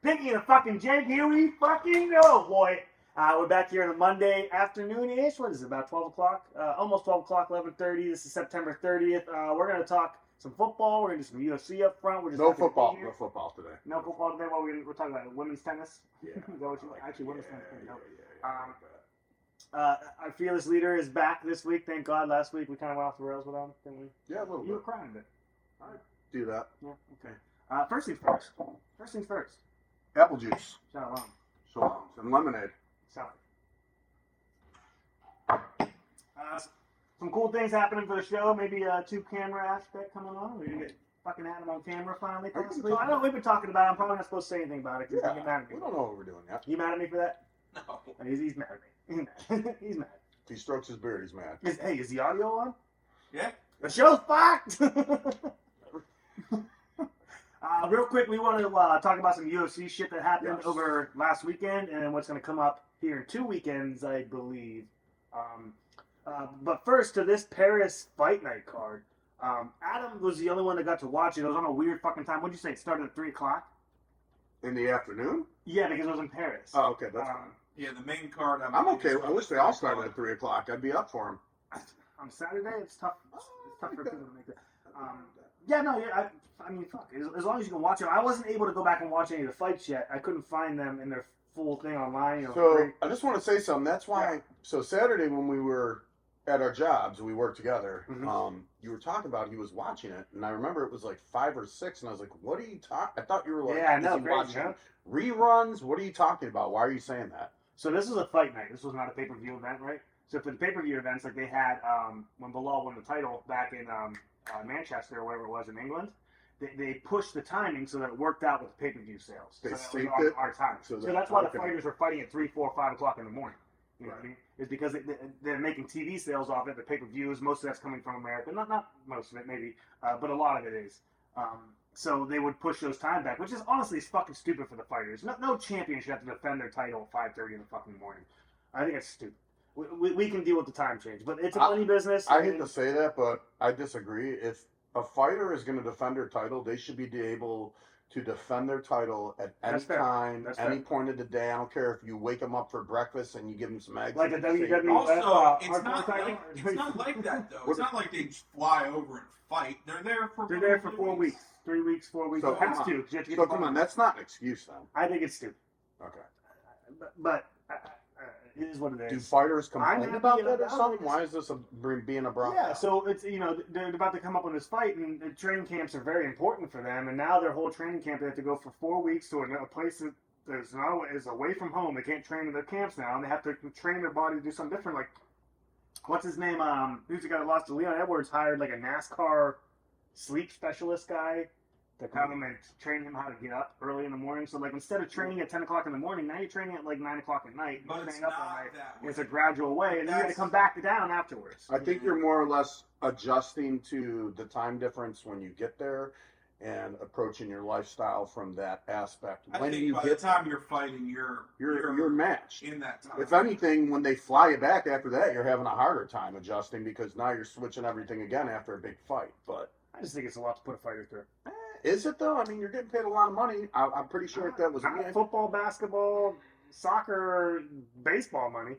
Pinky and the fucking Jake, here we fucking go, boy. We're back here on a Monday afternoon-ish. What is it, about 12 o'clock? Almost 12 o'clock, 11:30. This is September 30th. We're going to talk some football. We're going to do some UFC up front. We're just No football. No football today. No football today. Well, we're talking about women's tennis. Yeah. Actually, women's tennis. Our fearless leader is back this week. Thank God. Last week we kind of went off the rails with him, didn't we? Yeah, a little You were bit. crying a bit. I do that. Yeah, okay. First things first. First things first. Apple juice, Shout out. so and lemonade. Some cool things happening for the show. Maybe a two-camera aspect coming on. We're gonna get fucking Adam on camera finally. Possibly. I know we've been talking about it. I'm probably not supposed to say anything about it because Yeah, you get mad at me. we don't know what we're doing yet. You mad at me for that? No. He's mad at me. He's mad. If he strokes his beard, he's mad. Is the audio on? Yeah. The show's fucked! Real quick, we want to talk about some UFC shit that happened Yes. over last weekend and what's going to come up here in 2 weekends, I believe. But first, to this Paris Fight Night card. Adam was the only one that got to watch it. It was on a weird fucking time. What'd you say? It started at 3 o'clock? In the afternoon? Yeah, because it was in Paris. Oh, okay, that's fine. Yeah, the main card. I'm okay. I wish they all started at 3 o'clock. I'd be up for them. On Saturday, it's tough. It's tough for people to make that. Yeah, no, yeah, I mean, fuck. As long as you can watch it. I wasn't able to go back and watch any of the fights yet. I couldn't find them in their full thing online. You know, So free. I just want to say something. That's why. Yeah. So Saturday when we were at our jobs, we worked together. Mhm. You were talking about he was watching it, and I remember it was like 5 or 6, and I was like, "What are you talking?" I thought you were like, Yeah, I is know, he crazy, watching huh? reruns? What are you talking about? Why are you saying that?" So this was a fight night. This was not a pay-per-view event, right? So for the pay-per-view events, like they had when Bilal won the title back in Manchester or wherever it was in England, they pushed the timing so that it worked out with the pay-per-view sales. They so that was synced on it? our time. So So that- that's why the okay. fighters were fighting at 3, 4, 5 o'clock in the morning. You know Right. what I mean? It's because they're making TV sales off it, the pay-per-views. Most of that's coming from America. Not most of it, maybe, but a lot of it is. So they would push those time back, which is honestly fucking stupid for the fighters. No champion should have to defend their title at 5:30 in the fucking morning. I think it's stupid. We can deal with the time change, but it's a money business. I hate to say that, but I disagree. If a fighter is going to defend their title, they should be able to defend their title at any That's fair. time, That's any fair. point of the day. I don't care if you wake them up for breakfast and you give them some eggs. Like a and you say, WWE Also, it's hardcore not title? like that though. It's not like they just fly over and fight. They're there for. They're there for 4 weeks, 3 weeks, 4 weeks. So It has come on. to. 'Cause you have to get So the come money. on, that's not an excuse then. I think it's stupid, Okay. but it is what it Do is. fighters I'm complain happy about that or about something? it. Why is this being a broad? Yeah, so it's they're about to come up on this fight, and the training camps are very important for them. And now their whole training camp they have to go for 4 weeks to a place that is away from home. They can't train in their camps now, and they have to train their body to do something different. Like what's his name? Who's the guy that lost to Leon Edwards? Hired like a NASCAR sleep specialist guy to come him and train him how to get up early in the morning. So like instead of training at 10 o'clock in the morning, now you're training at like 9 o'clock at night. But You're it's training up all not night. that way. It's a gradual way, and then you got to That's- come back down afterwards. I think you're more or less adjusting to the time difference when you get there and approaching your lifestyle from that aspect. I When think you by get the time you're fighting, you're matched. in that time. If anything, when they fly you back after that, you're having a harder time adjusting because now you're switching everything again after a big fight. But I just think it's a lot to put a fighter through. is it though? I mean, you're getting paid a lot of money. I'm pretty sure if that was Not me. football, basketball, soccer, baseball money.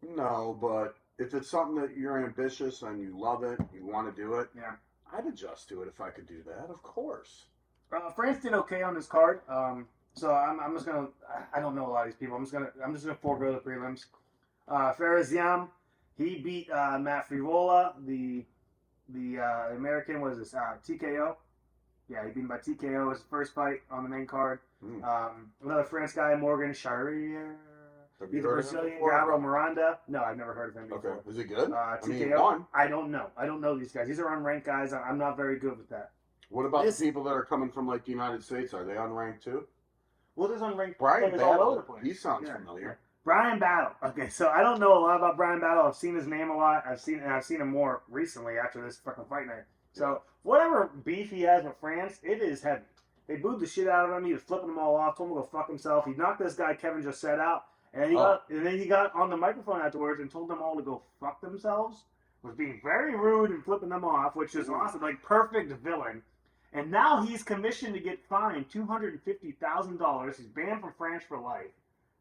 No, but if it's something that you're ambitious and you love it, you want to do it, Yeah. I'd adjust to it if I could do that. Of course. France did okay on this card. So I'm just gonna. I don't know a lot of these people. I'm just gonna forego the prelims. Fares Yam, he beat Matt Frivola, the American. What is this? TKO. Yeah, he beat him by TKO. His first fight on the main card. Another France guy, Morgan Charrier. Have Beat you the heard of him Brazilian before? Gabriel Miranda. No, I've never heard of him Okay. before. Is he good? I mean, he TKO. won. I don't know. I don't know these guys. These are unranked guys. I'm not very good with that. What about This- the people that are coming from like the United States? Are they unranked too? Well, there's unranked Brian players all over Battle. the place. He sounds Yeah. familiar. Brian Battle. Okay, so I don't know a lot about Brian Battle. I've seen his name a lot. I've seen him more recently after this fucking fight night. So whatever beef he has with France, it is heavy. They booed the shit out of him. He was flipping them all off. Told him to go fuck himself. He knocked this guy Kevin Josette out, and then he got on the microphone afterwards and told them all to go fuck themselves. Was being very rude and flipping them off, which is awesome, like perfect villain. And now he's commissioned to get fined $250,000. He's banned from France for life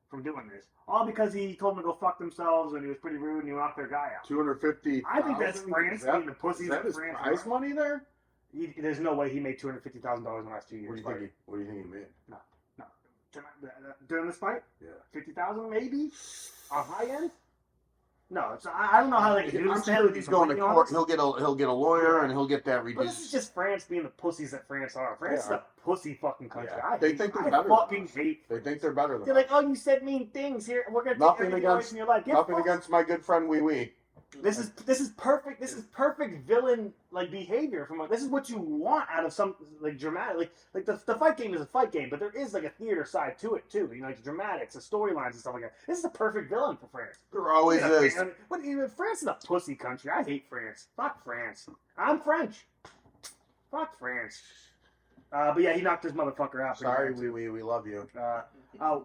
from doing this. All because he told them to go fuck themselves and he was pretty rude and he knocked their guy out. 250. I think that's France being the pussies Is that of his France. prize money there? There's no way he made $250,000 in the last 2 years. What do you think he made? No. During this fight? Yeah. 50,000 maybe? On high end? No, it's, I don't know how they can do I'm this. sure he's going to court. He'll get a lawyer and he'll get that But reduced. this is just France being the pussies that France are. France is Yeah. a pussy fucking country. Yeah. They think they're better than fucking us. hate. They think they're better than They're us. like, oh, you said mean things here. We're gonna take Nothing everything away against- from your life. Get Nothing fucked. against my good friend Wee Wee. This is perfect. This is perfect villain like behavior from. This is what you want out of some like dramatic. Like the fight game is a fight game, but there is like a theater side to it too. You know, like dramatics, the storylines and stuff like that. This is a perfect villain for France. There always Yeah, is. man. What even? France is a pussy country. I hate France. Fuck France. I'm French. Fuck France. But yeah, he knocked this motherfucker out. Sorry, Wee Wee, we love you.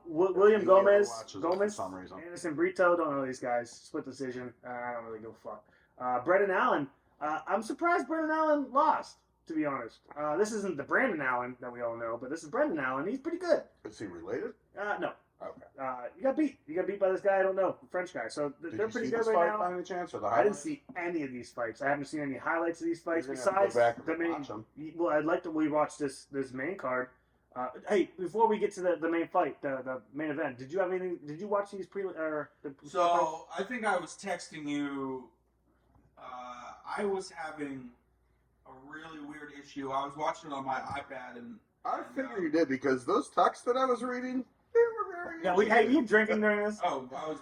William He Gomez, never watches it for some reason. Anderson Brito, don't know these guys. Split decision. I don't really give a fuck. Brendan Allen, I'm surprised Brendan Allen lost, to be honest. This isn't the Brandon Allen that we all know, but this is Brendan Allen. He's pretty good. Is he related? No. Okay. You got beat. You got beat by this guy. I don't know, French guy. So Did they're you pretty see good this right fight now. by any chance? Or the I didn't highlights? see any of these fights. I haven't seen any highlights of these fights You're gonna have to besides go back the and main. watch 'em. Well, I'd like to rewatch this main card. Hey, before we get to the main fight, the main event, did you have anything? Did you watch these So I think I was texting you. I was having a really weird issue. I was watching it on my iPad, and I figure you did because those texts that I was reading, they were very. Yeah, hey, you drinking during this? oh, I was.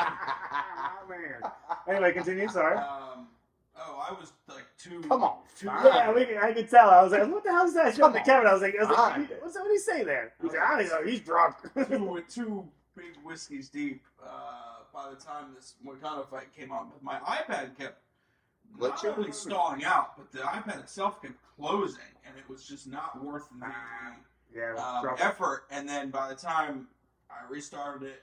Oh, man. Anyway, continue. Sorry. I was like too. Come on, too. fine. Yeah, I could tell. I was like, "What the hell is that?" I showed the Come camera. I was like, Fine. "What's that? What did he say there?" He's like, "I don't know. He's drunk." two big whiskeys deep. By the time this Moicano fight came on, my iPad kept not Glitching? only stalling out, but the iPad itself kept closing, and it was just not worth the Yeah, drunk. effort. And then by the time I restarted it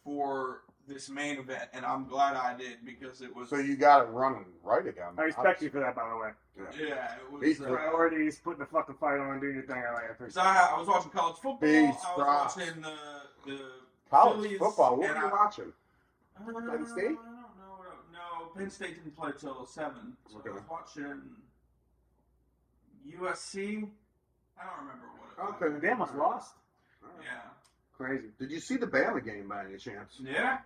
for this main event, and I'm glad I did because it was. So you got it running right again. I respect you for that, by the way. Yeah, it was. Beast Priorities, putting the fucking fight on, doing your thing. I like it. Because I was watching college football. Beast I was Bros. watching the College Phillies, football. What and were you watching? Penn State? I don't know. No, Penn State didn't play till 7. So Okay. I was watching USC. I don't remember what it was. Okay. They almost lost. Yeah. Crazy. Did you see the Bama game by any chance? Yeah,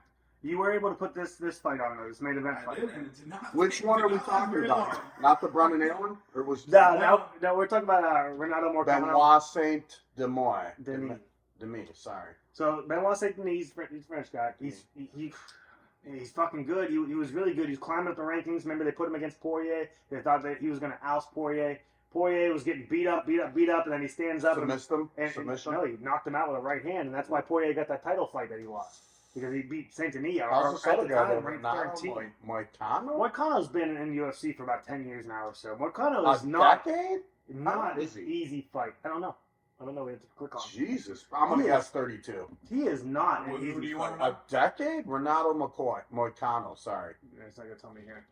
You were able to put this fight on though, this main event I fight. did, and it did not. Which it one did are we not talking very about? long. Not the Brennan Allen? Or was No, we're talking about Renato Moicano. Benoit Saint Demoy? Denis. Denis, sorry. So Benoit Saint Denis, he's a French guy. He's fucking good. He was really good. He was climbing up the rankings. Remember they put him against Poirier. They thought that he was going to oust Poirier. Poirier was getting beat up, and then he stands up Submission? and Submission? no, he knocked him out with a right hand, and that's why Poirier got that title fight that he lost because he beat Saint Denis. How's this at other the guy, time, though? ranked Renato 13. Moicano? Moicano's been in the UFC for about 10 years now or so. Moicano is A not decade? an is he? easy fight. I don't know. We have to click on. Jesus. I'm going to guess 32. He is not Who an do easy you fight. want to know? A decade? Renato Moicano, sorry. It's not gonna tell me here.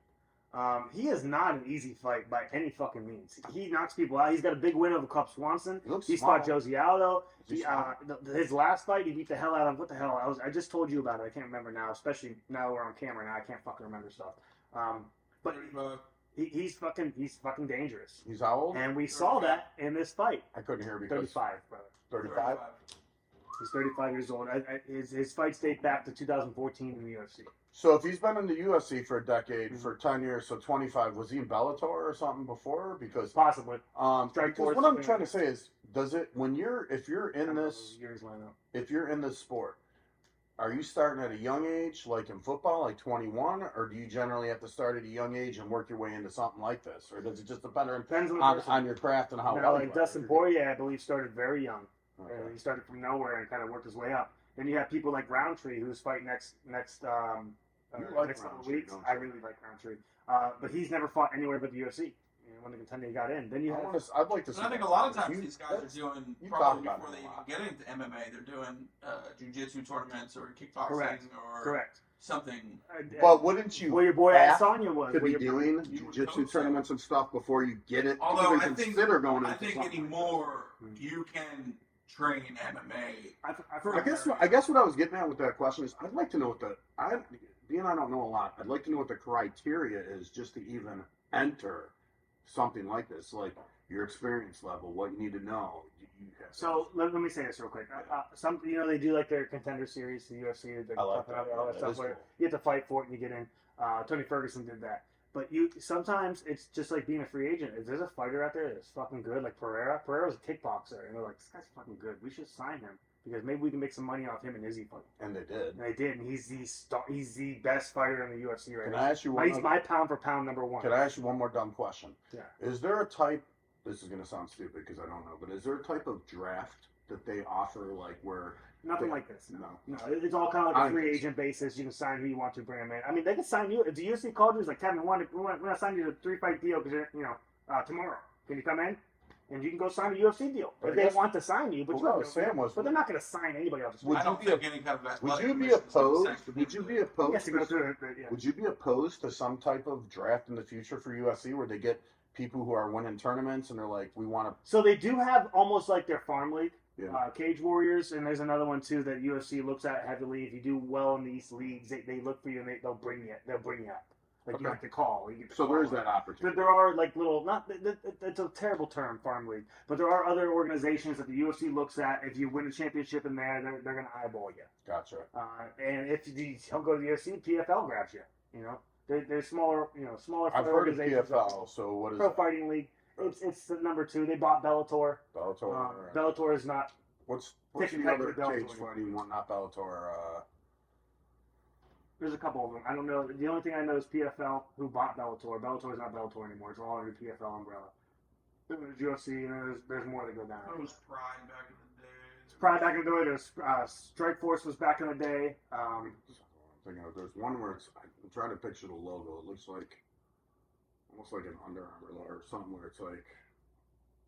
He is not an easy fight by any fucking means. He knocks people out. He's got a big win over Cub Swanson. He looks He small. fought Josie Aldo. He's small. His last fight, he beat the hell out of what the hell? I just told you about it. I can't remember now. Especially now we're on camera. Now I can't fucking remember stuff. But he's fucking dangerous. He's how old? And we saw that in this fight. I couldn't hear because 35, brother. 35? He's 35 years old. His fights date back to 2014 in the UFC. So if he's been in the UFC for a decade, for 10 years, so 25, was he in Bellator or something before? Because Possibly. because Strikeforce, what I'm something trying to like say is, does it if you're in this years line up. if you're in this sport, are you starting at a young age, like in football, like 21, or do you generally have to start at a young age and work your way into something like this, or does it just depend Depends on the on, person. on your craft and how Now, well like you are? Dustin Poirier, I believe, started very young. Okay. He started from nowhere and kind of worked his way up. Then you have people like Roundtree, who's fighting next You like couple Roundtree, weeks. don't you? I really like Roundtree, but he's never fought anywhere but the UFC. When the contender got in, then you have I'd like to see. And I think a that. lot of times You- these guys are that's- doing you probably talk about before it they a even lot. get into MMA, they're doing jiu-jitsu tournaments or kickboxing Correct. or correct. something. But wouldn't you Where your boy have Sonya was. to where be your- doing You would jiu-jitsu hope so. tournaments and stuff before you get it? Although even consider going I into think something. anymore you can train MMA. I've heard I guess what I was getting at with that question is I'd like to know what being I don't know a lot. I'd like to know what the criteria is just to even enter something like this, like your experience level, what you need to know. So let me say this real quick. Some they do like their contender series, the UFC, the I like Tough It Out, that. all that That stuff is where cool. you have to fight for it and you get in. Tony Ferguson did that. But sometimes it's just like being a free agent. If there's a fighter out there that's fucking good, like Pereira was a kickboxer, and they're like, this guy's fucking good. We should sign him because maybe we can make some money off him and Izzy fight. And they did. And they did, and he's the best fighter in the UFC right Can now. I ask you one? He's my pound for pound number one. Can I ask you one more dumb question? Yeah. Is there a type? This is going to sound stupid because I don't know, but is there a type of draft that they offer, like where? Nothing like this. No. No, it's all kind of like a free agent basis. You can sign who you want to, bring him in. I mean, they can sign you. If the UFC called you, it's like, Kevin, we want to sign you to a 3-fight deal because tomorrow. Can you come in? And you can go sign a UFC deal But if I they guess- want to sign you. But Well, what I was saying was, but they're not going to sign anybody else. Would I don't you be think any kind of would athletic you be commission is gonna opposed? sanction Would you him. be opposed? Yes, to go through it. Yeah. Would you be opposed to some type of draft in the future for UFC where they get people who are winning tournaments and they're like, we want to? So they do have almost like their farm league, Yeah. Cage Warriors, and there's another one too that UFC looks at heavily. If you do well in these leagues, they look for you and they'll bring you up. Like you Okay. have to call. You get to So call. there is that But opportunity. there are like little, not it's a terrible term, farm league. But there are other organizations that the UFC looks at. If you win a championship in there, they're going to eyeball you. Gotcha. And if you don't go to the UFC, PFL grabs you. You know, they're smaller, smaller I've heard of organizations. PFL. So what is Pro that? Fighting League. It's the number 2. They bought Bellator. Bellator. Bellator is not. What's Taking the other back the cage Bellator. fighting one? Not Bellator. There's a couple of them. I don't know. The only thing I know is PFL, who bought Bellator. Bellator is not Bellator anymore. It's all under the PFL umbrella. There's UFC, and there's more that go down. It was Pride back in the day. Pride back in the day. There's Strike Force was back in the day. I'm thinking of, there's one where I'm trying to picture the logo. It looks like almost like an Under Armour or something where it's like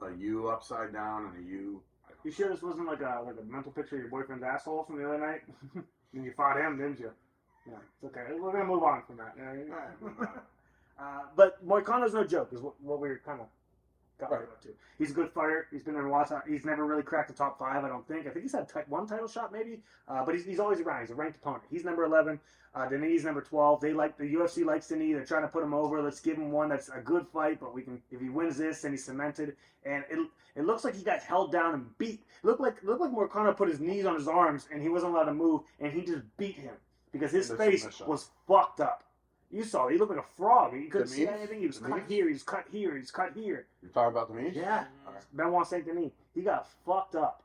a U upside down and a U. You sure this wasn't like a mental picture of your boyfriend's asshole from the other night? And you fought him, didn't you? Yeah, it's okay. We're gonna move on from that. But Moicano's no joke. Is what we were kind of got right up to. He's a good fighter. He's been there a while. He's never really cracked the top 5. I don't think. I think he's had one title shot maybe. But he's always around. He's a ranked opponent. He's number 11. Denis number 12. The UFC likes Denis. They're trying to put him over. Let's give him one that's a good fight. But if he wins this, then he's cemented. And it looks like he got held down and beat. It looked like Moicano put his knees on his arms and he wasn't allowed to move, and he just beat him because his In the face submission. was fucked up. You saw it. He looked like a frog. He couldn't see Denis? anything. He was cut Denis? here. He was cut here. He was cut here. You're talking about the me? Yeah. Alright. Benoit Saint Denis. He got fucked up.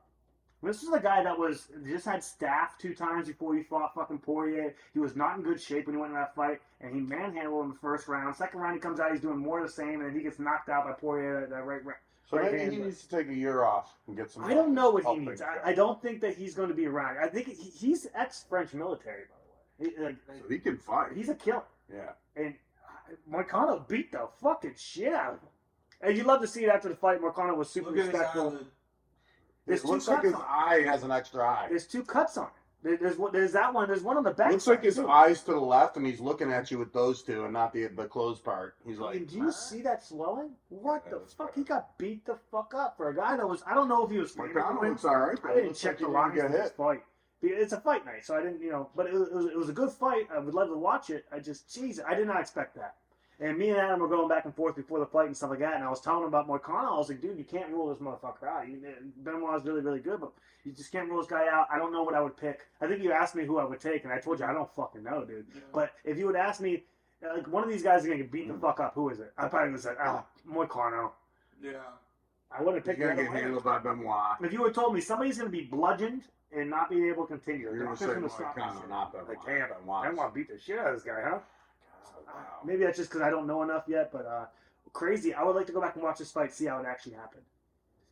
This was a guy that just had staph 2 times before he fought fucking Poirier. He was not in good shape when he went in that fight, and he manhandled him the first round. Second round, he comes out, he's doing more of the same, and then he gets knocked out by Poirier that right round. So Right maybe hand, he but- needs to take a year off and get some. I don't know what he help needs. things I don't think that he's going to be around. I think he's ex-French military, by the way. So he can fight. He's a killer. Yeah. And Moicano beat the fucking shit out of him. And you love to see it after the fight. Moicano was super Look at his respectful. eyelid. There's It 2 looks like cuts his on it. eye has an extra eye. There's 2 cuts on it. There's that one. There's one on the back. Looks like his too. eyes to the left, and he's looking at you with those 2, and not the closed part. He's I like, mean, do you see that swelling? What Yeah, the that's fuck? bad. He got beat the fuck up for a guy that was. I don't know if he was. Moicano looks all right. I didn't check the lines get for this hit. fight. It's a fight night, so I didn't, But it was a good fight. I would love to watch it. Jesus, I did not expect that. And me and Adam were going back and forth before the fight and stuff like that. And I was telling him about Moicano. I was like, dude, you can't rule this motherfucker out. Benoit's really, really good, but you just can't rule this guy out. I don't know what I would pick. I think you asked me who I would take, and I told you I don't fucking know, dude. Yeah. But if you would ask me, like, one of these guys is going to get beat the fuck up, who is it? I probably would have said, Moicano. Yeah. I wouldn't have He's picked gonna the get other one. handled by Benoit. If you would have told me somebody's going to be bludgeoned and not be able to continue, You're the gonna doctor's say gonna stop Moicano, this. not Benoit. Like, damn, Benoit. Benoit beat the shit out of this guy, huh? Wow. Maybe that's just because I don't know enough yet, but crazy. I would like to go back and watch this fight, see how it actually happened.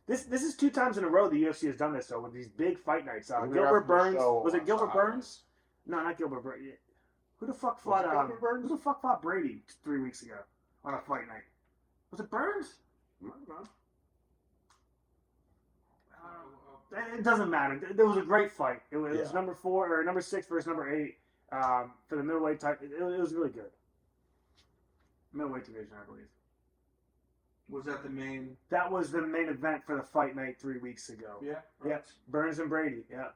This is 2 times in a row the UFC has done this, though, with these big fight nights. We're gonna Gilbert have to Burns. show Was it Gilbert us Burns? No, not Gilbert Burns. Who the fuck Was fought it Gilbert Burns? Who the fuck fought Brady 3 weeks ago on a fight night? Was it Burns? It doesn't matter. There was a great fight. It was Yeah. number 4 or number 6 versus number 8. for the middleweight type. It was really good. Middleweight division, I believe. Was that the main? That was the main event for the fight night 3 weeks ago. Yeah. Yep. Burns and Brady. Yeah.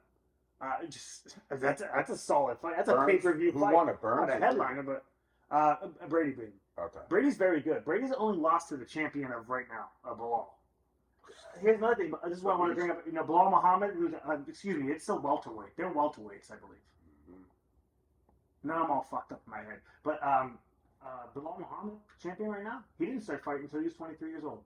That's a solid fight. That's a Burns? pay per view Who fight. won it, Burns Not a or headliner, but Brady. Okay. Brady's very good. Brady's only lost to the champion of right now, Bilal. Here's another thing. This is what I want to bring up. Bilal Muhammad, who's excuse me, it's still welterweight. They're welterweights, I believe. Now I'm all fucked up in my head. But Bilal Muhammad, champion right now, he didn't start fighting until he was 23 years old.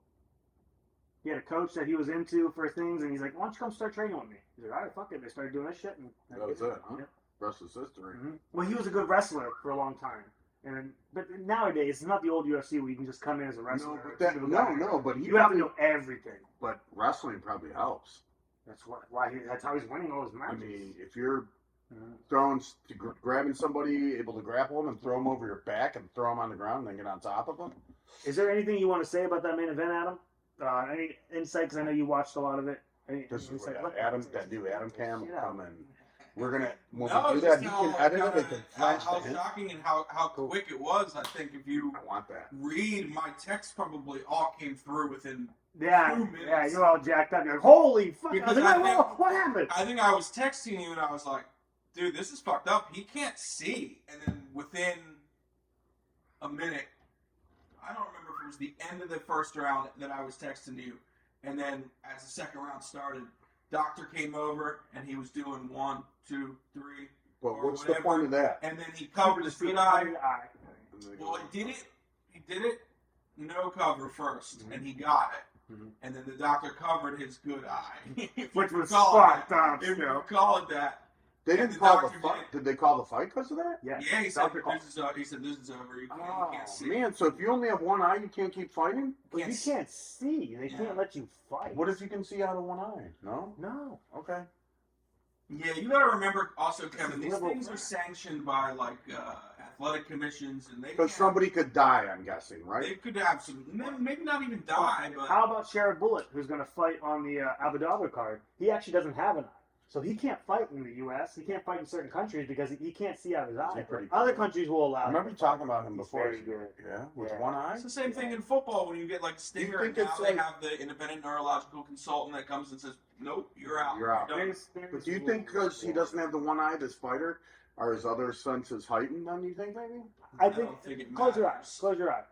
He had a coach that he was into for things, and he's like, "Why don't you come start training with me?" He's like, "All right, fuck it." They started doing this shit, and That was it, huh? Yeah. Rest is history. Mm-hmm. Well, he was a good wrestler for a long time, but nowadays it's not the old UFC where you can just come in as a wrestler. But You have to know everything. But wrestling probably helps. That's that's how he's winning all his I matches. mean, if you're grabbing somebody, able to grapple them and throw them over your back and throw them on the ground and then get on top of them. Is there anything you want to say about that main event, Adam? Any insight? Because I know you watched a lot of it. This is insight? that new Adam Cam will Yeah. come in. We're gonna when No, we do that. just You how, can edit it. They can how flash the hint. shocking and how quick it was. I think if you I want that. read my text, probably all came through within. Yeah, 2 minutes. yeah, you're all jacked up. You're like, holy fuck! Because I was like, I think- "Whoa, what happened?" I think I was texting you and I was like, dude, this is fucked up. He can't see. And then within a minute, I don't remember if it was the end of the first round that I was texting you. And then as the second round started, Doctor came over and he was doing 1, 2, 3. But or what's whatever. the point of that? And then he covered his good eye. Well, he did it no cover 1st, and he got it. Mhm. And then the doctor covered his good eye. Which was Call it fucked up. If Still. you call it that. They And didn't the call the doctor fight. Did they call the fight because of that? Yeah, Yeah, he said, Doctor called. this is over. You Oh can't see. man! So if you only have one eye, you can't keep fighting. But Can't you see. can't see. They Yeah. can't let you fight. What if you can see out of one eye? No. No. Okay. Yeah, you gotta remember also, Kevin, these Liberal things are crap. sanctioned by athletic commissions, and they Because can't- somebody could die. I'm guessing, they right? could have some, maybe not even die, but How about Sherrod Bullitt, who's going to fight on the Abu Dhabi card? He actually doesn't have an eye. So he can't fight in the U.S. He can't fight in certain countries because he can't see out of his eye. pretty Other good? countries will allow I remember you talking about him He's before. very good. Yeah, with Yeah. one eye. it's the same thing in football when you get like a stinger, and think now it's they like- have the independent neurological consultant that comes and says, "Nope, you're out. You're out. done." But do you think because he doesn't have the one eye, this fighter, are his other senses heightened? Then you think maybe? I I think. don't think it Close your eyes. matters. Close your eye.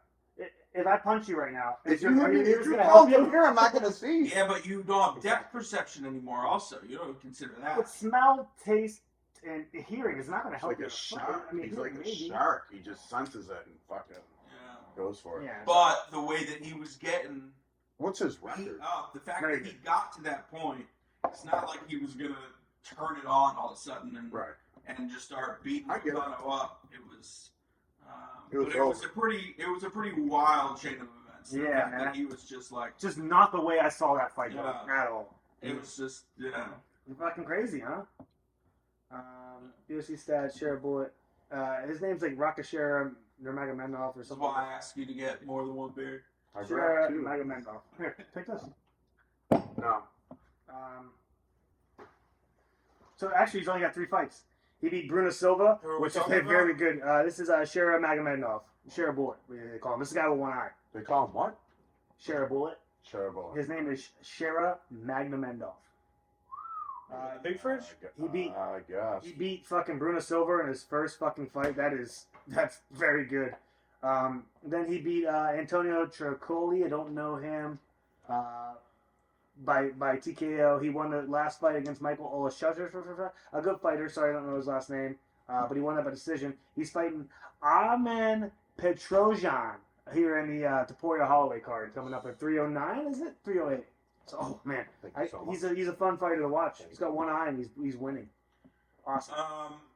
If I punch you right now, If you are hit me, if just you gonna fall help you? from here, I'm not gonna see. Yeah, but you don't have depth perception anymore. Also, you don't consider that. But smell, taste, and hearing is not going to He's help like you. a shark. I mean, He's like a maybe. shark. He just senses it and fucking Yeah. goes for it. Yeah. But the way that he was getting What's his record? the fact Very that he good. got to that point, it's not like he was gonna turn it on all of a sudden and Right. and just start beating I get it. Logano up. It was, It was but it was over. a pretty wild chain of events. The Yeah, fact that man. he was just like, Just not the way I saw that fight go Yeah. at all. it was just, yeah. You're fucking crazy, huh? UFC stats, Sherrod Bullitt. His name's like Rakashera Nurmagomedov or This is something. why I asked you to get more than one beer. I Shera grabbed two. Nurmagomedov. Here, take this. No. So actually, he's only got 3 fights. He beat Bruno Silva, Who are we which is talking very about? good. This is Shera Magomedov. Shera Bullet, they call him. This is the guy with one eye. They call him what? Shera Bullet. Cherable. His name is Shera Magomedov. Big Fish? He beat- I guess. He beat fucking Bruno Silva in his first fucking fight. That's very good. Then he beat Antonio Tricoli. I don't know him. By TKO. He won the last fight against Michael Olashuzar, a good fighter. Sorry, I don't know his last name. But he won that by decision. He's fighting Armen Petrosyan here in the Taporia Holloway card, coming up at 309. Is it 308? So, oh man, Thank you so much. he's a fun fighter to watch. He's got one eye and he's winning. Awesome.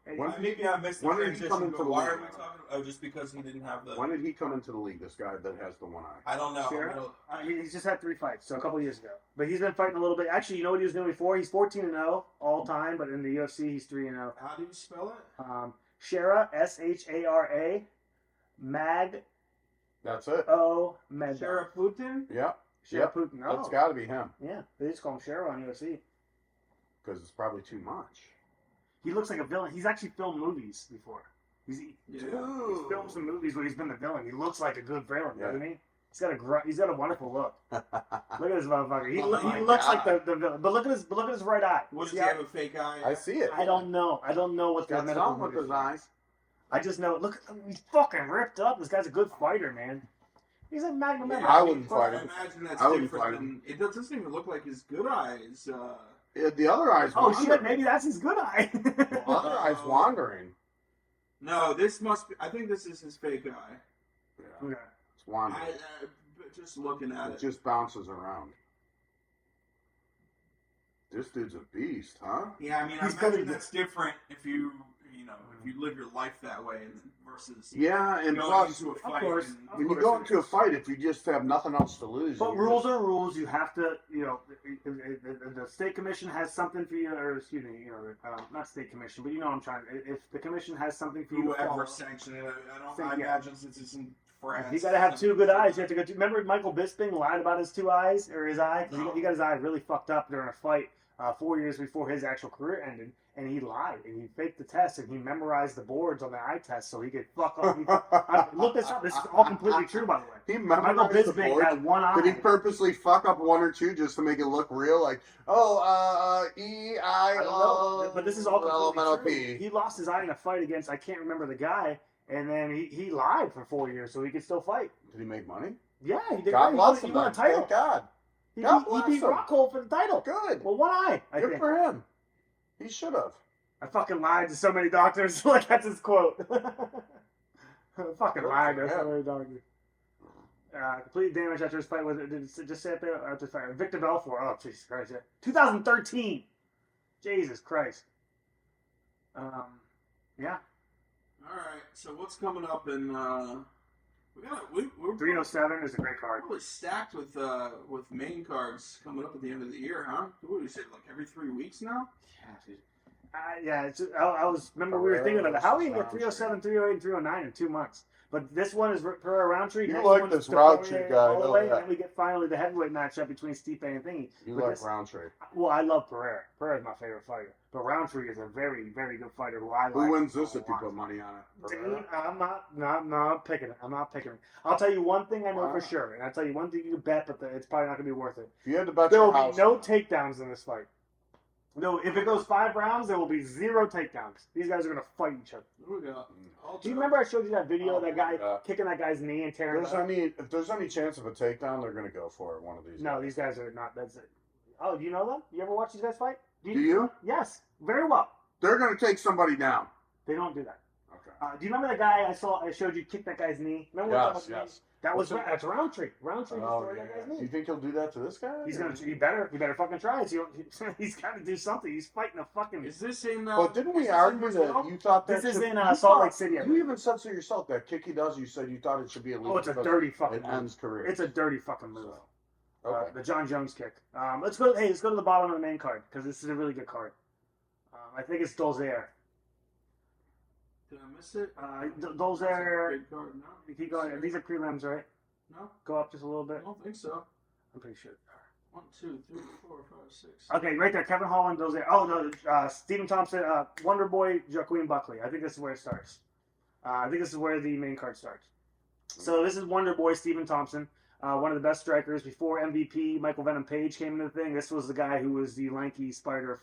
When- Maybe I missed the when did he transition, come into but the why league? are we talking? Oh, just because he didn't have the. When did he come into the league? This guy that has the one eye. I don't know. Sure. He's just had 3 fights, so a couple years ago. But he's been fighting a little bit. Actually, you know what he was doing before? He's 14-0 all time, but in the UFC, he's 3-0. How do you spell it? Shera, Shara, Mag That's it. O Med. Sheriff Putin? Yeah. Shera Yep. Putin. Oh. That's got to be him Yeah, they just call him Shera on UFC. because it's probably too much. He looks like a villain. He's actually filmed movies before. He's filmed some movies where he's been the villain. He looks like a good villain, doesn't he? He's got a wonderful look. Look at this motherfucker. He looks like the villain. But look at his right eye. What, does he have a fake eye? I see it. I don't know. I don't know what the Got medical something with his eyes. I just know. Look, he's fucking ripped up. This guy's a good fighter, man. He's a Magnum. Yeah, I wouldn't fight I him. imagine that's I wouldn't different fight than him. it doesn't even look like his good eyes. Yeah, the other eye's Oh wandering. shit! Maybe that's his good eye. The other eye's wandering. No, this must be. I think this is his fake eye. Yeah, Okay. it's wandering. Just looking at It it. just bounces around. This dude's a beast, huh? Yeah, I mean, I He's imagine gonna- that's different if you live your life that way versus Yeah, and going plus, into a fight. course. and- Of when you course go it into a is. fight, if you just have nothing else to lose, But you rules just- are rules. You have to, the state commission has something for you, or excuse me, not state commission, but you know what I'm trying. If the commission has something for you to follow, Whoever sanctioned it, I imagine since it's in France. you got to have two good eyes. You have to go. Remember, Michael Bisping lied about his two eyes or his eye. 'Cause he got his eye really fucked up during a fight 4 years before his actual career ended, and he lied and he faked the test and he memorized the boards on the eye test so he could fuck up. Look this up. This is all completely true, by the way. He Michael memorized the Bisping board. had one eye. Did he purposely fuck up one or two just to make it look real? Like, E, I, I don't know, but this is all elemental completely true. P. He lost his eye in a fight against, I can't remember the guy, and then he lied for 4 years so he could still fight. Did he make money? Yeah, he did. God great. bless He him. won a man. title. Thank God. He God beat bless him. Rockhold for the title. Good. Well, one eye, I Good think. for him. He should have. I fucking lied to so many doctors. Like, that's his quote. I fucking lied to so many doctors. Complete damage after his fight with it. Did it just say it there? After his fight. Victor Belfort. Oh, Jesus Christ. Yeah. 2013. Jesus Christ. Yeah. All right. So what's coming up in? We're 307 is a great card. probably stacked with main cards coming up at the end of the year, huh? What do we say? Like every 3 weeks now? Yeah, I was. Remember, we were thinking of it. How are we going to get 307, 308, and 309 in 2 months? But this one is per Roundtree. You Next like one's this Poirier Roundtree guy, all the know way, that. and then we get finally the heavyweight matchup between Stipe and Thingy. You But like this- Roundtree. Well, I love Pereira. Pereira is my favorite fighter. But Roundtree is a very, very good fighter who I like. Who wins a this if you lot. put money on it? Dude, I'm not picking it. I'm not picking it. I'll tell you one thing I know for Wow. sure, and I'll tell you one thing you can bet, but it's probably not going to be worth it. If you had to bet There your will house, be no takedowns in this fight. No, if it goes 5 rounds, there will be 0 takedowns. These guys are going to fight each other. What do we got? Do you remember I showed you that video of Oh that guy my God. kicking that guy's knee and tearing it up? if there's any chance of a takedown, they're gonna go for it. One of these. No, guys. these guys are not. That's it. Oh, do you know them? You ever watch these guys fight? Do you? Yes, very well. They're gonna take somebody down. They don't do that. Okay. Do you remember the guy I showed you kick that guy's knee? Remember we were talking about Yes. knees? That was What's it- that's Roundtree. Roundtree Oh, destroyed that yeah. guy's Do you knee. think he'll do that to this guy? He's gonna. He better fucking try it. He's got to do something. He's fighting a fucking. Is this in? But didn't we is this in argue Brazil? that you thought that This is should- in, you Salt thought- Lake City, I You believe. even said so yourself that kick he does. You said you thought it should be illegal. Oh, it's a because dirty fucking It move. ends career. It's a dirty fucking move. Okay. The John Jones kick. Let's go. Hey, let's go to the bottom of the main card because this is a really good card. I think it's Dolzaire. Did I miss it? Dolzaire. Big card. No. You keep going. These are prelims, right? No, Go up just a little I bit. don't think so. I'm pretty sure. 1, 2, 3, 4, 5, 6. Okay, right there. Kevin Holland, Dolzaire. Oh no, Stephen Thompson, Wonder Boy, Joaquin Buckley. I think this is where it starts. I think this is where the main card starts. So this is Wonder Boy Stephen Thompson, one of the best strikers before MVP Michael Venom Page came into the thing. This was the guy who was the lanky spider.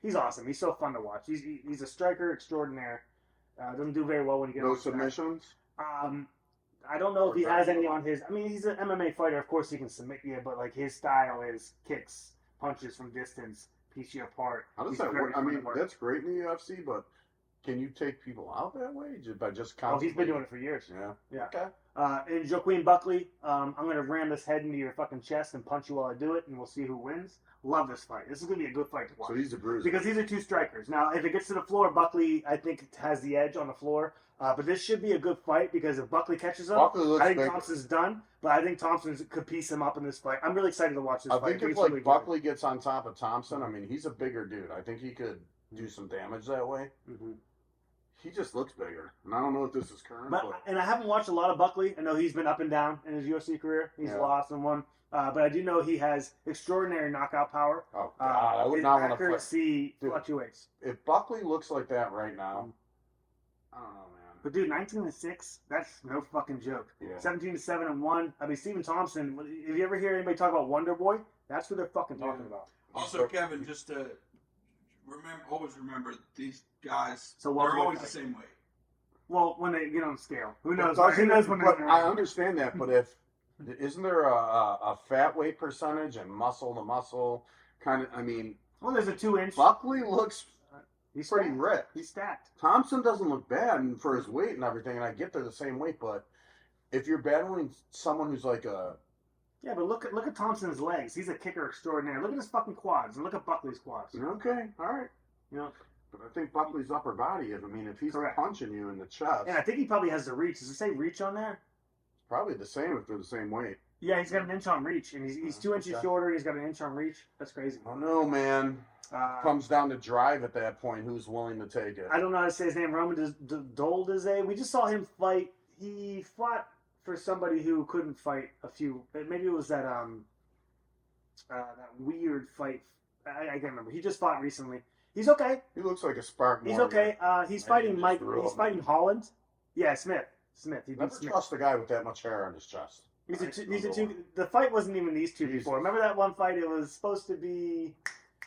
He's awesome. He's so fun to watch. He's a striker extraordinaire. Doesn't do very well when you get No on the track. submissions. I don't know if he has any on his. I mean, he's an MMA fighter. Of course, he can submit you, but like his style is kicks, punches from distance, piece you apart. How does He's that very work? I fun to mean, work. that's great in the UFC, but can you take people out that way by just Oh, constantly? he's been doing it for years. Yeah. Yeah. Okay. And Joaquin Buckley, I'm going to ram this head into your fucking chest and punch you while I do it, and we'll see who wins. Love this fight. This is going to be a good fight to watch. So he's a bruiser. Because these are two strikers. Now, if it gets to the floor, Buckley, I think, has the edge on the floor. But this should be a good fight because if Buckley catches him, Buckley looks I think bigger. Thompson's done. But I think Thompson could piece him up in this fight. I'm really excited to watch this I fight. think if it's like really good. Buckley gets on top of Thompson, I mean, he's a bigger dude. I think he could do some damage that way. Mhm. he just looks bigger, and I don't know if this is current, but And I haven't watched a lot of Buckley. I know he's been up and down in his UFC career. He's Yeah. lost and won. But I do know he has extraordinary knockout power. oh god, I would His not want to fight. accuracy Dude. fluctuates. If Buckley looks like that right now, I don't know, man. But dude, 19-6, that's no fucking joke. Yeah. 17-7-1. I mean, Stephen Thompson. If you ever hear anybody talk about Wonder Boy, that's who they're fucking talking Yeah. about. Also, Kevin, just to always remember these guys. So they're welcome always back. the same weight. Well, when they get on the scale, who knows? But Who knows when but they're I understand that, but if isn't there a fat weight percentage and muscle to muscle kind of? I mean, Well, there's a 2-inch. Buckley looks He's pretty stacked. ripped. He's stacked. Thompson doesn't look bad and for his weight and everything, and I get they're the same weight, but if you're battling someone who's like a Yeah, but look at Thompson's legs. He's a kicker extraordinaire. Look at his fucking quads and look at Buckley's quads. okay, all right, You know, but I think Buckley's upper body. If he's Correct. punching you in the chest, and I think he probably has the reach. Does it say reach on there? probably the same if they're the same weight. Yeah, he's got an inch on reach, and he's 2 inches Okay. shorter. He's got an inch on reach. That's crazy. I don't know, man. Comes down to drive at that point. Who's willing to take it? I don't know how to say his name. Roman Doldize. We just saw him fight. He fought for somebody who couldn't fight a few. Maybe it was that that weird fight. I can't remember. He just fought recently. He's okay. He looks like a Spartan. He's warrior. okay. He's I fighting just Mike. threw He's him. fighting Holland. Yeah, Smith. He beat Never Smith. trust a guy with that much hair on his chest. These are two. Right, These are number two. The fight wasn't even these two Jesus. before. Remember that one fight? It was supposed to be.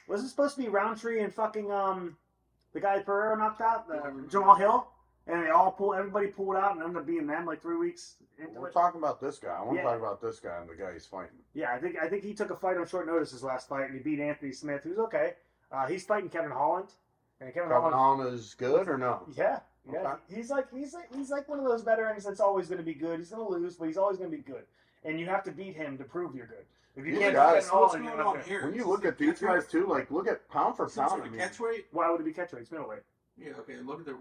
Was it supposed to be Roundtree and fucking the guy Pereira knocked out, Jamal Hill, and everybody pulled out and ended up being them like 3 weeks into We're it. talking about this guy. I want to Yeah. talk about this guy and the guy he's fighting. Yeah, I think he took a fight on short notice his last fight and he beat Anthony Smith, who's okay. He's fighting Kevin Holland, and Kevin Kevin Holland. Holland is good or no? Yeah. Okay. He's like one of those veterans that's always going to be good. He's going to lose, but he's always going to be good. And you have to beat him to prove you're good. If you These can't guys- beat So what's Holland, going you're on not good. here? When you Is look this at these catchweight? guys too, like look at pound for Is this pound. like I a mean, catchweight? Why would it be catchweight? It's middleweight. Yeah, okay. Look at the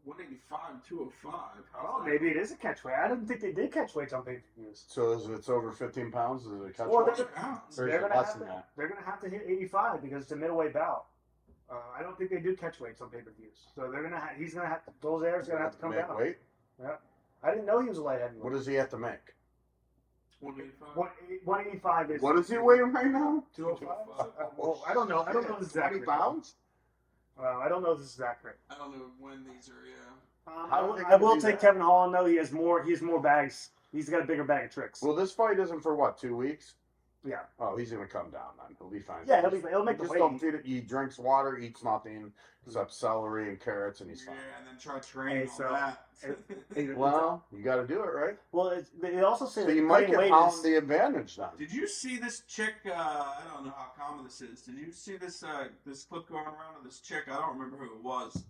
185, 205. How's Oh, that? maybe it is a catchweight. I didn't think they did catchweights on pay-per-views. so if it's over 15 pounds, is it a catch? Well, weight? they're- Pounds. Or is They're it gonna less have than to. that? They're gonna have to hit 85 because it's a middleweight bout. I don't think they do catchweights on pay-per-views. So they're gonna. He's gonna have. Dolzaire's gonna have to come Make down. weight? I didn't know he was a light heavyweight. What does he have to make? 185. 185 is. What is he weighing right now? 205? Well, I don't know. I don't know this is 20 accurate. pounds? I don't know if this is accurate. I don't know when these are. Yeah. How do they I will do take that? Kevin Holland though. He has more bags. He's got a bigger bag of tricks. Well, this fight isn't for what, 2 weeks? Yeah. Oh, he's gonna come down then. He'll be fine. Yeah, he'll make the Just weight. don't feed it. He drinks water, eats nothing except celery and carrots, and he's Yeah, fine. and then try training Hey, so- on that. Well, you got to do it, right? They also say So that you might cutting get weight Holland is- the advantage then. Did you see this chick? I don't know how common this is. Did you see this this clip going around of this chick? I don't remember who it was.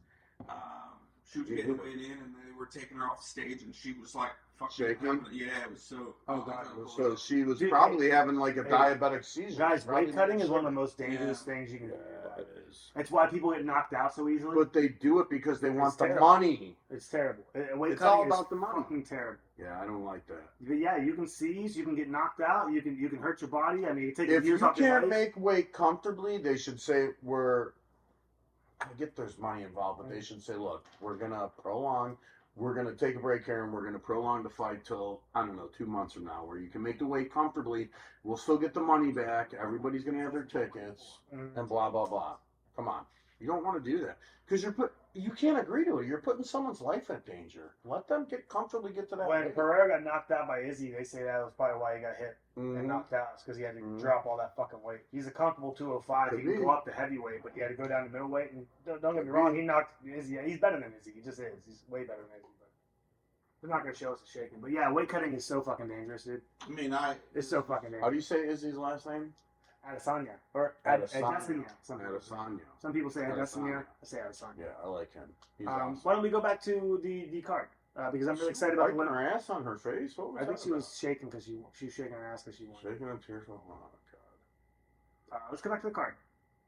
She was getting weighed in, and they were taking her off the stage, and she was like fucking Shaking? Yeah, it was so. Oh, God. So she was Dude, probably having like a hey, diabetic seizure. Guys, Probably weight cutting is one of the sugar. most dangerous Yeah. things you can do. Yeah, it is. That's why people get knocked out so easily. But they do it because they want It's the terrible. money. It's terrible. Weight It's cutting all is about the money. fucking terrible. Yeah, I don't like that. But yeah, you can seize, you can get knocked out, you can hurt your body. I mean, you take If years you off your can't life. make weight comfortably, they should say I get there's money involved, but they should say, look, we're gonna take a break here and we're gonna prolong the fight till, I don't know, 2 months from now, where you can make the weight comfortably. We'll still get the money back. Everybody's gonna have their tickets Mhm. and blah blah blah. Come on, you don't want to do that because you can't agree to it. You're putting someone's life in danger. Let them comfortably get to that. When weight. Pereira got knocked out by Izzy, they say that was probably why he got hit and Mhm. knocked out, because he had to Mhm. drop all that fucking weight. He's a comfortable 205. Could He can be. go up to heavyweight, but he had to go down to middleweight. And don't get me wrong, he knocked Izzy. He's better than Izzy. He just is. He's way better than Izzy. But they're not gonna show us the shaking. But yeah, weight cutting is so fucking dangerous, dude. I mean, It's so fucking How dangerous. do you say Izzy's last name? Adesanya or Adesanya. Adesanya. Adesanya. Some people say Adesanya. Adesanya. I say Adesanya. Yeah, I like him. He's awesome. Why don't we go back to the card? Because I'm really excited about the wiping winner. her ass on her face. What was I think that she was about? shaking because she was shaking her ass because she won. Shaking and tearful. Oh god. Let's go back to the card.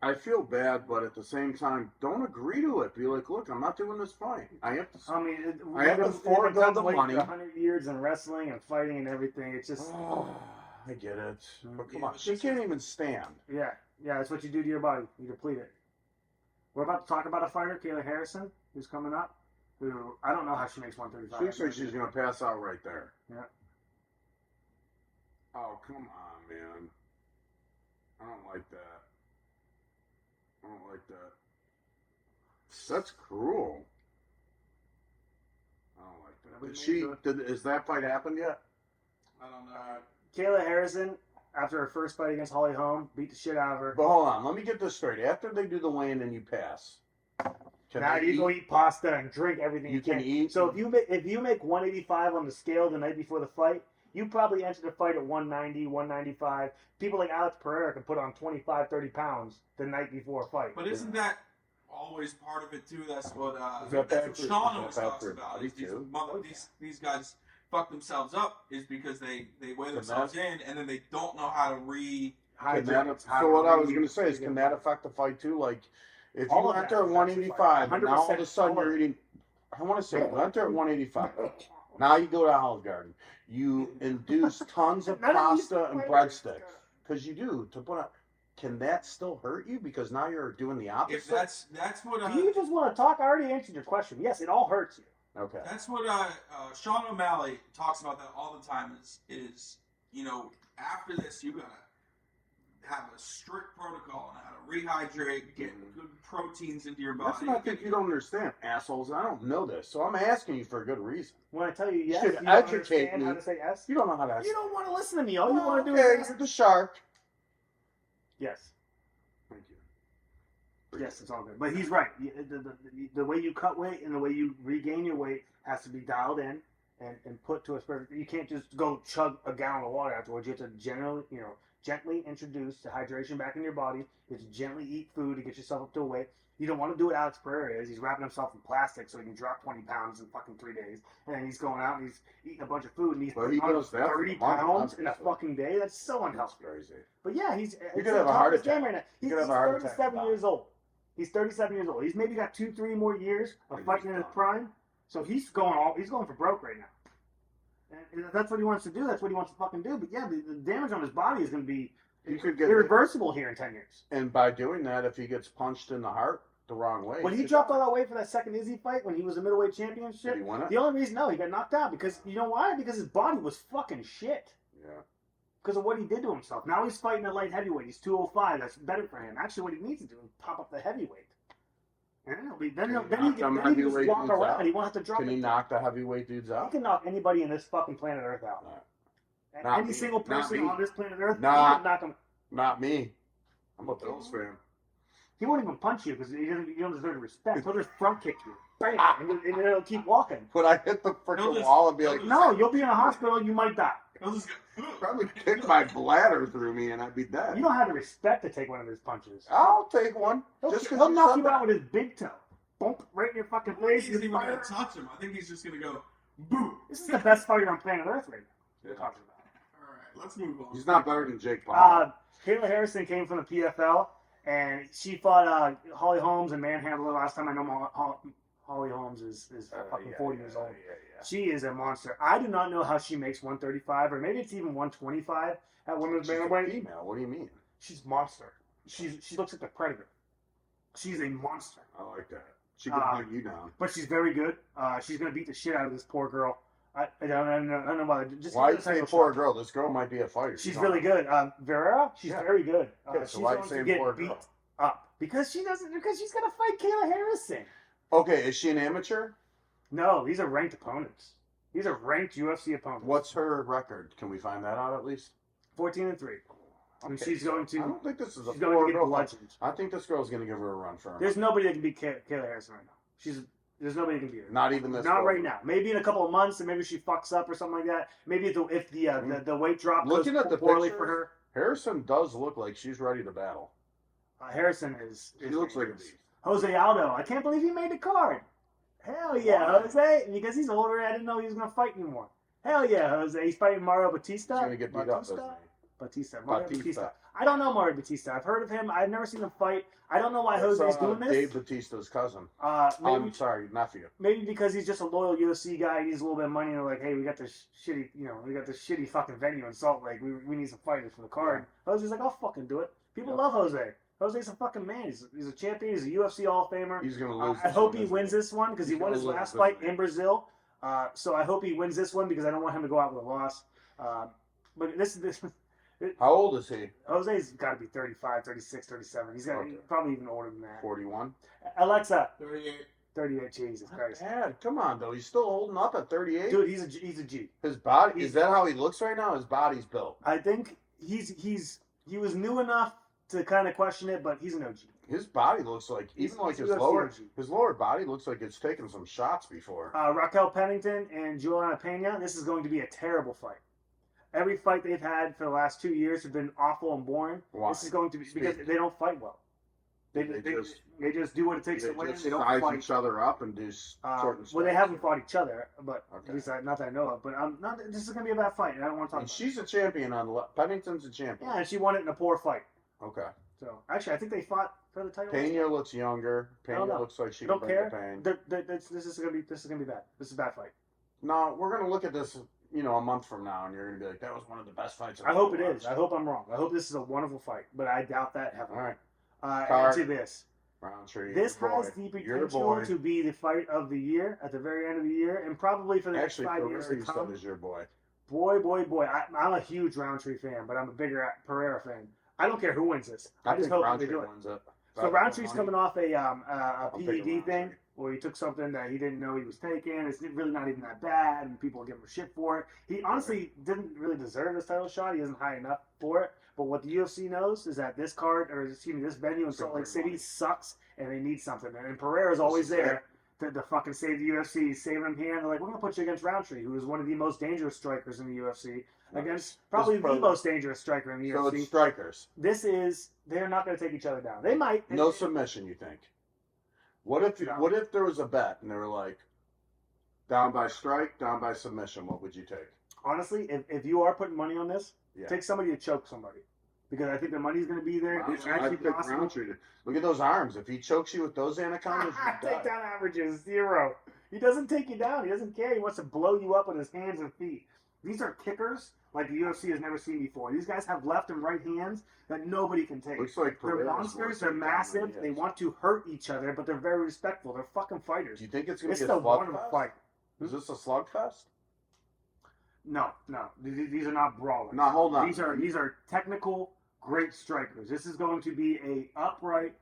I feel bad, but at the same time, don't agree to it. Be like, look, I'm not doing this fight. I have to. I mean, I have to forego the money. 100 years in wrestling and fighting and everything. It's just, Oh, I get it. But come Yeah, on, but she this can't even stand. yeah, that's what you do to your body. You deplete it. We're about to talk about a fighter, Kayla Harrison, who's coming up. who I don't know how she makes 135. She looks like she's gonna pass out right there. Yeah. Oh, come on, man. I don't like that. I don't like that. That's cruel. I don't like that. Is that fight happened yet? I don't know. Kayla Harrison, after her first fight against Holly Holm, beat the shit out of her. But hold on, let me get this straight. After they do the weigh-in and you pass, Now you go eat pasta and drink everything you can eat. So if you make 185 on the scale the night before the fight, you probably entered the fight at 190, 195. People like Alex Pereira can put on 25, 30 pounds the night before a fight. But isn't that always part of it too? That's what that that's bad what for- Sean is always that bad talks for about. body Is these, too? these guys fuck themselves up is because they weigh themselves in and then they don't know how to So what I was going to say is, can that affect the fight too? Like, if All you of that enter at affects 185, the and fight. now all of a 100% sudden all of you're it. eating, I want to say, you enter at 185. Now you go to Olive Garden. You induce tons of None of these pasta and flavors. breadsticks because you do to put up. Can that still hurt you? Because now you're doing the opposite. If that's what Do you just want to talk? I already answered your question. Yes, it all hurts you. Okay. that's what Sean O'Malley talks about that all the time. Is after this you gotta have a strict protocol on how to rehydrate, get good proteins into your body. That's what I think you don't understand, assholes. I don't know this, so I'm asking you for a good reason. When I tell you yes, should you don't educate understand me. how to say yes. You don't know how to. You don't want to listen to me. All you want to do Okay, is you're the shark. yes. Thank you. Yes, it's all good. But he's right. The way you cut weight and the way you regain your weight has to be dialed in and put to a specific. You can't just go chug a gallon of water afterwards. You have to gently introduce the hydration back in your body. You have to gently eat food to get yourself up to a weight. You don't want to do what Alex Pereira is. He's wrapping himself in plastic so he can drop 20 pounds in fucking 3 days. And then he's going out and he's eating a bunch of food and he's Well, putting he on does that for 30 money, pounds in a obviously. fucking day. That's so That's unhealthy. crazy. But yeah, he's could have a heart attack. Right now. You He's, could have he's a heart attack. 37 years old. He's 37 years old. He's maybe got 2-3 more years of He's fighting in his done. prime. So he's going for broke right now. And that's what he wants to do. That's what he wants to fucking do. But yeah, the damage on his body is going to be You could get irreversible here in 10 years. And by doing that, if he gets punched in the heart the wrong way, When he dropped all that weight for that second Izzy fight, when he was a middleweight championship, did he win it? the only reason he got knocked out because you know why? Because his body was fucking shit. Yeah. Because of what he did to himself. Now he's fighting at light heavyweight. He's 205. That's better for him. Actually, what he needs to do is pop up the heavyweight. And then he can just heavyweight walk dudes around. out? He won't have to drop Can he it. knock the heavyweight dudes He out? can knock anybody in this fucking planet Earth out. Not Any me. single Not person me. on this planet Earth, Nah. he can knock him. Not me. I'm a Bills fan. He won't even punch you because you don't deserve the respect. He'll just front kick you. Bam! And then he'll keep walking. Would I hit the He'll freaking just- wall and be he'll like, just- No, you'll be in a hospital. You might die. He'll just go, probably kick my bladder through me and I'd be dead. You don't have the respect to take one of his punches. I'll take one. He'll, Just because he'll you knock said you that. out with his big toe. Bump right in your fucking I don't think face. he's You even fire. gonna touch him. I think he's just gonna go boom. This is the best fighter on planet Earth right now. We're Yeah. talking about. All right, let's move on. He's not better than Jake Paul. Kayla Harrison came from the PFL, and she fought Holly Holmes and manhandled her last time. I know Holly Holmes is fucking 40 years old. She is a monster. I do not know how she makes 135, or maybe it's even 125 at women's She's a bantamweight. female. What do you mean? She's a monster. She looks like the Predator. She's a monster. I like that. She can hunt you down. But she's very good. She's gonna beat the shit out of this poor girl. I don't know why. Just Why give you her a say second poor shot. girl? This girl might be a fighter. She's You really don't know. good. Verera, she's Yeah. very good. Okay, so she's why you going to saying get poor beat girl? up because she's gonna fight Kayla Harrison. Okay, is she an amateur? No, these are ranked opponents. These are ranked UFC opponents. What's her record? Can we find that out at least? 14-3. And Okay, she's going to. I don't think this is a She's going poor to get girl. bludgeoned. I think this girl's going to give her a run for her. There's nobody that can beat Kayla Harrison right now. There's nobody that can beat her. Not even this Not girl. right now. Maybe in a couple of months, and maybe she fucks up or something like that. Maybe if the weight drop goes Looking at the poorly pictures, for her. Harrison does look like she's ready to battle. Harrison is. She looks like a dangerous. beast. Jose Aldo. I can't believe he made the card. Hell yeah, Why? Jose. Because he's older, I didn't know he was going to fight anymore. Hell yeah, Jose. He's fighting Mario Batista. He's going to get beat up, isn't Mario Batista. Batista. I don't know Mario Batista. I've heard of him. I've never seen him fight. I don't know why he? Jose's It's, doing this. Dave Batista's cousin. Maybe, I'm sorry, nephew. maybe because he's just a loyal UFC guy. He needs a little bit of money. And they're like, hey, we got this shitty fucking venue in Salt Lake. We need some fighters for the card. Jose's like, I'll fucking do it. People Yep. love Jose. Jose's a fucking man. He's a champion. He's a UFC Hall of Famer. He's gonna lose. I this hope one, he isn't wins this one because he He's won gonna his lose last this fight one. in Brazil. So I hope he wins this one because I don't want him to go out with a loss. But this How old is he? Jose's got to be 35, 36, 37. He's got Okay. probably even older than that. 41. Alexa, 38. 38. Jesus Christ, Dad, come on, though. He's still holding up at 38. dude, he's a G. His body he's- is that how he looks right now? His body's built. I think he was new enough to kind of question it, but he's an OG. His body looks like He's even like UFC his OG. lower body looks like it's taken some shots before. Raquel Pennington and Juliana Pena. This is going to be a terrible fight. Every fight they've had for the last 2 years have been awful and boring. Why? This is going to be because they don't fight well. They just do what it takes They to win. just They don't size fight. each other up and do certain Well, they stuff. haven't fought each other, but Okay. at least not that I know of. But I'm not. This is going to be a bad fight. And I don't want to talk And about she's a champion Pennington's a it. champion. Yeah, and she won it in a poor fight. Okay. So actually, I think they fought for the title. Pena looks younger. I Pena don't know. looks like she I can don't bring the care. pain. This is going to be bad. This is a bad fight. No, we're gonna look at this, a month from now, and you're gonna be like, "That was one of the best fights." I've I hope it ever is. I watched." hope I'm wrong. I hope this is a wonderful fight, but I doubt that heavily. All right, And to this. Roundtree. This your has boy. the Your potential boy. to be the fight of the year at the very end of the year, and probably for the next Actually, 5 years Pereira to you said come. is your boy. Boy. I'm a huge Roundtree fan, but I'm a bigger Pereira fan. I don't care who wins this. I just think hope they Roundtree do it. wins it. So Roundtree's coming off a I'm picking PED thing Roundtree. where he took something that he didn't know he was taking. It's really not even that bad, and people give him shit for it. He honestly didn't really deserve this title shot. He isn't high enough for it. But what the UFC knows is that this this venue in Salt Lake City sucks, and they need something. And Pereira's always This is there to fucking save the UFC. He's saving him here, and they're like, we're gonna put you against Roundtree, who is one of the most dangerous strikers in the UFC, against probably the most dangerous striker in the So UFC. it's strikers. They're not gonna take each other down. They might. No submission, you think? What if there was a bet and they were like, down by strike, down by submission? What would you take? Honestly, if you are putting money on this, Yeah. take somebody to choke somebody. Because I think the money's going to be there. It's I actually pick possible. Roundtree. Look at those arms. If he chokes you with those anacondas, you die. Takedown average is 0. He doesn't take you down. He doesn't care. He wants to blow you up with his hands and feet. These are kickers like the UFC has never seen before. These guys have left and right hands that nobody can take. Looks like They're Pereira's monsters. They're working massive. down on They his. want to hurt each other, but they're very respectful. They're fucking fighters. Do you think it's going It's to be a the wonderful slugfest? fight. Is this a slugfest? No. These are not brawlers. No, hold on. These are technical, great strikers. This is going to be a upright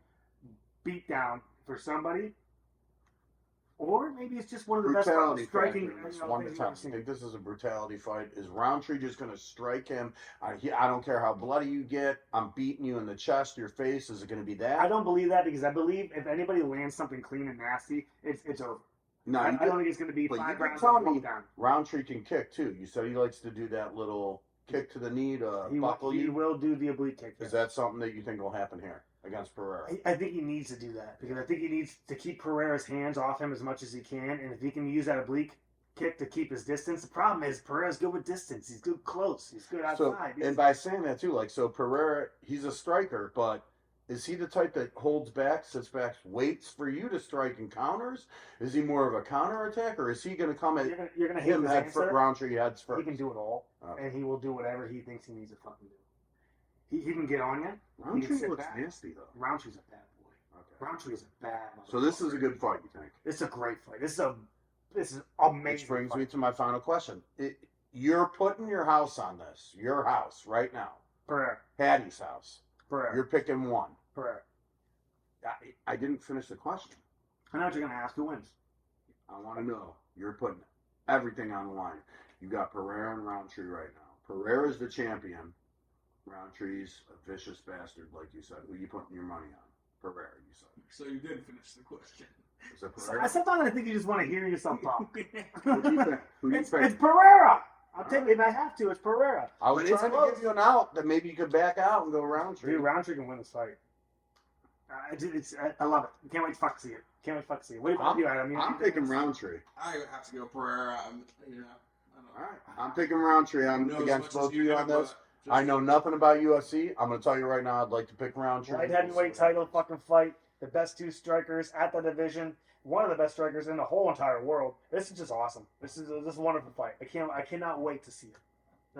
beatdown for somebody, or maybe it's just one of the Brutality best striking. factor in this things 1 to you've 10. ever I seen. think this is a brutality fight. Is Roundtree just going to strike him? I don't care how bloody you get. I'm beating you in the chest, your face. Is it going to be that? I don't believe that because I believe if anybody lands something clean and nasty, it's over. No, I you don't think it's going to be but you 5 did rounds tell of me- down. Roundtree can kick too. You said he likes to do that little kick to the knee to buckle He you. will do the oblique kick. Is that something that you think will happen here against Pereira? I think he needs to do that because I think he needs to keep Pereira's hands off him as much as he can, and if he can use that oblique kick to keep his distance, the problem is Pereira's good with distance. He's good close. He's good So, outside. and by saying that too, like, so Pereira, he's a striker, but is he the type that holds back, sits back, waits for you to strike and counters? Is he more of a counter attack, or is he going to come at you're gonna hate him his head answer. Roundtree heads He first? can do it all, Okay. and he will do whatever he thinks he needs to fucking do. He can get on you. He can Roundtree sit looks back. nasty though. Roundtree's a bad boy. Okay. Roundtree is a bad. So this is a motherfucker. good fight, you think? It's a great fight. This is amazing. Which brings fight. me to my final question. You're putting your house on this. Your house right now. Pereira. Hattie's house. Pereira. You're picking one. Pereira. I didn't finish the question. I know what you're gonna ask. Who wins? I want to know. You're putting everything on the line. You got Pereira and Roundtree right now. Pereira's the champion. Roundtree's a vicious bastard, like you said. Who you putting your money on? Pereira, you said. So you did finish the question. Is it Pereira? Sometimes I think you just want to hear yourself talk. Who do you think? Who do you It's think? Pereira. I'll tell you if I have to. It's Pereira. I was But it's trying to close. give you an out that maybe you could back out and go Roundtree. Dude, Roundtree can win this fight. I love it. Can't wait to fuck see it. Can't wait to fuck see it. What do you, Adam? I'm picking Roundtree. I would have to go Pereira. I don't know. All right, I'm picking Roundtree. I'm Know as against much as both of you you do, on this. but I just- know nothing about UFC. I'm going to tell you right now. I'd like to pick Roundtree. Light heavyweight title fucking fight. The best 2 strikers at the division. One of the best strikers in the whole entire world. This is just awesome. This is a wonderful fight. I cannot wait to see it.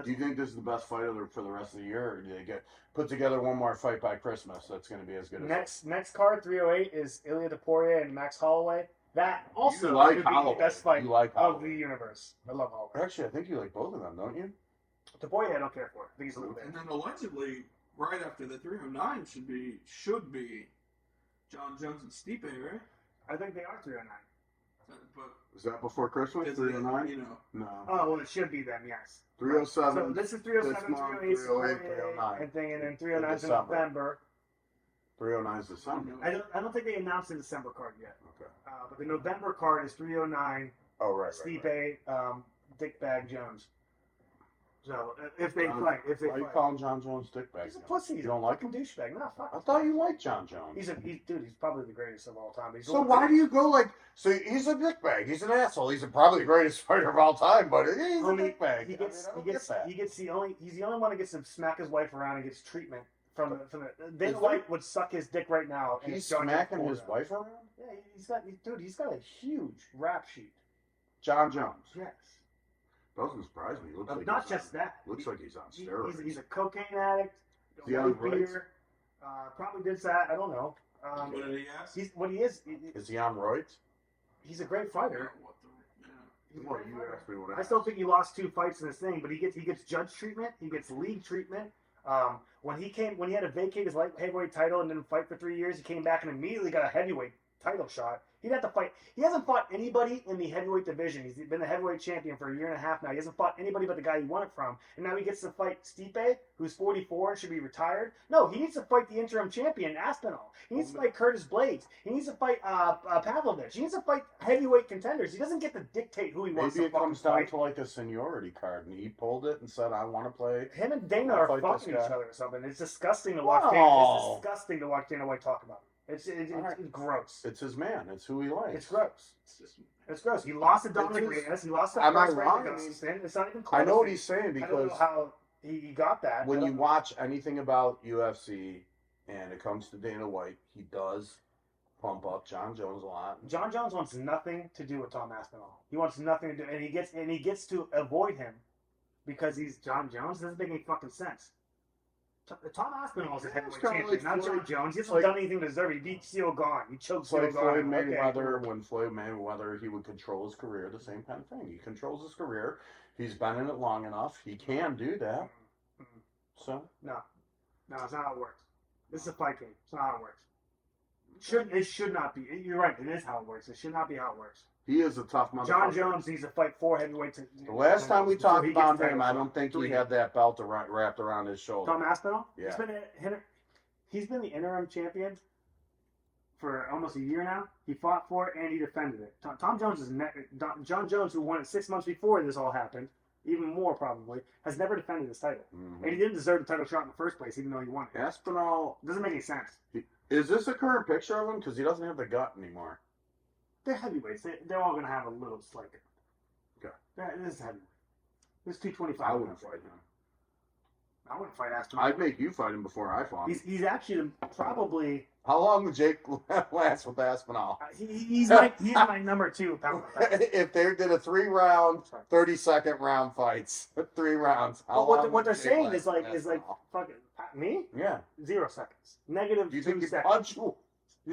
Do you think this is the best fight for the rest of the year, or do they get put together one more fight by Christmas that's going to be as good as Next card 308 is Ilya Topuria and Max Holloway. That also You like could be Holloway. the best fight You like of Holloway. the universe. I love Holloway. Actually, I think you like both of them, don't you? Topuria, I don't care for. I think he's a little bit. And then allegedly, right after the 309 should be John Jones and Stipe, right? I think they are 309. But Is that before Christmas? is it, 309? you know, No. Oh, well, it should be them, yes. 307. So this is 307, this month, 308, 308, 309, and thing, and then 309 is in December. November. 309 is December. I don't think they announced the December card yet. Okay. But the November card is 309, Oh, right. Stipe, Dickbag Jones. So if they John- fight, Why are you calling John Jones dickbag? he's a pussy. You don't like him? Douchebag. No, fuck. I thought you liked John Jones. He's probably the greatest of all time. He's So why do you go like? So he's a dickbag. He's an asshole. He's probably the greatest fighter of all time, but he's a dickbag. He gets I don't get that. he's the only one that gets to smack his wife around and gets treatment from the Dana Is White would suck his dick right now. And He's it's John smacking Jones his Florida. wife around. Yeah, he's got a huge rap sheet. John Jones. Yes. Doesn't surprise me. Looks like Not he's just on, that. Looks like he's on steroids. He's a cocaine addict. Is he on white roids? beer. Probably did that. I don't know. what did he ask? He's what he is. Is he on roids? He's a great fighter. What the, yeah. He's a Well, great you fighter. asked me what I still think he lost 2 fights in this thing, but he gets judge treatment. He gets league treatment. When he had to vacate his light heavyweight title and didn't fight for 3 years, he came back and immediately got a heavyweight title shot. He'd have to fight. He hasn't fought anybody in the heavyweight division. He's been the heavyweight champion for a year and a half now. He hasn't fought anybody but the guy he won it from. And now he gets to fight Stipe, who's 44 and should be retired. No, he needs to fight the interim champion, Aspinall. He needs to fight Curtis Blades. He needs to fight Pavlovich. He needs to fight heavyweight contenders. He doesn't get to dictate who he wants Maybe to it fucking comes down fight. to like a seniority card, and he pulled it and said, "I want to play." Him and Dana I'll are fight fucking this each guy. other or something. It's disgusting to watch. No. It's disgusting to watch Dana White talk about it. It's Alright. gross. It's his man. It's who he likes. It's gross. It's just, It's gross. He lost to Dominic It's just- Reyes. He lost to Am I first round wrong? to Gustafsson. It's not even close. I know what he's saying I don't because know how he got that. when I you don't- watch anything about UFC and it comes to Dana White, he does pump up John Jones a lot. John Jones wants nothing to do with Tom Aspinall. He wants nothing to do, and he gets to avoid him because he's John Jones. It doesn't make any fucking sense. Tom Aspinall is a Yeah, heavyweight it's kinda champion, like not John Floyd. Jones. He hasn't Like- done anything to deserve it. He beat Seal Gone. He choked It's Seal like Gone. Floyd Okay, Mayweather. cool. When Floyd Mayweather, he would control his career. The same kind of thing. He controls his career. He's been in it long enough. He can do that. So No, it's not how it works. This is a fight game. It's not how it works. It should not be. You're right. It is how it works. It should not be how it works. he is a tough motherfucker. John Jones needs to fight 4 heavyweights. The last time we before talked he gets about him, title I shot. don't think 3. he had that belt wrapped around his shoulder. Tom Aspinall. Yeah. He's been the interim champion for almost a year now. He fought for it and he defended it. Tom Jones John Jones, who won it 6 months before this all happened, even more probably, has never defended his title, Mhm. and he didn't deserve the title shot in the first place, even though he won it. Aspinall, It doesn't make any sense. is this a current picture of him? Because he doesn't have the gut anymore. They're heavyweights. They're all going to have a little slight. Okay. This is heavyweight. This is 225. I wouldn't fight him. I wouldn't fight Aspinall. I'd make you fight him before I fought him. He's actually probably How long would Jake last with Aspinall? he's my number 2 pound. If they did a 3-round, 30-second round fights, 3 rounds. How But long what they're would Jake saying last is like with Aspinall? fucking me Yeah. 0 seconds, negative Do you 2 think he seconds. punch you?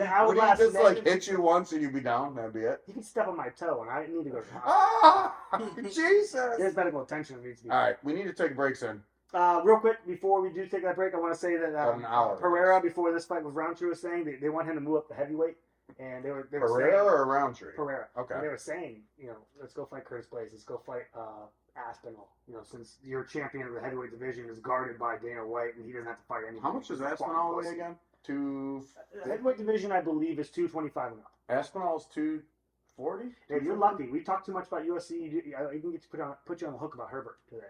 I would Would he last just like negative- hit you once and you'd be down? That'd be it. He can step on my toe, and I need to go to the hospital. Ah, Jesus! There's medical attention that needs to be. All right, we need to take a break soon. Real quick, before we do take that break, I want to say that About an hour. Pereira, before this fight with Roundtree, was saying they want him to move up to heavyweight, and they were Pereira saying, or Roundtree? Pereira. Okay. And they were saying, let's go fight Curtis Blades. Let's go fight Aspinall. Since your champion of the heavyweight division is guarded by Dana White, and he doesn't have to fight anyone. How much is Aspinall weigh again? The heavyweight division, I believe, is 225 and up. Aspinall's 240? Hey, you're lucky. We talked too much about UFC. I even get to put you on the hook about Herbert today.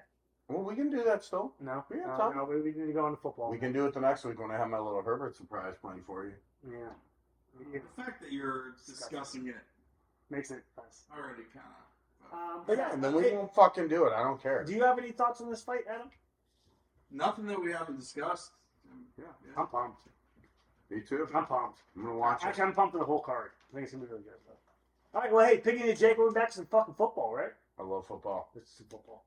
Well, we can do that still. No, We have time. no, we need to go into football. We can do it the next week when I have my little Herbert surprise planned for you. Yeah. It the fact that you're discussing it makes it nice. already kind of. But yeah, And then we won't fucking do it. I don't care. do you have any thoughts on this fight, Adam? Nothing that we haven't discussed. Yeah. I'm pumped. Me too. I'm pumped. I'm gonna watch it. Actually, I'm pumped for the whole card. I think it's gonna be really good. All right, well, hey, Piggy and Jake, we'll be back to some fucking football, right? I love football. This is some football.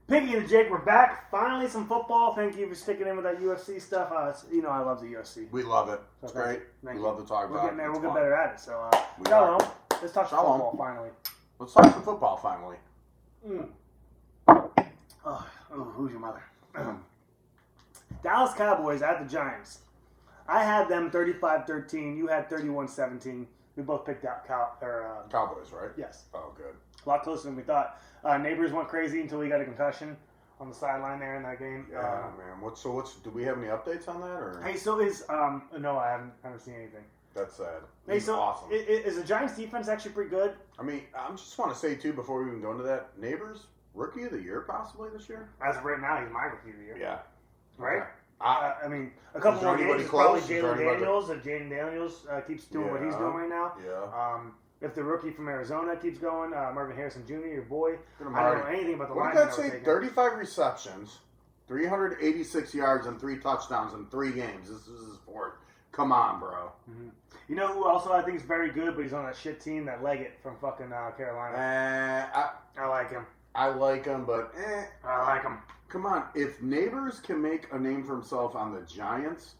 Piggy and Jake, we're back. Finally, some football. Thank you for sticking in with that UFC stuff. I love the UFC. We love it. So It's great. thank We you. love to talk We're about getting it. there. We'll It's get fun. better at it. So, We shalom. are. Let's talk some Shalom. football finally. Let's talk some football finally. Who's your mother? Dallas Cowboys at the Giants. I had them 35-13. You had 31-17. We both picked out Cowboys, right? yes. Oh, good. A lot closer than we thought. Neighbors went crazy until he got a concussion on the sideline there in that game. Yeah, man. Do we have any updates on that, or Hey, so is no, I haven't seen anything. that's sad? Hey, He's so awesome. is the Giants defense actually pretty good? I mean, I just want to say too before we even go into that, Neighbors rookie of the year possibly this year. As of right now, he's my rookie of the year. Yeah. Right? Okay. I, I mean, a couple Is there more anybody games is probably close? Is there Jalen anybody- Daniels. If Jaden Daniels keeps doing what he's Yeah. doing right now. yeah. If the rookie from Arizona keeps going, Marvin Harrison Jr., your boy. Get him I don't know already. anything about the What line. did that say? 35 receptions, 386 yards, and 3 touchdowns in 3 games. This is his fourth. Come on, bro. You know who also I think is very good, but he's on that shit team, that Leggett from fucking Carolina. I like him. I like him, but I like him. come on. If Neighbors can make a name for himself on the Giants,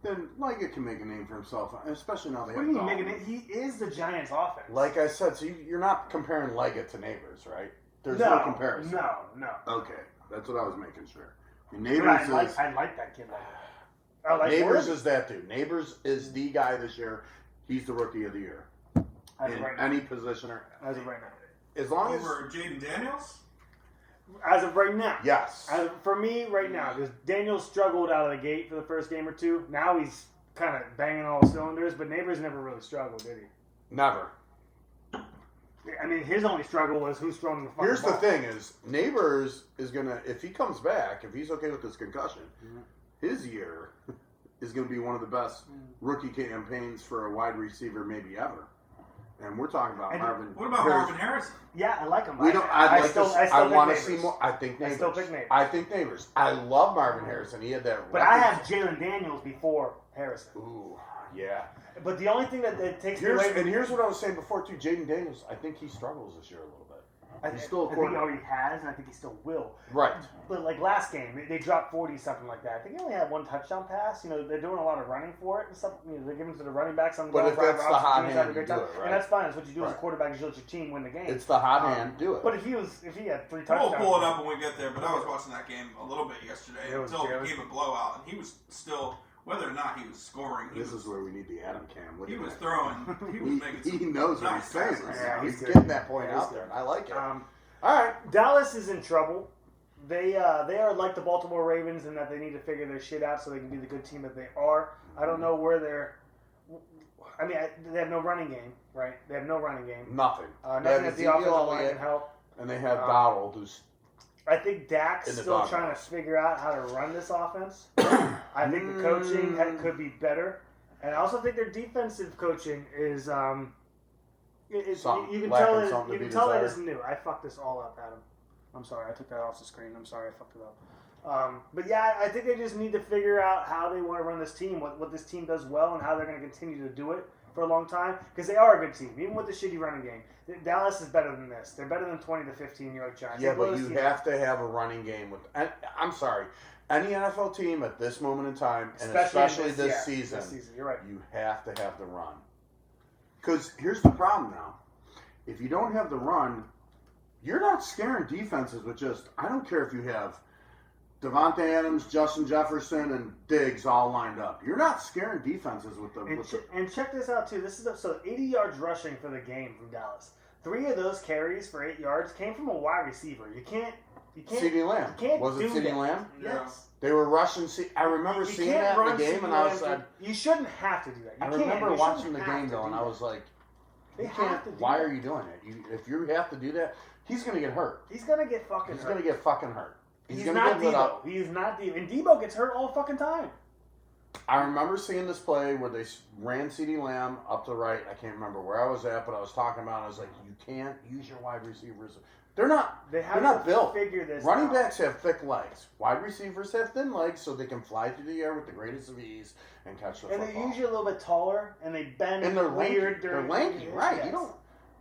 then Leggett can make a name for himself, especially now they What have do you mean Dalton. making it? He is the Giants' offense. Like I said, so you're not comparing Leggett to Neighbors, right? There's no comparison. No. Okay, that's what I was making sure. But Neighbors I like that kid. I like Neighbors Ward. is that dude. Neighbors is the guy this year. He's the rookie of the year As of in right now. any position. As of right now. As long as Over Jaden Daniels? As of right now. yes, For me, right now, because Daniels struggled out of the gate for the first game or two. Now he's kind of banging all cylinders, but Neighbors never really struggled, did he? never. I mean, his only struggle was who's throwing the fucking Here's the ball. thing: is Neighbors is gonna if he comes back, if he's okay with this concussion, his year is gonna be one of the best rookie campaigns for a wide receiver maybe ever. And we're talking about And Marvin. What about Harris. Marvin Harrison? Yeah, I like him. We don't. I still want to pick see Neighbors. more. I think I Neighbors. still pick Neighbors. I think Neighbors. I love Marvin Harrison. He had that. But I have Jalen Daniels before Harrison. Ooh, yeah. But the only thing that takes me away from Here's what I was saying before too. Jaden Daniels. I think he struggles this year a little bit. He's still a I think he quarterback. already has, and I think he still will. Right. But like last game, they dropped 40 something like that. I think he only had one touchdown pass. You know, they're doing a lot of running for it and stuff. You know, they're giving it to the running backs on the But ball. if Brian that's the Robinson hot Jr.'s hand, having a great you do time. it, right? And that's fine. That's what you do as a Right. quarterback. Is you let your team win the game. It's the hot hand. Do it. But if he had 3 We'll touchdowns, pull it up when we get there, but I was watching that game a little bit yesterday It was- until it it was- became a blowout, and he was still, whether or not he was scoring, This is where we need the Adam Cam. Look he at was that. throwing, he was making He some knows what nice he's saying. passes. Yeah, he's he's good. getting that point Yeah, he's out there, good. and I like it. Um, All right. Dallas is in trouble. They are like the Baltimore Ravens in that they need to figure their shit out so they can be the good team that they are. I don't know where they're. I mean, they have no running game, right? They have no running game. Nothing. Nothing They have at the Ezekiel offensive line Elliott, can help. and they have Um, Donald, who's I think Dak's In the still doghouse. trying to figure out how to run this offense. I think the coaching could be better, and I also think their defensive coaching is. You can tell lacking it. something You to can be tell that desired. it's new. I fucked this all up, Adam. I'm sorry. I took that off the screen. I'm sorry. I fucked it up. But yeah, I think they just need to figure out how they want to run this team, what this team does well, and how they're going to continue to do it for a long time. Because they are a good team, even with the shitty running game. Dallas is better than this. They're better than 20 to 15 New York Giants. yeah, They blow but this you team have to have a running game with. And I'm sorry, any NFL team at this moment in time, and especially in this season, This season, you're right. you have to have the run. Because here's the problem now: if you don't have the run, you're not scaring defenses with just. I don't care if you have Devontae Adams, Justin Jefferson, and Diggs all lined up. You're not scaring defenses with the. And check this out too. This is so 80 yards rushing for the game from Dallas. 3 of those carries for 8 yards came from a wide receiver. You can't. CeeDee Lamb. You can't Was it do CeeDee that. Lamb? Yes. They were rushing. I remember You seeing can't that in run the game, and I was CeeDee like, Lamb. You shouldn't have to do that. You I can't. remember You watching shouldn't the have game to though, do and I that. was like, They you have can't. to do Why that. are you doing it? If you have to do that, he's going to get hurt. He's gonna get fucking. He's hurt. going to get fucking hurt. He's going not to get lit up. Debo. He's not Debo. And Debo gets hurt all fucking time. I remember seeing this play where they ran CeeDee Lamb up to the right. I can't remember where I was at, but I was talking about. I was like, you can't use your wide receivers. They're not. They have They're not to built. figure this Running out. backs have thick legs. Wide receivers have thin legs, so they can fly through the air with the greatest of ease and catch the And football. they're usually a little bit taller, and they bend And they're lanky. weird They're during. lanky, right? Yes. You don't.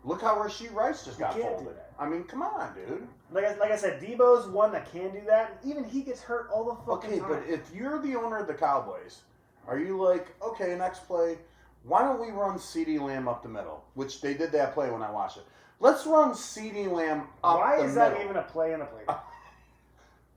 Look how Rashee Rice just got You can't do folded. that. I mean, come on, dude. Like I said, Debo's one that can do that. Even he gets hurt all the fucking Okay, time. but if you're the owner of the Cowboys, are you like, okay, next play, why don't we run CeeDee Lamb up the middle? Which they did that play when I watched it. Let's run CeeDee Lamb up Why the is middle. that even a play in a play?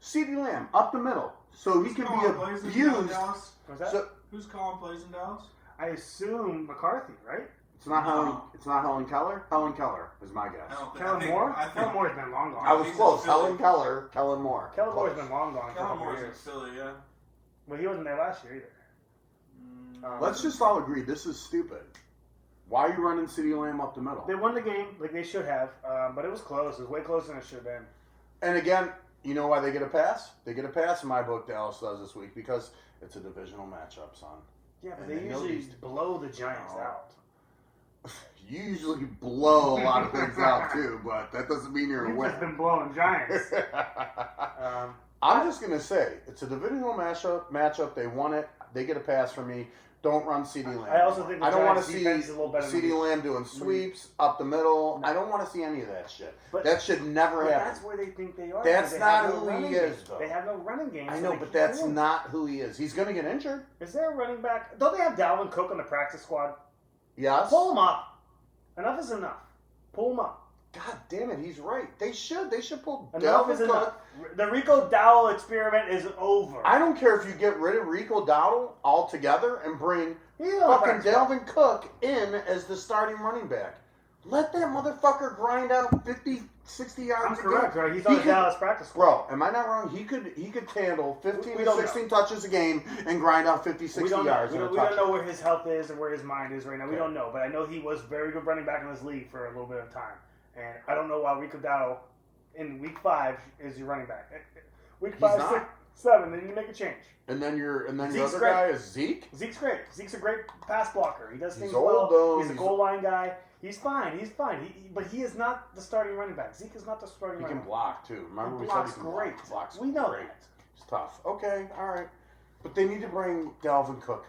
CeeDee Lamb up the middle, so he Who's can calling be plays in abused. Dallas? Was that? So Who's calling plays in Dallas? I assume McCarthy, right? it's not Helen. No. It's not Helen Keller. Helen Keller is my I guess. don't think. Kellen Moore? I think Kellen Moore's been long gone. I was he's close. in Philly. Helen Keller, Kellen Moore. Kellen Moore's Close. been long gone for a Kellen couple Moore's in years. Philly, yeah. Well, he wasn't there last year either. Let's just all agree this is stupid. Why are you running CeeDee Lamb up the middle? They won the game like they should have, but it was close. It was way closer than it should have been. And again, you know why they get a pass? They get a pass in my book, Dallas does this week, because it's a divisional matchup, son. Yeah, but And they they know usually these- blow the Giants No. out. You usually blow a lot of things out too, but that doesn't mean you're a You've just winner. been blowing Giants. I'm just gonna say it's a divisional matchup. They won it. They get a pass from me. Don't run CeeDee Lamb. I also think the I don't want to Giants' see defense is a little better than CeeDee Lamb doing sweeps up the middle. I don't want to see any of that shit. But- that should never But happen. that's where they think they are. That's because they not have no who he running is, game. though. They have no running game. I so know, they but keep that's winning. not who he is. He's gonna get injured. Is there a running back? Don't they have Dalvin Cook on the practice squad? Yes. Pull him up. Enough is enough. Pull him up. God damn it, he's right. They should pull Enough is Dalvin enough. Cook. The Rico Dowell experiment is over. I don't care if you get rid of Rico Dowdle altogether and bring He's on the fucking practice squad. Dalvin Cook in as the starting running back. Let that motherfucker grind out 50, 60 yards I'm a correct, game. right? He's on the could- Dallas practice squad. Bro, am I not wrong? He could handle 15 We to don't 16 touches a game and grind out 50, 60 We don't know. yards We in a don't, we don't touchdown. know where his health is and where his mind is right now. We Okay. don't know. But I know he was very good running back in this league for a little bit of time. And I don't know why Rico Dowdle in week 5 is your running back. Week He's 5, not. 6, 7, they need to make a change. And then your Zeke's other great. guy is Zeke? Zeke's great. Zeke's a great pass blocker. He does He's things old, well. though. He's a He's- goal line guy. He's fine. But he is not the starting running back. Zeke is not the starting He running can back. block too. Remember He we said blocks he can great. block. Blocks We know great. that. It's tough. Okay, all right. But they need to bring Dalvin Cook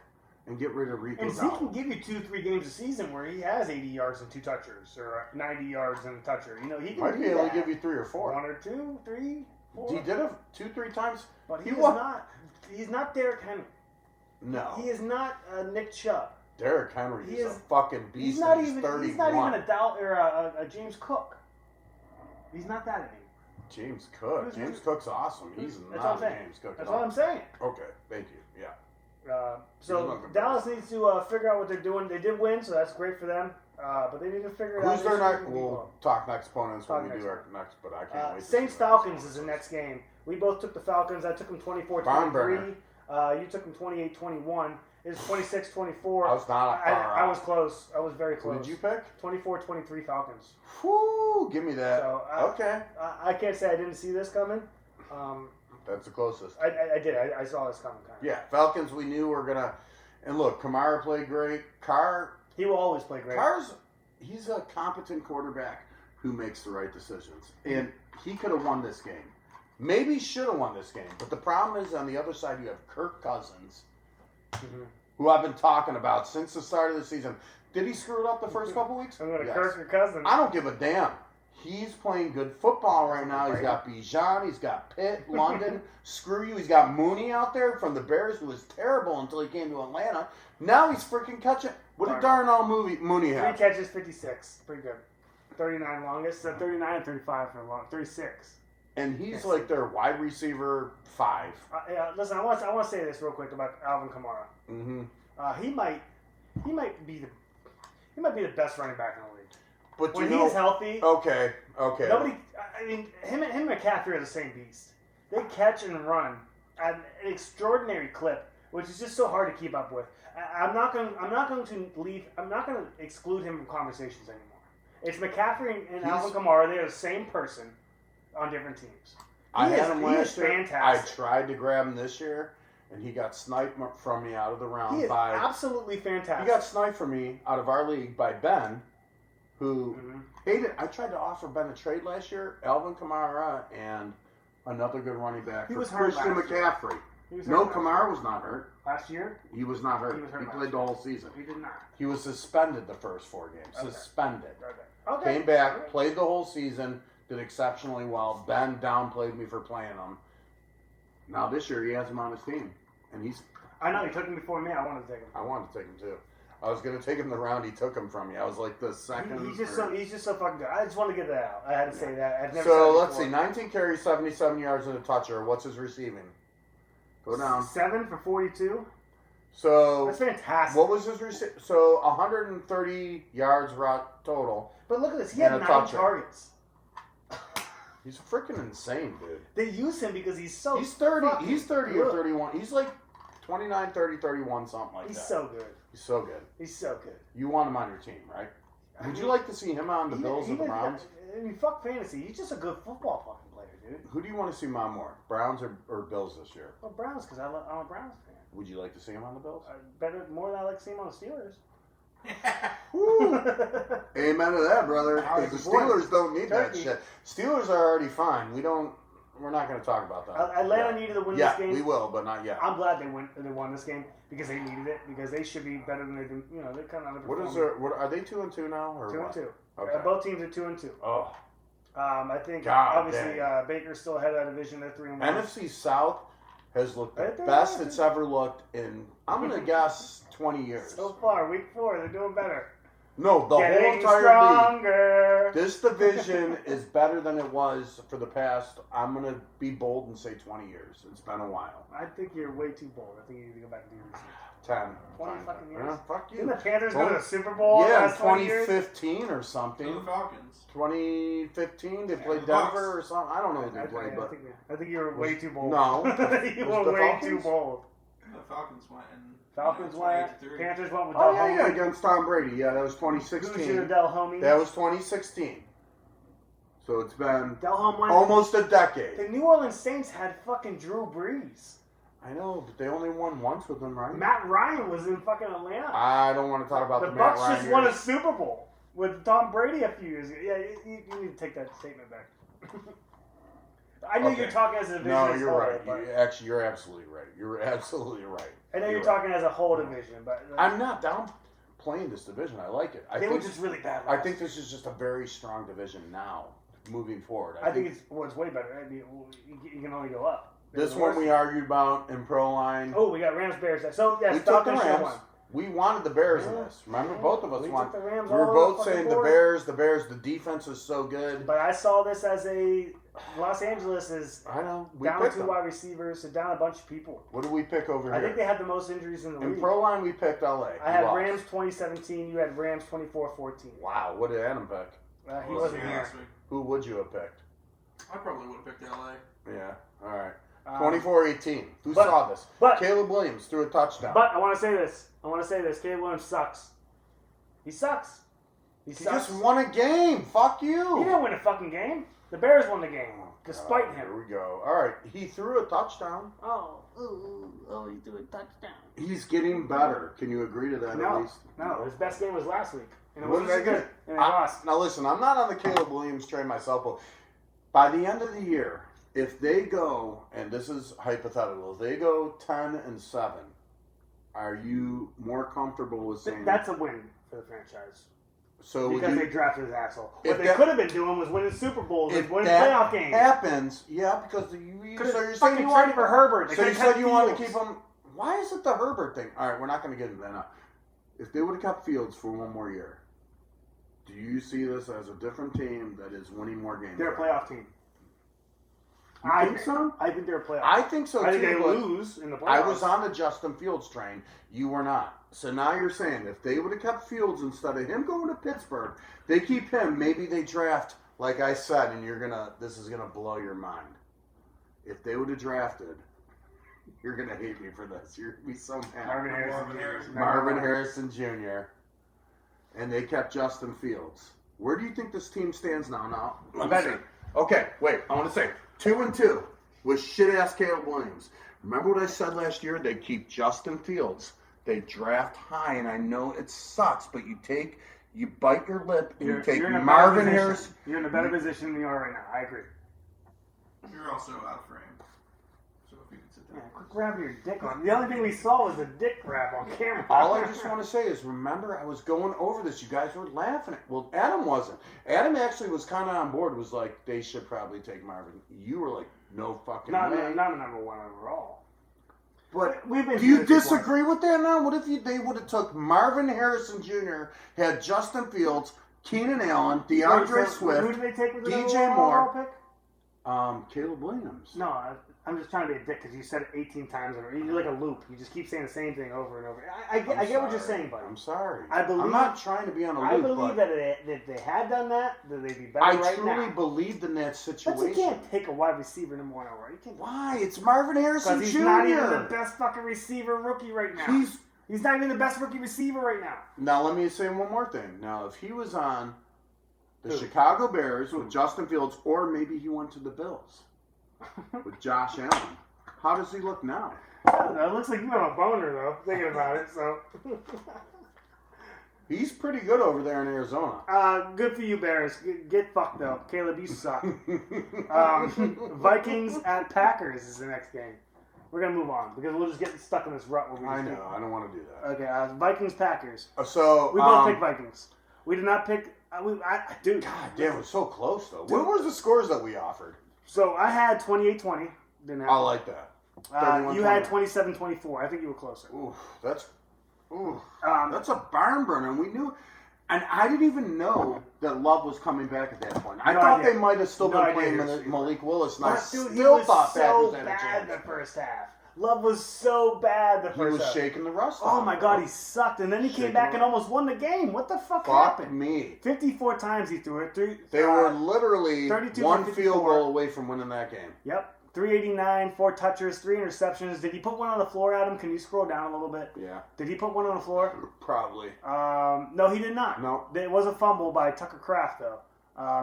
and get rid of Rico And Zeke can Dowdle. give you 2-3 games a season where he has 80 yards and 2 touchers, or 90 yards and a toucher. You know, he can Might do be able that. to give you 3 or 4. 1 or 2, 3, 4. He did it 2-3 times. But he he is wa- not. He's not Derrick Henry. No, He is not Nick Chubb. Derrick Henry He is a is- fucking beast. He's not and even. 31. He's not even a Dow or a James Cook. He's not that anymore. James Cook. Who's- James Cook's awesome. He's That's what I'm not a saying. James Cook. That's at what all. I'm saying. Okay, thank you. Yeah. So He's not good. Dallas needs to figure out what they're doing. They did win, so that's great for them. But they need to figure it out. Who's their They next? should We'll talk next opponents Talk when we next do our next. But I can't wait. to Saints see Falcons what is the next game. We both took the Falcons. I took them 24-23. Barn burner. You took them 28-21. It's 26-24. I was not far I off. was close. I was very Who close. did you pick? 24-23 Falcons. Whoo! Give me that. So, okay, I can't say I didn't see this coming. that's the closest. I did. I saw this coming. Kind of. Yeah, Falcons. We knew were gonna. And look, Kamara played great. He will always play great. He's a competent quarterback who makes the right decisions, and he could have won this game. Maybe should have won this game, but the problem is on the other side you have Kirk Cousins, Mhm. who I've been talking about since the start of the season. Did he screw it up the first couple weeks? I'm going to Yes. Kirk or Cousins. I don't give a damn. He's playing good football right now. He's got Bijan. He's got Pitt, London. Screw you. He's got Mooney out there from the Bears, who was terrible until he came to Atlanta. Now he's freaking catching. What did Darnell Mooney 3 have? catches, 56. Pretty good. 39 longest. 39 and 35 for long. 36. And he's like their wide receiver 5. Listen, I want to say this real quick about Alvin Kamara. Mm-hmm. He might be the best running back in the league. But When you know, he's healthy, okay. nobody. I mean, him and McCaffrey are the same beast. They catch and run at an extraordinary clip, which is just so hard to keep up with. I'm not going to exclude him from conversations anymore. It's McCaffrey and Alvin Kamara. They're the same person on different teams. I He had is- him he last is year. fantastic. I tried to grab him this year, and he got sniped from me out of the round He is 5. absolutely He fantastic. got sniped from me out of our league by Ben, who Mhm. hated. I tried to offer Ben a trade last year, Alvin Kamara and another good running back He for was hurt Christian last year. McCaffrey. He was hurt No, last Kamara was not hurt. Last year? He was not hurt. He was hurt He last played the year. whole season. He did not. He was suspended the first 4 games. Okay. Suspended. Okay. Came back, played the whole season, did exceptionally well. Ben downplayed me for playing him. Now this year he has him on his team, and he's. I know, he took him before me. I wanted to take him. I wanted to take him too. I was gonna take him the round he took him from me. I was like the second. He's just so fucking good. I just want to get that out. I had to say that. I've never So said it let's see, before. 19 carries, 77 yards and a toucher. What's his receiving? Go down. 7 for 42. So That's fantastic. what was his receiving? So 130 yards total. But look at this. He had And a 9 toucher. targets. He's freaking insane, dude. They use him because he's so. He's 30. fucking He's 30 or good. 31. He's like 29, 30, 31, something like He's that. so good. He's so good. He's so good. You want him on your team, right? Would you like to see him on the Bills or the Browns? I mean, fuck fantasy. He's just a good football fucking player, dude. Who do you want to see on more, Browns or Bills this year? Well, Browns, because I'm a Browns fan. Would you like to see him on the Bills? More than I like to see him on the Steelers. Woo! Amen to that, brother. All right, Because the good point. Steelers don't need that Turkey. shit. Steelers are already fine. We're not going to talk about that. Atlanta needed to win Yeah, this game. we will, but not yet. I'm glad they won this game because they needed it because they should be better than they do. You know, they kind of What is their? What are they 2-2 now or 2-2. what? Okay. Both teams are 2-2. Oh, I think God obviously dang. Baker's still ahead of that division. They're 3-1. NFC South has looked the Right there, best right it's there. ever looked in. I'm going to guess 20 years. So far, week 4, they're doing better. No, the whole Getting entire league. stronger. This division is better than it was for the past, I'm going to be bold and say 20 years. It's been a while. I think you're way too bold. I think you need to go back and do research. 10. 20 Fine. fucking years. Yeah, fuck Didn't you. the Panthers go to Twenty- the Super Bowl Yeah, in last 20 years? 2015 or To the something. Falcons. 2015, they Yeah, played the Bucks. Denver or something. I don't know who I they played, but think you were way too bold. No. you Was were the way Falcons? too bold. The Falcons went and Falcons went. 28-3. Panthers went with oh Del yeah, Homey. against Tom Brady. Yeah, that was Who's your 2016. Del Homey? That was 2016. So it's been Del Home went. almost a decade. The New Orleans Saints had fucking Drew Brees. I know, but they only won once with him, right? Matt Ryan was in fucking Atlanta. I don't want to talk about The the Matt Bucks Ryan just won a years. Super Bowl with Tom Brady a few years ago. Yeah, you need to take that statement back. I know Okay. you're talking as a division. No, as you're whole, right. but- Actually, you're absolutely right. You're absolutely right. I know you're right. talking as a whole division, but I'm not down playing this division. I like it. they were just really bad. I last think year. this is just a very strong division now, moving forward. I think it's way better. I mean, you can only go up. this one we argued about in Pro Line. Oh, we got Rams Bears. So yes, we took the Falcons should have Rams. won. We wanted the Bears in Yeah. this. Remember, both of us We wanted. took the Rams We were all both over the saying fucking the board. Bears. The defense is so good. But I saw this as a Los Angeles is I know. We down picked 2 them. wide receivers, so down a bunch of people. What did we pick over I here? think they had the most injuries in the in league. Pro Line, we picked LA. I had Who Rams else? 2017. You had Rams 24-14. Wow. What did Adam pick? He wasn't here. last week. Who would you have picked? I probably would have picked LA. Yeah. All right. Um, 24-18. Who but- saw this? but- Caleb Williams threw a touchdown. But I want to say this. Caleb Williams sucks. He sucks. he sucks. just won a game. Fuck you. He didn't win a fucking game. The Bears won the game, Oh, despite God, him. Here we go. All right. He threw a touchdown. He threw a touchdown. He's getting better. Can you agree to that No. at least? No, his best game was last week. And it What wasn't did I good. get? And they lost. Now listen, I'm not on the Caleb Williams train myself, but by the end of the year, if they go, and this is hypothetical, if they go 10-7, are you more comfortable with saying That's a win for the franchise. so? Would Because you, they drafted his asshole. If What they that- could have been doing was winning Super Bowls and if winning that playoff games. happens, yeah, because so Could you're have saying fucking you want traded for Herbert. They So you could've said kept you wanted to Fields. keep him. Why is it the Herbert thing? All right, we're not going to get into that now. If they would have kept Fields for one more year, do you see this as a different team that is winning more games? They're a playoff team. You I think so? I think they're a playoff. I think so I think too. they but lose in the playoffs. I was on the Justin Fields train. You were not. So now you're saying if they would have kept Fields instead of him going to Pittsburgh, they keep him. Maybe they draft, like I said, and this is gonna blow your mind. If they would have drafted, you're gonna hate me for this. You're gonna be so mad. Marvin Harrison. Marvin Harrison Jr. And they kept Justin Fields. Where do you think this team stands now? Now, betting. Okay, wait. I want to say 2-2 with shit ass Caleb Williams. Remember what I said last year? They keep Justin Fields. They draft high, and I know it sucks, but you bite your lip, and you take in a better Marvin position. Harrison. You're in a better position than you are right now. I agree. You're also out of frame. So if you could sit Yeah, quit grabbing your dick on. The only thing we saw was a dick grab on camera. All I just want to say is, remember, I was going over this. You guys were laughing. Well, Adam wasn't. Adam actually was kind of on board. Was like, they should probably take Marvin. You were like, no fucking not way. not a number one overall. But We've been do you through this before. disagree with that now? What if they would have took Marvin Harrison Jr., had Justin Fields, Keenan Allen, DeAndre Swift, Who did they take with the DJ number one Moore. overall pick? Caleb Williams. No, I'm just trying to be a dick because you said it 18 times. You're like a loop. You just keep saying the same thing over and over. I get what you're saying, buddy. I'm sorry. I believe- I'm not trying to be on a loop. I believe but that if they had done that they'd be better I right truly now. believed in that But situation. you can't take a wide receiver number one overall. You can't. Why? It's Marvin Harrison Because Jr. he's not even the best fucking receiver rookie right now. He's He's not even the best rookie receiver right now. Now let me say one more thing. Now if he was on the Who? Chicago Bears with Justin Fields, or maybe he went to the Bills with Josh Allen, how does he look now? It looks like you have a boner though, thinking about it. So, He's pretty good over there in Arizona. good for you, Bears. Get fucked up, Caleb. You suck. Vikings at Packers is the next game. We're gonna move on because we'll just get stuck in this rut. Where we I just know. I don't want to do that. Okay, Vikings Packers. So We both picked Vikings. We did not pick. Dude. God damn, it was so close though. What were the scores that we offered? So I had 28-20. Didn't have. I like that. You had 27-24. I think you were closer. Ooh, that's Um, a barn burner. And we knew, and I didn't even know that Love was coming back at that point. I No thought idea. they might have still No been idea playing he was- Malik Willis, and I But, dude, he still was thought so Packers had a bad the chance. first half. Love was so bad the He first was half. shaking the rust Oh off, my bro. god, he sucked, and then he came Shaking back and around. almost won the game. What the fuck Fuck happened? me. 54 times he threw it. They were literally 32 one for field 54. goal away from winning that game. Yep, 389, 4 touchers, 3 interceptions. Did he put one on the floor, Adam? Can you scroll down a little bit? Yeah, Did he put one on the floor? probably. No, he did not. No. It was a fumble by Tucker Kraft, though.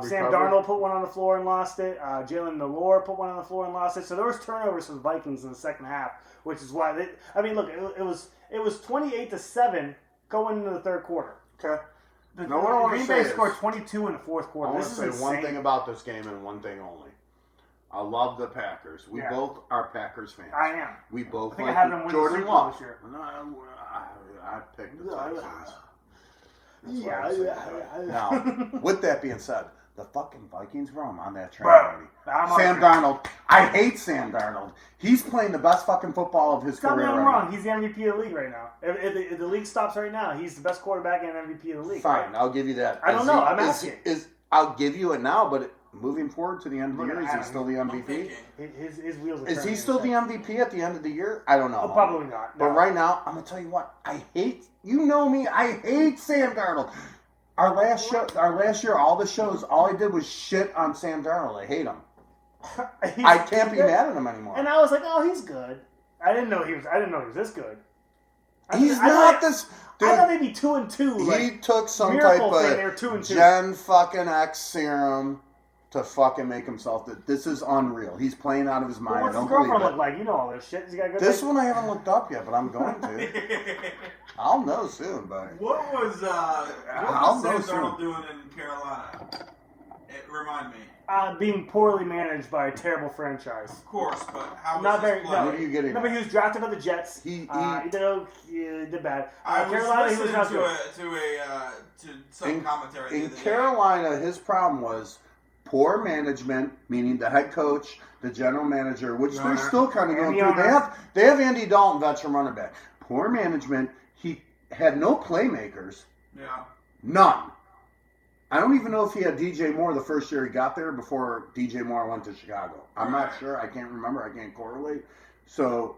Sam Recovered. Darnold put one on the floor and lost it. Jalen Nailor put one on the floor and lost it. So there was turnovers for the Vikings in the second half, which is why they. I mean, look, it was 28-7 going into the third quarter. Okay. The, No, what I wanna Green say Bay is- scored 22 in the fourth I quarter. want This to is say one insane. thing about this game and one thing only. I love the Packers. We Yeah. both are Packers fans. I am. We both I think I like have them win the Jordan Super Bowl Love. this year. No, I picked the Texans. That's why Yeah, I said yeah, that. yeah. Now, with that being said, the fucking Vikings, bro, I'm on that train Bro, already. I'm Sam on- Darnold. I hate Sam Darnold. He's playing the best fucking football of his Tell me career I'm right wrong. now. He's the MVP of the league right now. If the league stops right now, he's the best quarterback and MVP of the league. Fine, I'll give you that. I don't Is know, he- I'm is- asking. I'll give you it now, but moving forward to the end of the Look year, at is he Adam. still the I'm MVP? thinking. His wheels are Is turning he still the inside. MVP at the end of the year? I don't know. Oh, probably not. But No. right now, I'm gonna tell you what. I hate. You know me. I hate Sam Darnold. Our last year, all the shows, all I did was shit on Sam Darnold. I hate him. I can't be good. mad at him anymore. And I was like, oh, he's good. I didn't know he was this good. He's I not thought- this I thought dude. they'd be 2-2. He Like, took some miracle type thing, of they were 2-2. Gen fucking X serum to fucking make himself. This is unreal. He's playing out of his well, mind. I what's his don't believe girlfriend it. look like? You know all this shit. He's got a good. This like- one I haven't looked up yet, but I'm going to. I'll know soon, buddy. What was I'll Sam know soon. Darnold doing in Carolina? Remind me. Being poorly managed by a terrible franchise. Of course, but how was Not his very. play? No, What are you getting no, but at? he was drafted by the Jets. He did bad. I was Carolina, he was listening not to good. some In- commentary. the In other day. Carolina, his problem was poor management, meaning the head coach, the general manager, which The they're owner. still kind of And going the through. owner. They have Andy Dalton, veteran running back. Poor management. He had no playmakers, Yeah. none. I don't even know if he had DJ Moore the first year he got there before DJ Moore went to Chicago. I'm not sure. I can't remember. I can't correlate. So,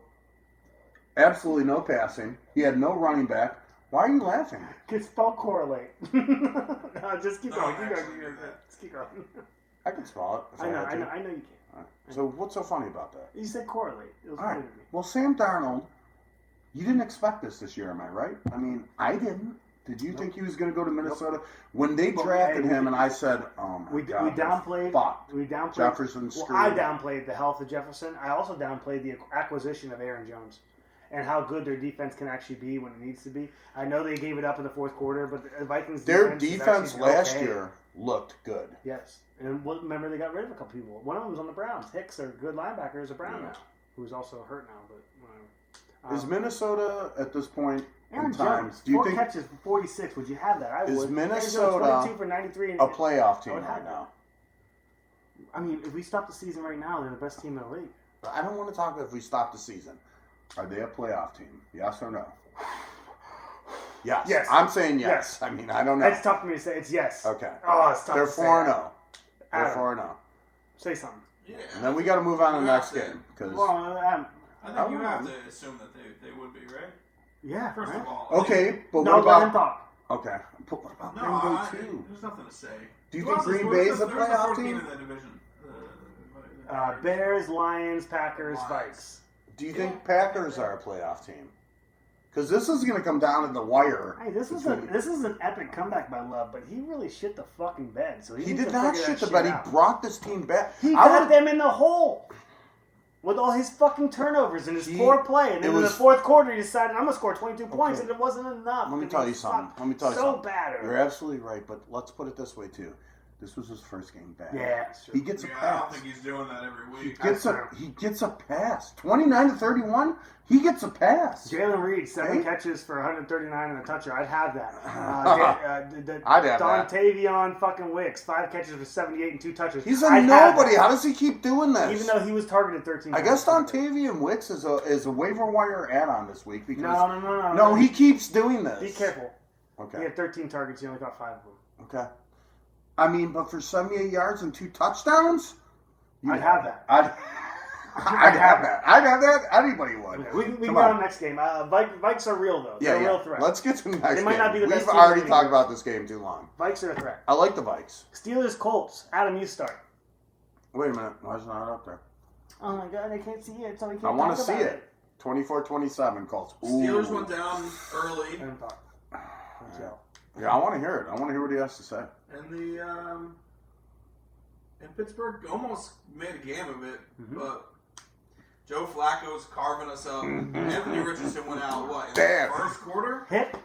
absolutely no passing. He had no running back. Why are you laughing? Could spell correlate. No, just keep No, going. I Keep going. actually Keep did going. that. Just keep going. I can spell it. If I know. had I to. know. I know you can. So what's so funny about that? You said correlate. It was All right. weird to me. Well, Sam Darnold, you didn't expect this year, am I right? I mean, I didn't. Did you think he was going to go to Minnesota? When they But, drafted hey, him, and I said, "Oh my We God, downplayed. fucked." We downplayed. Jefferson Well, screwed. I downplayed the health of Jefferson. I also downplayed the acquisition of Aaron Jones and how good their defense can actually be when it needs to be. I know they gave it up in the fourth quarter, but the Vikings' Their is defense actually last okay. year looked good. Yes, and remember they got rid of a couple people. One of them was on the Browns. Hicks, their good linebacker, is a Brown now. who's also hurt now. But Is Minnesota at this point Aaron in time? Jones, Do you 4 think catches for 46? Would you have that? I Is would. Minnesota Aaron Jones, 22 for 93. a playoff team I would have right now? I mean, if we stop the season right now, they're the best team in the league. I don't want to talk if we stop the season. Are they a playoff team? Yes or no? Yes. Yes. I'm saying yes. Yes. I mean, I don't know. It's tough for me to say. It's yes. Okay. Oh, it's tough They're to say. 4-0. They're Adam, 4-0. say something. Yeah. And then we got to move on to the You next have to. game because Well, I think you have to assume that they would be, right? yeah. First right? of all. okay, but No, what let him about talk. okay? But what about No, Green Bay too? there's nothing to say. Do you Who think else Green who's Bay is a who's playoff fourth team? in the division? Bears, Lions, Packers, Lions. Vikes. Do you think Packers are a playoff team? Because this is going to come down to the wire. Hey, this is an epic comeback by Love, but he really shit the fucking bed. So He needs did to not figure shit that the bed. out. He brought this team back. He I got would- them in the hole with all his fucking turnovers and his poor play. And then in the fourth quarter, he decided, I'm going to score 22 points, and it wasn't enough. Let me because tell he you something. sucked Let me tell you so something. bad. You're absolutely right, but let's put it this way too. This was his first game back. Yeah, it's true. He gets a Yeah, I don't pass. think he's doing that every week. He gets a pass. 29-31. He gets a pass. Jalen Reed, 7 Hey. catches for 139 and a toucher. I'd have that. I'd have that. Dontavion fucking Wicks, 5 catches for 78 and 2 touches. He's a I'd have nobody. that. How does he keep doing this? Even though he was targeted 13 I times. guess Dontavian Wicks is a waiver wire add-on this week because No, he keeps doing this. Be careful. He Okay. had 13 targets. He only got 5 of them. Okay. I mean, but for 78 yards and 2 touchdowns, I'd have that. I'd have that. I'd have that. Anybody would. Okay, we can Come go on. on next game. Vikes are real though. They're a real threat. Let's get to the next They might game. not be the best We've team in the already league. talked about this game too long. Vikes are a threat. I like the Vikes. Steelers Colts. Adam, you start. Wait a minute. Why is it not up there? Oh my God, I can't see it, so we can't. I want to talk see about it. 24-27 Colts. Ooh. Steelers went down early, Let him talk. Let's go. Yeah, I want to hear it. I want to hear what he has to say. and and Pittsburgh almost made a game of it, Mhm. but Joe Flacco's carving us up. Anthony Richardson went out in Damn. the first quarter. Hip,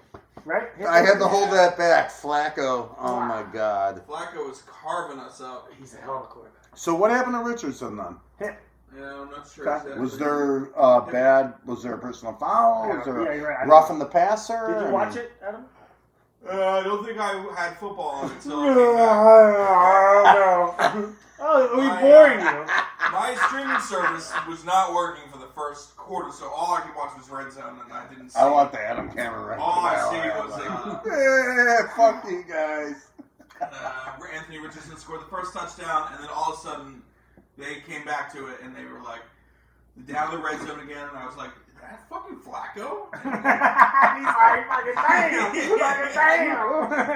right? Hip, I had to hip. hold that back. Flacco. Oh my God. Flacco was carving us up. He's a hell of a quarterback. So what happened to Richardson then? Hip. Yeah, I'm not sure. Okay. Exactly. Was there Was there a personal foul? Was there Yeah, you're right. roughing the passer? Did you I watch mean- it, Adam? I don't think I had football on until I came back. Oh, we My, boring you. My streaming service was not working for the first quarter, so all I could watch was Red Zone, and I didn't see. I want the Adam Cameron right All I now. see was Yeah, fuck you guys. Anthony Richardson scored the first touchdown, and then all of a sudden they came back to it, and they were like down the red zone again, and I was like, "Is that fucking Flacco?" He's like, fucking damn.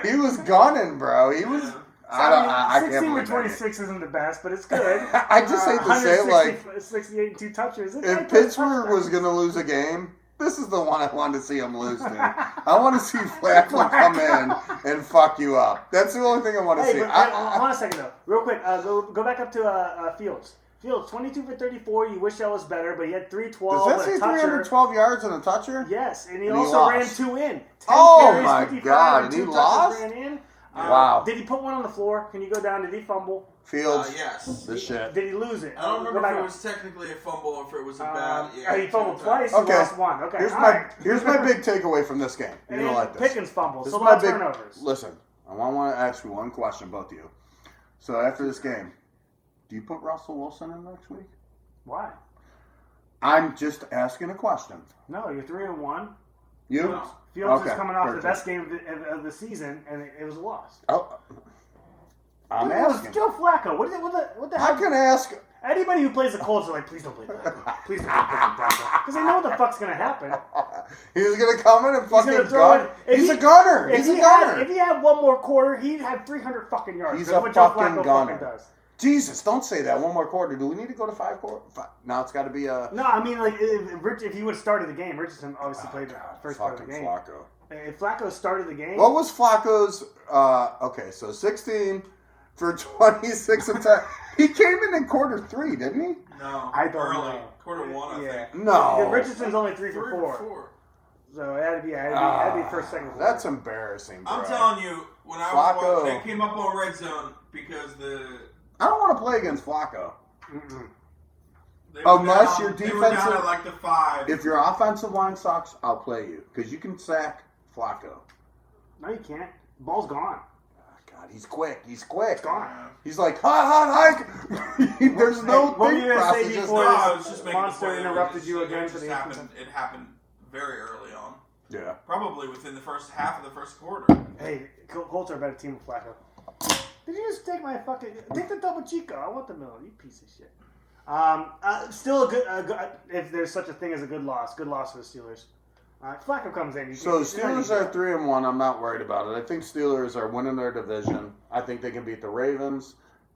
He was gunning, bro. He was. I can't 16 believe to that. 26 isn't the best, but it's good. I just hate to say, like, 68 and 2 touches. if Pittsburgh was going to lose a game, this is the one I wanted to see him lose to. I want to see Flacco come in and fuck you up. That's the only thing I want to Hey, see. but hold on a second though, real quick. Go back up to Fields. Fields, 22 for 34. You wish that was better, but he had 312 Does that say and a toucher. 312 yards and a toucher? Yes, and he And he also lost. ran 2 in. 10 Oh, carries, my 55, God, and 2 he touches lost? Ran in. Wow. Did he put one on the floor? Can you go down? Did he fumble? Fields. Yes. The shit. Did he lose it? I don't Go remember back if it up. was technically a fumble or if it was a bad. He fumbled twice. Okay. He lost 1. Okay. Here's all my right. here's my big takeaway from this game. You're And gonna like this. Pickens fumbled. This So is my no big. turnovers. Listen, I want to ask you one question, both of you. So after this game, do you put Russell Wilson in next week? Why? I'm just asking a question. No, you're 3-1. You? No. Fields Okay, is coming off perfect. the best game of the season, and it was a loss. Oh, I'm It was asking. Joe Flacco. What the I hell? can ask. Anybody who plays the Colts are like, please don't play Flacco. Please don't play Flacco. Because they know what the fuck's going to happen. He's gonna come in and fucking gonna throw gun. it. If He's he- a gunner. If He's a he gunner. had one more quarter, he'd have 300 fucking yards. He's That's a what Joe fucking Flacco gunner. fucking does. Jesus, don't say that. One more quarter. Do we need to go to 5 quarters? No, it's got to be a. No, I mean, like, if he would have started the game, Richardson obviously played the first part of the fucking game. Flacco. If Flacco started the game, What was Flacco's? Okay, so 16 for 26 attempts. He came in quarter 3, didn't he? No. I don't early. know. Quarter 1, I think. No. Yeah, Richardson's only 3 for 3 4. or 4. So it had to be first, second. Quarter. That's embarrassing, bro. I'm telling you, when I Flacco. was they came up on red zone because the I don't want to play against Flacco. Mm-mm. They were Unless down- your they were down defensive- at like the 5. If your offensive line sucks, I'll play you because you can sack Flacco. No, you can't. Ball's gone. God, he's quick. He's quick. It's gone. He's like hot. There's no What were thing you gonna process. say Just- before No, this I was just making monster the point. interrupted It you just- again it for the just happened. 8%? It happened very early on. Yeah. Probably within the first half of the first quarter. Hey, Colts are a better team with Flacco. Did you just take my fucking... Take the Topo Chico. I want the middle. You piece of shit. Still a good... if there's such a thing as a good loss. Good loss for the Steelers. Flacco comes in. So the Steelers are 3-1. I'm not worried about it. I think Steelers are winning their division. I think they can beat the Ravens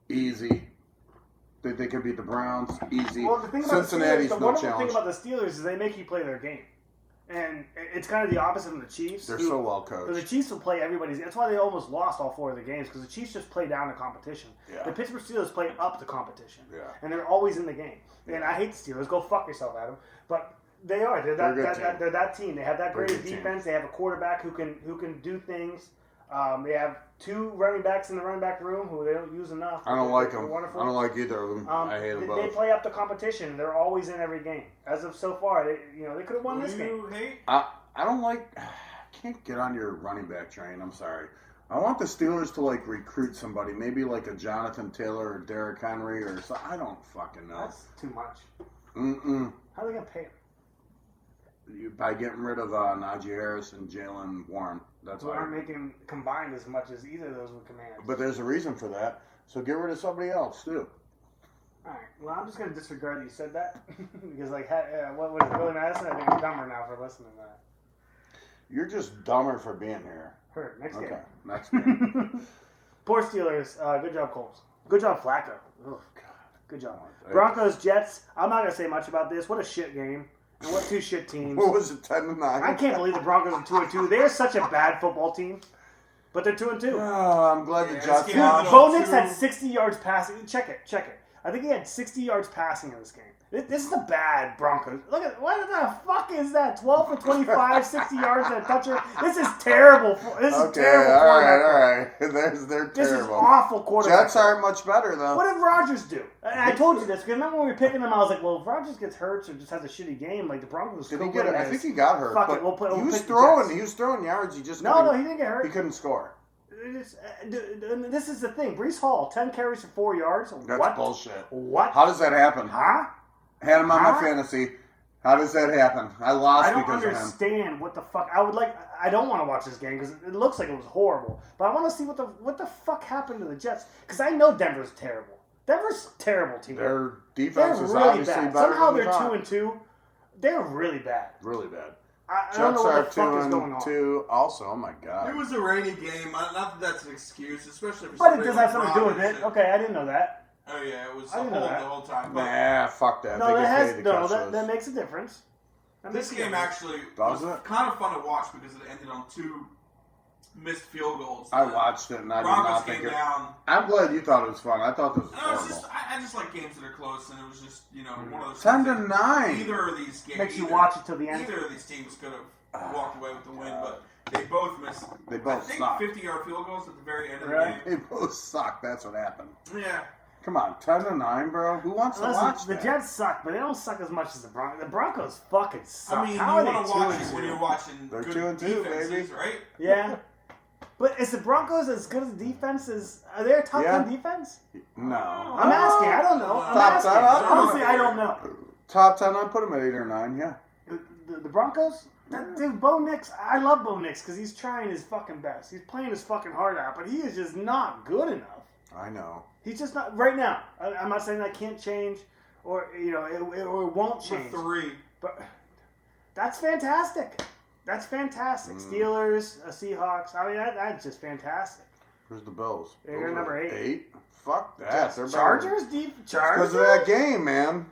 easy. I think they can beat the Browns easy. Well, the thing about Cincinnati's the Steelers, the no wonderful challenge. thing about the Steelers is they make you play their game. And it's kind of the opposite of the Chiefs. They're who- so well But the coached. Chiefs will play everybody's. That's why they almost lost all 4 of the games because the Chiefs just play down the competition. Yeah. The Pittsburgh Steelers play up the competition, Yeah. and they're always in the game. And I hate the Steelers. Go fuck yourself, Adam. But they are. They're They're a good team. they're that team. They have that They're a great good team. defense. They have a quarterback who can do things. They have 2 running backs in the running back room who they don't use enough. I don't like They're them. Wonderful. I don't like either of them. I hate them They both. play up the competition. They're always in every game. As of so far, they could have won Who this do game. you hate? I don't like. I can't get on your running back train. I'm sorry. I want the Steelers to like recruit somebody, maybe like a Jonathan Taylor or Derrick Henry or so. I don't fucking know. That's too much. Mm-mm. How are they gonna pay him? By getting rid of Najee Harris and Jalen Warren. That's Who why. aren't making combined as much as either of those would command. But there's a reason for that. So get rid of somebody else too. All right. Well, I'm just gonna disregard that you said that because, like, what was Billy Madison? I think I'm dumber now for listening to that. You're just dumber for being here. Heard. Next Okay, game. next game. Poor Steelers. Good job, Colts. Good job, Flacco. Oh God. Good job. Hey. Broncos, Jets. I'm not gonna say much about this. What a shit game. And what 2 shit teams. What was it, 10-9? I can't believe the Broncos are 2-2. They're such a bad football team, but they're 2-2. Oh, I'm glad the Yeah, Jets this game lost. was Bo Nix two- had 60 yards passing. Check it. I think he had 60 yards passing in this game. This is a bad Broncos. Look at what the fuck is that? 12 for 25, 60 yards and a toucher. This is terrible. This is Okay, terrible. all quarterback play. right. They're This is terrible. awful quarterback. Jets aren't much better though. What did Rodgers do? And I told you this because remember when we were picking him, I was like, well, if Rodgers gets hurt or just has a shitty game, like the Broncos. Did he still get it? win I this. think he got hurt. Fuck but it, we'll he was pick the throwing. Jets. He was throwing yards. He just No, couldn't, he didn't get hurt. he couldn't score. This is the thing. Brees Hall, 10 carries for 4 yards. That's What? bullshit. What? How does that happen? Huh? Had him on Huh? my fantasy. How does that happen? I lost I don't because of him. understand what the fuck. I don't want to watch this game because it looks like it was horrible. But I want to see what the fuck happened to the Jets because I know Denver's terrible. Denver's a terrible team. Their They're defense is really obviously bad. better Somehow than they're we thought. 2-2. They're really bad. Really bad. I don't know Jets what are the fuck is going on. 2-2. Also, oh my god. It was a rainy game. Not that that's an excuse, especially for But it somebody does like have something to do with Rodgers it. that- Okay, I didn't know that. Oh yeah, it was I a didn't know hold that. the whole time. But Nah, fuck that. No, they that get has paid to catch those. that makes a difference. That this makes a game difference. actually Does was it? kind of fun to watch because it ended on 2 missed field goals. I The watched it and I did Broncos not came think it. down. I'm glad you thought it was fun. I thought this was No, it's horrible. just I just like games that are close, and it was just one of those 10 things to that 9. Either of these games Makes you watch it till the end. Either of these teams could have walked away with the win, God. but they both missed. They both I think suck. 50-yard field goals at the very end of the Really? game. They both suck. That's what happened. Yeah. Come on, 10 to 9, bro. Who wants to Listen, watch the that? Jets suck, but they don't suck as much as the Broncos. The Broncos fucking suck. I mean, How you are want they to watch 2-2? it when you're watching They're good 2-2, defenses, baby. right? Yeah. But is the Broncos as good as defense as... Are they a top Yeah. 10 defense? No. I'm asking. I don't know. I'm Top asking. 10, I don't know. Honestly, I don't know. Top 10, I'd put them at 8 or 9, yeah. The Broncos? Dude, Bo Nix, I love Bo Nix because he's trying his fucking best. He's playing his fucking heart out, but he is just not good enough. I know. He's just not... Right now. I'm not saying that can't change or, it won't For change. 3. But that's fantastic. That's fantastic. Steelers, Seahawks. I mean, that's just fantastic. Where's the Bills? They're Those are number 8. 8? Fuck that. They're better. Chargers? Chargers? Because of that game, man.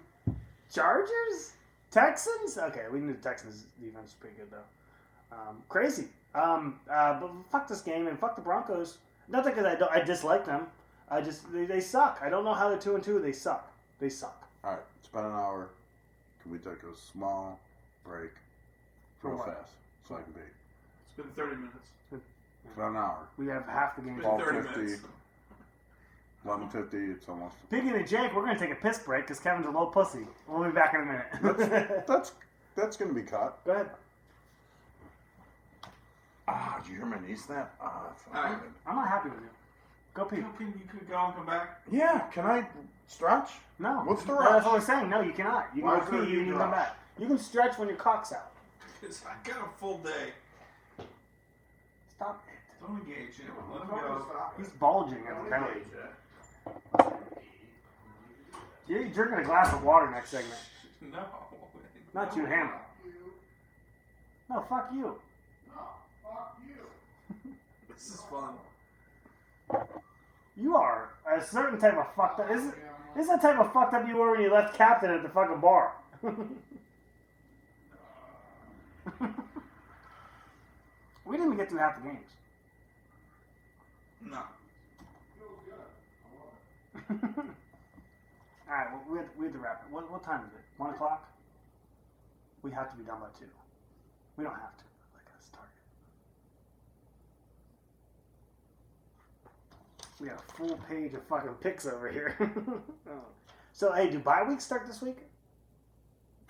Chargers? Texans? Okay, we knew the Texans' defense is pretty good, though. Crazy. But fuck this game and fuck the Broncos. Not because I dislike them. They suck. I don't know how they're 2-2. They suck. They suck. All right, it's been an hour. Can we take a small break? For Real what? fast, so I can be. It's been 30 minutes. It's been an hour. We have half the game. It's been 30 12:50. minutes. 11:50. It's almost. Speaking of Jake, we're going to take a piss break because Kevin's a little pussy. We'll be back in a minute. That's going to be cut. Go ahead. Did you hear my knee snap? Alright. I'm not happy with you. Go pee. You could go and come back. Yeah, can I stretch? No. What's the That's rush? what we're saying. No, you cannot. You Why can is go there pee, a you huge can come rush? back. You can stretch when your cock's out. Because I got a full day. Stop it. Don't engage him. Let him go. He's bulging at the belly. You're drinking a glass of water next segment. No. Not you, Hannah. No, fuck you. This is fun. You are a certain type of fucked up. This is the type of fucked up you were when you left Captain at the fucking bar. We didn't even get through half the games. No. Alright, well, we have to wrap it. What time is it? 1 o'clock? We have to be done by 2. We don't have to. Like us target. We got a full page of fucking picks over here. So, hey, do bye weeks start this week?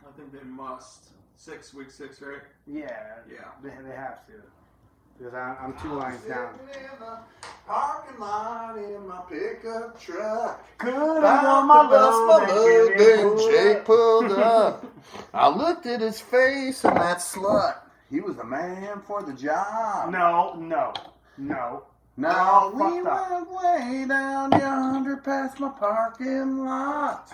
I think they must. Week 6, right? Yeah. Yeah. They have to. Because I'm 2 lines down. In the parking lot in my pickup truck. Could have done my load and Then Jake pulled up. I looked at his face and that slut. He was the man for the job. No. Now Oh, we fucked up. went way down yonder past my parking lot.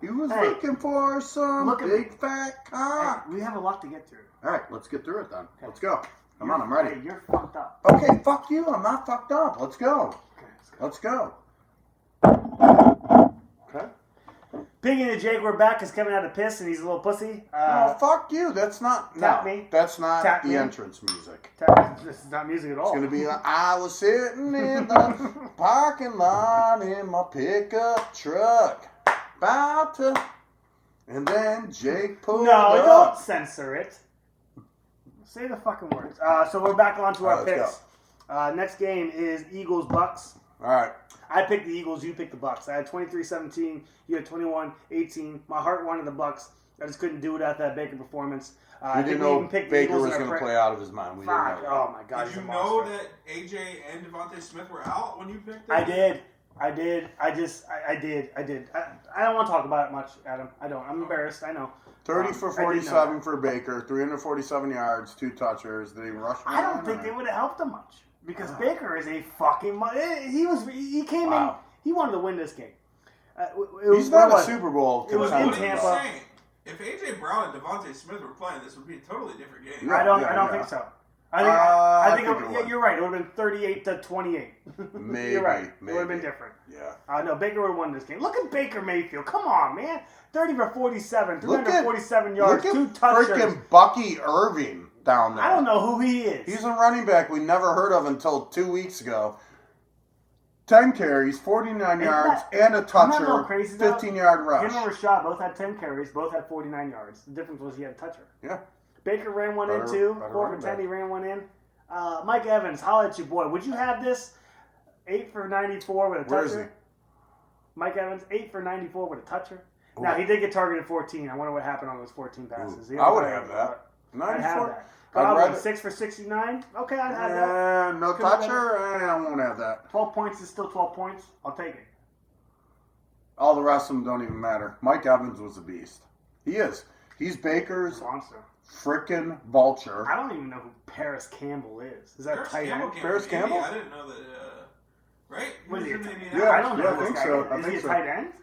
He was Hey, looking for some look at big fat cock. Hey, we have a lot to get through. All right, let's get through it then. Okay. Let's go. Come on, I'm ready. Hey, you're fucked up. Okay, fuck you. I'm not fucked up. Let's go. Okay, let's Let's go. go. Okay. Speaking of Jake, we're back because Kevin had a piss and he's a little pussy. No, fuck you. That's not. Tap No, me. that's not Tap the me. entrance music. This is not music at all. It's gonna be. I was sitting in the parking lot in my pickup truck, about to, and then Jake pulled No, up. don't censor it. Say the fucking words. So we're back on to our All right, let's picks. Next game is Eagles-Bucks. All right. I picked the Eagles, you picked the Bucks. I had 23-17, you had 21-18. My heart wanted the Bucks. I just couldn't do it after that Baker performance. We I didn't think know even picked the Baker Eagles was in our going to pre- play out of his mind. We didn't Fuck. know. Oh my god, Did he's you a know monster. that AJ and Devontae Smith were out when you picked them? I did. I did. I did. I don't want to talk about it much, Adam. I don't. I'm embarrassed. I know. 30 for I did know 47 that. for Baker, 347 yards, 2 touchers. Did he rush? I don't one, think or- they would have helped him much because Baker is a fucking. He came Wow. in. He wanted to win this game. He's not a Super Bowl It was contender. in What are you Tampa. saying? If AJ Brown and Devontae Smith were playing, this would be a totally different game. Yeah. I don't think so. I think it would. you're right. It would have been 38-28. Maybe, You're right. It maybe. would have been different. Yeah. No, Baker would have won this game. Look at Baker Mayfield. Come on, man. 30 for 47, Look at- 347 yards, Look 2 at touchdowns. freaking Bucky Irving down there. I don't know who he is. He's a running back we never heard of until 2 weeks ago. 10 carries, 49 yards, and a a toucher, little crazy, though? 15-yard rush. Him and Rashad both had 10 carries, both had 49 yards. The difference was he had a toucher. Yeah. Baker ran one Better- in, too. better 4 running for 10, back. he ran one in. Mike Evans, holla at your boy. Would you have this? 8 for 94 with a toucher. Where is he? Mike Evans, 8 for 94 with a toucher. Now, he did get targeted 14. I wonder what happened on those 14 passes. Ooh, He I would only have targeted- that. I'd have 94? that. I'd Godwin, rather- 6 for 69. Okay, I'd have that. No Could've been toucher? I won't have that. 12 points is still 12 points. I'll take it. All the rest of them don't even matter. Mike Evans was a beast. He is. He's Baker's Monster. frickin' vulture. I don't even know who Paris Campbell is. Is that Paris tight Campbell end? came Paris from Indy. Campbell? I didn't know that. Right? He What is was he? in Yeah, Indianapolis. I don't know Yeah, who I this think guy so. is. I Is he think a so. tight end?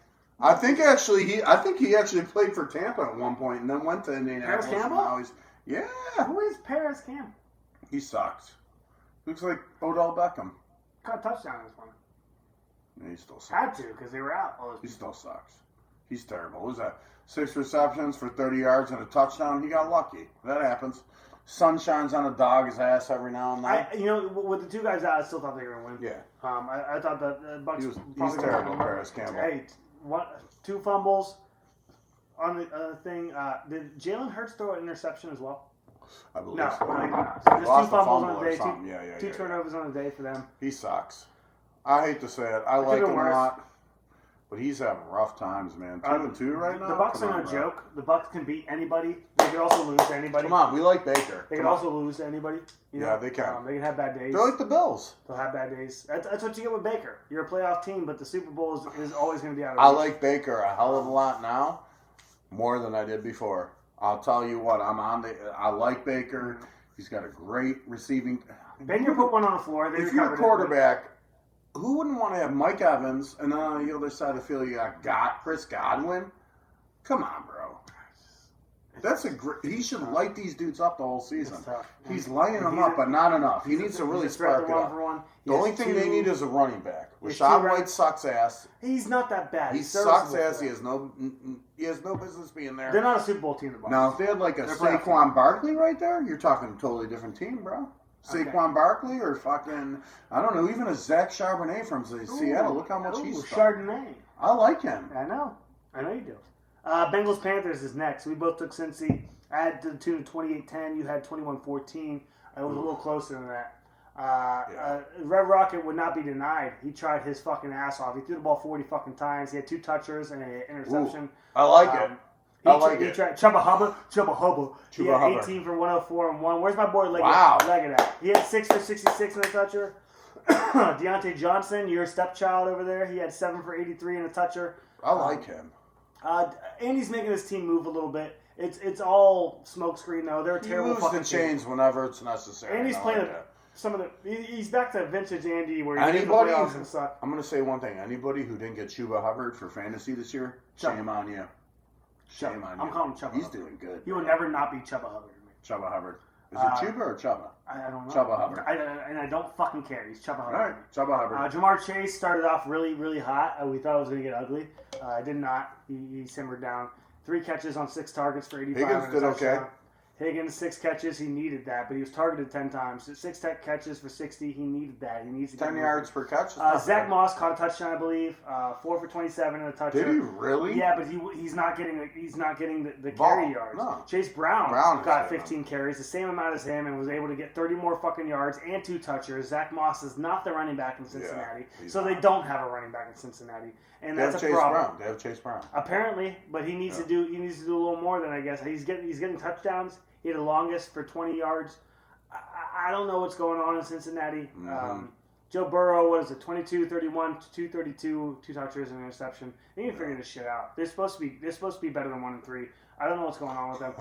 I think he actually played for Tampa at one point and then went to Indianapolis. Paris Campbell? and now he's, yeah, Who is Paris Campbell? he sucks. Looks like Odell Beckham. Caught a touchdown in this one. Yeah, he still sucks. Had to because they were out. All those He people. still sucks. He's terrible. What was that? 6 receptions for 30 yards and a touchdown. He got lucky. That happens. Sun shines on a dog's ass every now and then. With the 2 guys out, I still thought they were going to win. Yeah. I thought that the Bucks He's probably were terrible, gonna win. Paris Campbell. Hey, 2 fumbles on the thing. Did Jalen Hurts throw an interception as well? I believe No, so. no, he did not. So there's 2 Lost a fumbles fumble on or the day, something. Yeah. 2 turnovers on the day for them. He sucks. I hate to say it. I like could've him been a worse. lot. But he's having rough times, man. 2-2 right now? The Bucks Come are on, no bro. joke. The Bucks can beat anybody. They can also lose to anybody. Come on, we like Baker. They Come can on. also lose to anybody. You Yeah, know? they can. They can have bad days. They're like the Bills. They'll have bad days. That's what you get with Baker. You're a playoff team, but the Super Bowl is always going to be out of I reach. like Baker a hell of a lot now, more than I did before. I'll tell you what, I like Baker. He's got a great receiving. Baker put one on the floor. They If you're a recovered it. quarterback, who wouldn't want to have Mike Evans and then on the other side of the field you got Chris Godwin? Come on, bro. That's a great. He should light these dudes up the whole season. It's tough. He's lighting them up, but not enough. He needs to really He's a threat spark to it one up. for one. The only thing they need is a running back. He's Rashad two White right- sucks ass. He's not that bad. He He's sucks serviceable ass. for He them. has no business being there. They're not a Super Bowl team. The Bucks. Now, if they had like a They're playoff Saquon Barkley right there, you're talking a totally different team, bro. Okay. Saquon Barkley or fucking, I don't know, even a Zach Charbonnet from Seattle. Look how much he's starting. Chardonnay. I like him. I know you do. Bengals Panthers is next. We both took Cincy. I had the tune of 28-10. You had 21-14. It was a little closer than that. Red Rocket would not be denied. He tried his fucking ass off. He threw the ball 40 fucking times. He had 2 touchers and an interception. I like it. I like He it. tried Chuba Hubbard. He Chuba had Hubbard. 18 for 104 and 1. Where's my boy Leggett? Wow. Leggett at? He had 6 for 66 and a toucher. Deontay Johnson, your stepchild over there, he had 7 for 83 and a toucher. I like him. Andy's making his team move a little bit. It's all smokescreen though. They're a He terrible moves fucking the team. chains whenever it's necessary. Andy's I playing like that. some of the. He's back to vintage Andy where he's in the Anybody? playoffs and suck. I'm going to say one thing. Anybody who didn't get Chuba Hubbard for fantasy this year, Chuba. shame on you. Shame on you. I'm calling him Chuba He's Hubbard. doing good. He will never not be Chuba Hubbard to me. Chuba Hubbard. Is it Uh, Chuba or Chuba? I don't know. Chuba Hubbard. And I don't fucking care. He's Chuba Hubbard. All right, Chuba Hubbard. Jamar Chase started off really, really hot. We thought it was going to get ugly. Did not. He simmered down. 3 catches on 6 targets for 85. Higgins and a did okay. touchdown. Higgins, 6 catches. He needed that, but he was targeted 10 times. 6 catches for 60. He needed that. He needs to get 10 more. yards per catch. is not Zach bad. Moss caught a touchdown, I believe. 4 for 27 and a touchdown. Did he really? Yeah, but he's not getting the Ball. carry yards. No. Chase Brown Brown is got getting 15 carries, the same amount as him, and was able to get 30 more fucking yards and 2 touchers. Zach Moss is not the running back in Cincinnati, he's so not. they don't have a running back in Cincinnati, and They have that's a Chase problem. Brown. They have Chase Brown. Apparently, but he needs to do a little more than I guess. He's getting touchdowns. He had the longest for 20 yards. I don't know what's going on in Cincinnati. Mhm. Joe Burrow, what is it, 22, 31, 232, 2 touchers and an interception. They need to figure this shit out. They're supposed to be better than 1-3. I don't know what's going on with them.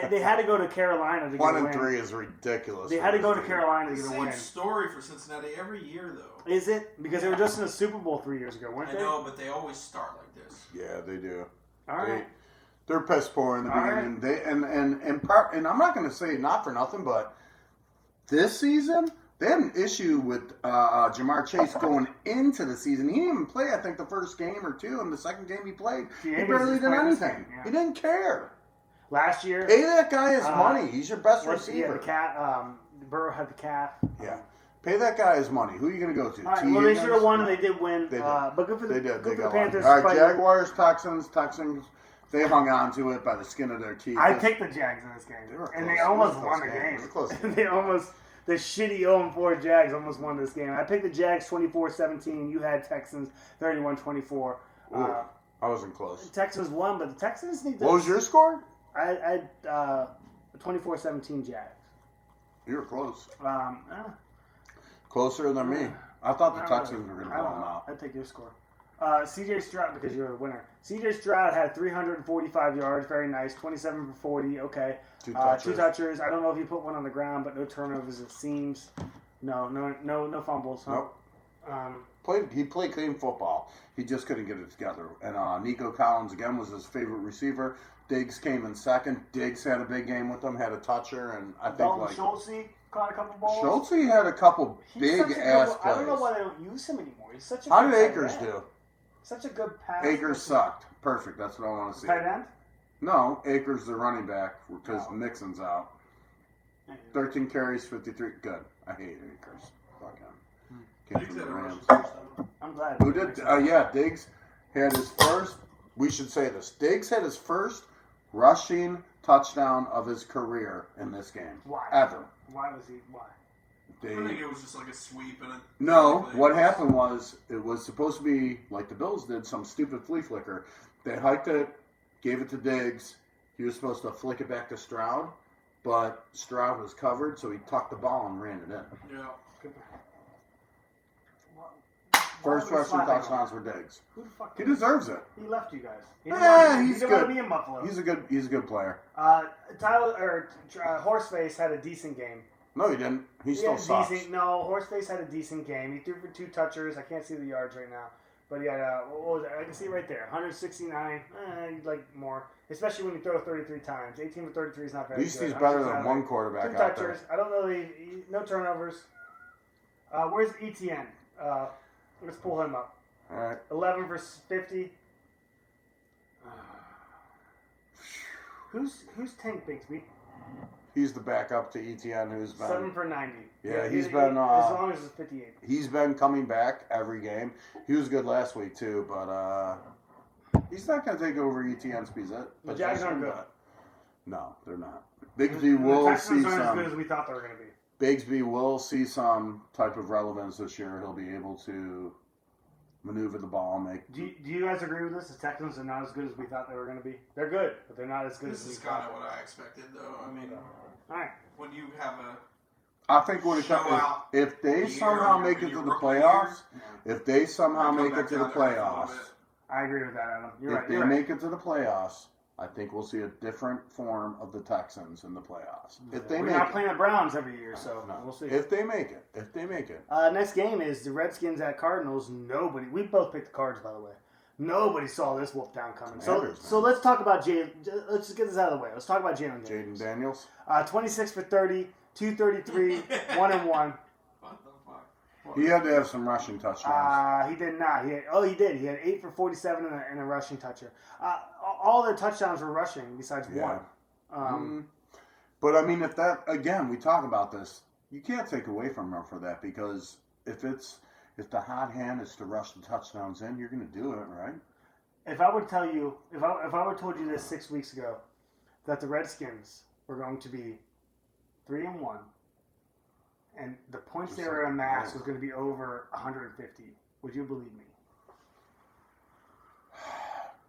they had to go to Carolina to get a 1 win. and 3 is ridiculous. They for had to this go to team. Carolina to get a Same win. story for Cincinnati every year, though. Is it? Because they were just in the Super Bowl 3 years ago, weren't I they? know, but they always start like this. Yeah, they do. All right. They're piss poor in the All beginning. They and I'm not going to say not for nothing, but this season they had an issue with Jamar Chase going into the season. He didn't even play, I think, the first game or 2, and the second game he played, Yeah, he he barely just did played this anything. game, yeah. He didn't care. Last year, Pay that guy his Uh, money. He's your best Yeah, receiver. the cat. Burrow had the calf. Yeah. Pay that guy his money. Who are you going to go to? All right, T. well, they Higgins? should have won, No. and they did win. They did. But good for the They did. They good for the got Panthers. one. All right, fighting. Jaguars, Texans. They hung on to it by the skin of their teeth. I picked the Jags in this game, They were and close. they almost It was a won close the game. It was a close game. game. They almost, the shitty 0-4 Jags almost won this game. I picked the Jags 24-17. You had Texans 31-24. Ooh, I wasn't close. Texans won, but the Texans need to. What was your score? I had 24-17 Jags. You were close. Eh, Closer than me. I thought the I don't Texans know. were going to I blow don't them know. out. I'd take your score. CJ Stroud, because you're a winner. CJ Stroud had 345 yards, very nice. 27 for 40, okay. 2 2 touchers. touchers. I don't know if he put one on the ground, but no turnovers, it seems. No fumbles. Huh? Nope. He played clean football. He just couldn't get it together. And Nico Collins, again, was his favorite receiver. Diggs came in second. Diggs had a big game with him, had a toucher, and I think Dalton Schultz caught a couple balls. Schultze had a couple He's big such a ass good, plays. I don't know why they don't use him anymore. He's such a How good did tight Akers end. do? Such a good pass. Akers sucked. Perfect. That's what I want to see. Tight end? No, Akers the running back because Oh. Mixon's out. 13 carries, 53. Good. I hate Akers. Fuck him. Came Diggs from the had a Rams. rushing touchdown. I'm glad. Who did? Yeah, Diggs had his first. We should say this. Diggs had his first rushing touchdown of his career in this game. Why? Ever. Why was he? Why? I think it was just like a sweep and a No, what happened was it was supposed to be like the Bills did, some stupid flea flicker. They hiked it, gave it to Diggs. He was supposed to flick it back to Stroud, but Stroud was covered, so he tucked the ball and ran it in. Yeah. First rushing touchdowns for Diggs. Who the fuck? He deserves it. He left you guys. He He's didn't want good. to be in Buffalo. He's a good player. Horseface had a decent game. No, he didn't. He still sucks. Horseface had a decent game. He threw for 2 touchers. I can't see the yards right now, but he had what was it? I can see it right there, 169. You'd like more, especially when you throw 33 times. 18 for 33 is not very At least good. he's better than one quarterback 2 out there. touchers. I don't really no turnovers. Where's ETN? Let's pull him up. All right. 11 for 50. Who's Tank Bigsby? He's the backup to ETN, who's been 7 for 90. Yeah, he's been, as long as it's 58. He's been coming back every game. He was good last week too, but he's not going to take over ETN's position. The Jags aren't good. No, they're not. Bigsby will see Texans aren't as good some. as we thought they were going to be. Bigsby will see some type of relevance this year. He'll be able to maneuver the ball, make. Do you guys agree with this? The Texans are not as good as we thought they were going to be. They're good, but they're not as good This as we is thought. kind of what I expected, though. I mean, All right. when you have a I think when it Show comes, out if they year, somehow your- make it to your the rookie playoffs, year, if they somehow come make back it to the down to earth a little playoffs, bit. I agree with that, Adam. You're if right. they You're right. make it to the playoffs, I think we'll see a different form of the Texans in the playoffs. If they We're make not it. playing the Browns every year, so No. we'll see. If they make it. If they make it. Next game is the Redskins at Cardinals. Nobody. We both picked the Cards, by the way. Nobody saw this whoop down coming. Commanders, So man. let's talk about Jalen. Let's just get this out of the way. Let's talk about Jalen. Jaden Daniels. 26 for 30, 233, 1-1. What the fuck? He had to have some rushing touchdowns. He did not. He did. He had 8 for 47 and a rushing toucher. All their touchdowns were rushing besides Yeah. one. But I mean, if that again, we talk about this, you can't take away from him for that because if the hot hand is to rush the touchdowns in, you're going to do it, right? If I would tell you, if I would told you this 6 weeks ago, that the Redskins were going to be 3-1, and the points they were amassed was going to be over 150, would you believe me?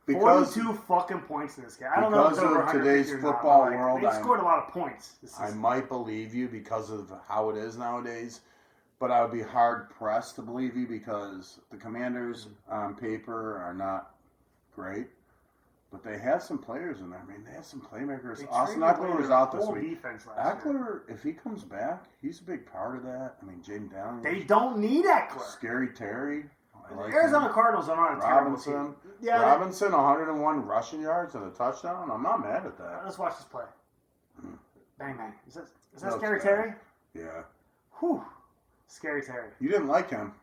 Because 42 fucking points in this game. I don't know if because it's over of 150 today's or not, football but, like, world, they scored a lot of points. This I season. might believe you because of how it is nowadays, but I would be hard pressed to believe you because the Commanders on paper are not great, but they had some players in there. I mean, they had some playmakers. They Austin traded Eckler away was their out this whole week. defense last year. Eckler, if he comes back, he's a big part of that. I mean, Jaden Daniels, They don't need Eckler. Scary Terry. I The like Arizona him. Cardinals are not a terrible Robinson. team. Yeah, Robinson, 101 rushing yards and a touchdown. I'm not mad at that. let's watch this play. Hmm. Bang, bang. Is that No, Scary it's bad. Terry? Yeah. Whew. Scary Terry. You didn't like him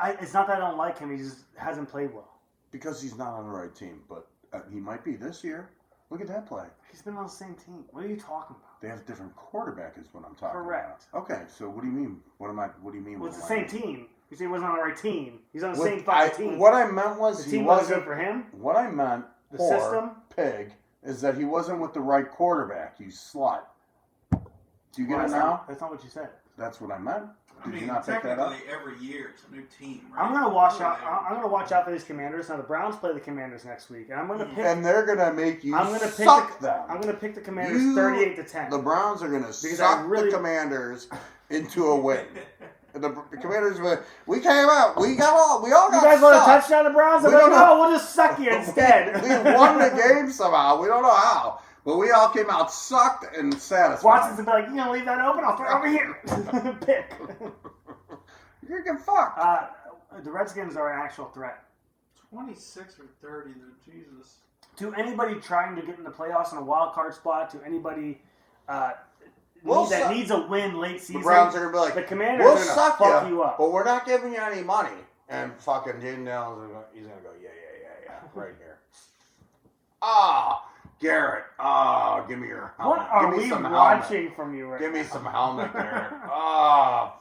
It's not that I don't like him. He just hasn't played well. because he's not on the right team, but he might be this year. Look at that play. He's been on the same team. What are you talking about? They have a different quarterback, is what I'm talking Correct. about. Okay, so what do you mean? What do you mean? Well, it's the what same am I- team. You say he wasn't on the right team. He's on the What same fucking team. What I meant was the he team wasn't wasn't. good for him. What I meant, The poor system? pig, is that he wasn't with the right quarterback. You slut. Do you get Well, it that's now? not- That's not what you said. That's what I meant. I Did mean, you not pick that up? technically, every year it's a new team, right? I'm gonna watch out. I'm gonna watch out for these Commanders. Now the Browns play the Commanders next week, and I'm gonna pick. And they're gonna make you I'm gonna pick suck the, them. I'm gonna pick the Commanders You- 38-10. The Browns are gonna Because suck I really- the Commanders into a win. The Commanders, we came out. We all You got guys want to sucked. touchdown the Browns? I'm We like, don't know. no, we'll just suck you instead. We won the game somehow. We don't know how, but we all came out sucked and satisfied. Watson's gonna be like, you gonna leave that open? I'll throw it over here. Pick. You're getting fucked. The Redskins are an actual threat 26 or 30, though. Jesus. to anybody trying to get in the playoffs in a wild card spot. To anybody We'll that suck. needs a win late season. The Browns are gonna be like, the Commanders we'll are gonna suck fuck you up. but we're not giving you any money. And fucking Jaden Daniels, he's gonna go, yeah, right here. Garrett. Give me your helmet. What are Give me we some watching helmet. from you right Give me now? some helmet, Garrett.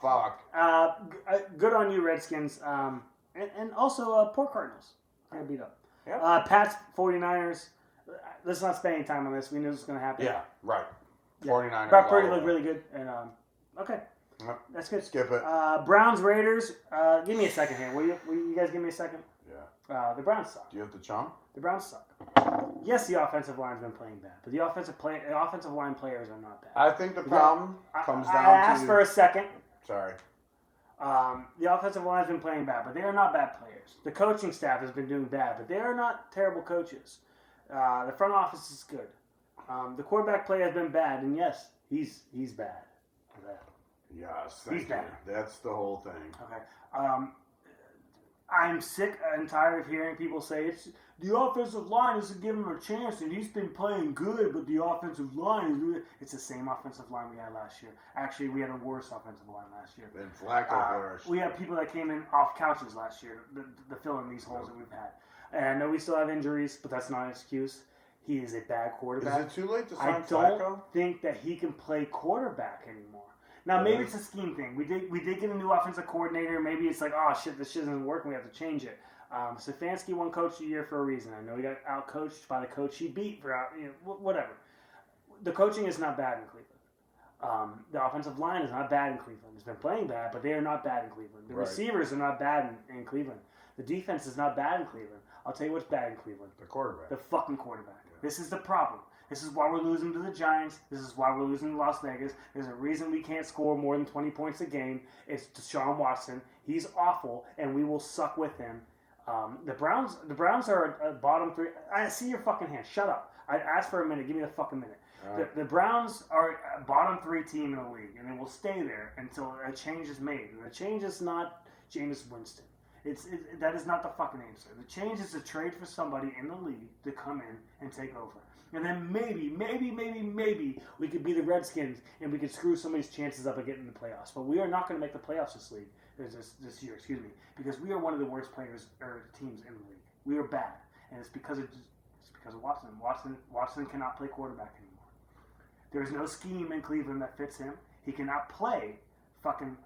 Fuck. Good on you, Redskins. And also poor Cardinals. Got beat up. Yep. Pats, 49ers. Let's not spend any time on this. We knew this was going to happen. Yeah, right. 49ers. Brock Purdy all looked over. really good. And okay. That's good. Skip it. Browns Raiders. Give me a second here. Will you guys give me a second? Yeah. The Browns suck. Do you have to chomp? The Browns suck. Yes, the offensive line's been playing bad, but the offensive line players are not bad. I think the problem comes down I asked to. for a second. Sorry. The offensive line's been playing bad, but they are not bad players. The coaching staff has been doing bad, but they are not terrible coaches. The front office is good. The quarterback play has been bad, and yes, he's bad. Yes, He's thank you. bad. That's the whole thing. Okay. I'm sick and tired of hearing people say it's the offensive line isn't giving him a chance, and he's been playing good, but the offensive line is. It's the same offensive line we had last year. Actually, we had a worse offensive line last year. Then Flacco flourished. We had people that came in off couches last year to fill in these holes that we've had. And I know we still have injuries, but that's not an excuse. He is a bad quarterback. Is it too late to I sign don't Flacco? think that he can play quarterback anymore. Now, maybe it's a scheme thing. We did get a new offensive coordinator. Maybe it's like, oh, shit, this shit isn't working. We have to change it. Stefanski won Coach of the Year for a reason. I know he got out-coached by the coach he beat for whatever. The coaching is not bad in Cleveland. The offensive line is not bad in Cleveland. It's been playing bad, but they are not bad in Cleveland. The Right. receivers are not bad in Cleveland. The defense is not bad in Cleveland. I'll tell you what's bad in Cleveland. The quarterback. The fucking quarterback. This is the problem. This is why we're losing to the Giants. This is why we're losing to Las Vegas. There's a reason we can't score more than 20 points a game. It's Deshaun Watson. He's awful, and we will suck with him. The Browns are a bottom three. I see your fucking hand. Shut up. I asked for a minute. Give me the fucking minute. Right. The Browns are a bottom three team in the league, and they will stay there until a change is made. And the change is not Jameis Winston. That is not the fucking answer. The change is to trade for somebody in the league to come in and take over. And then maybe we could be the Redskins and we could screw somebody's chances up of getting in the playoffs. But we are not going to make the playoffs this year, because we are one of the worst players or teams in the league. We are bad, and it's because of Watson. Watson cannot play quarterback anymore. There is no scheme in Cleveland that fits him. He cannot play fucking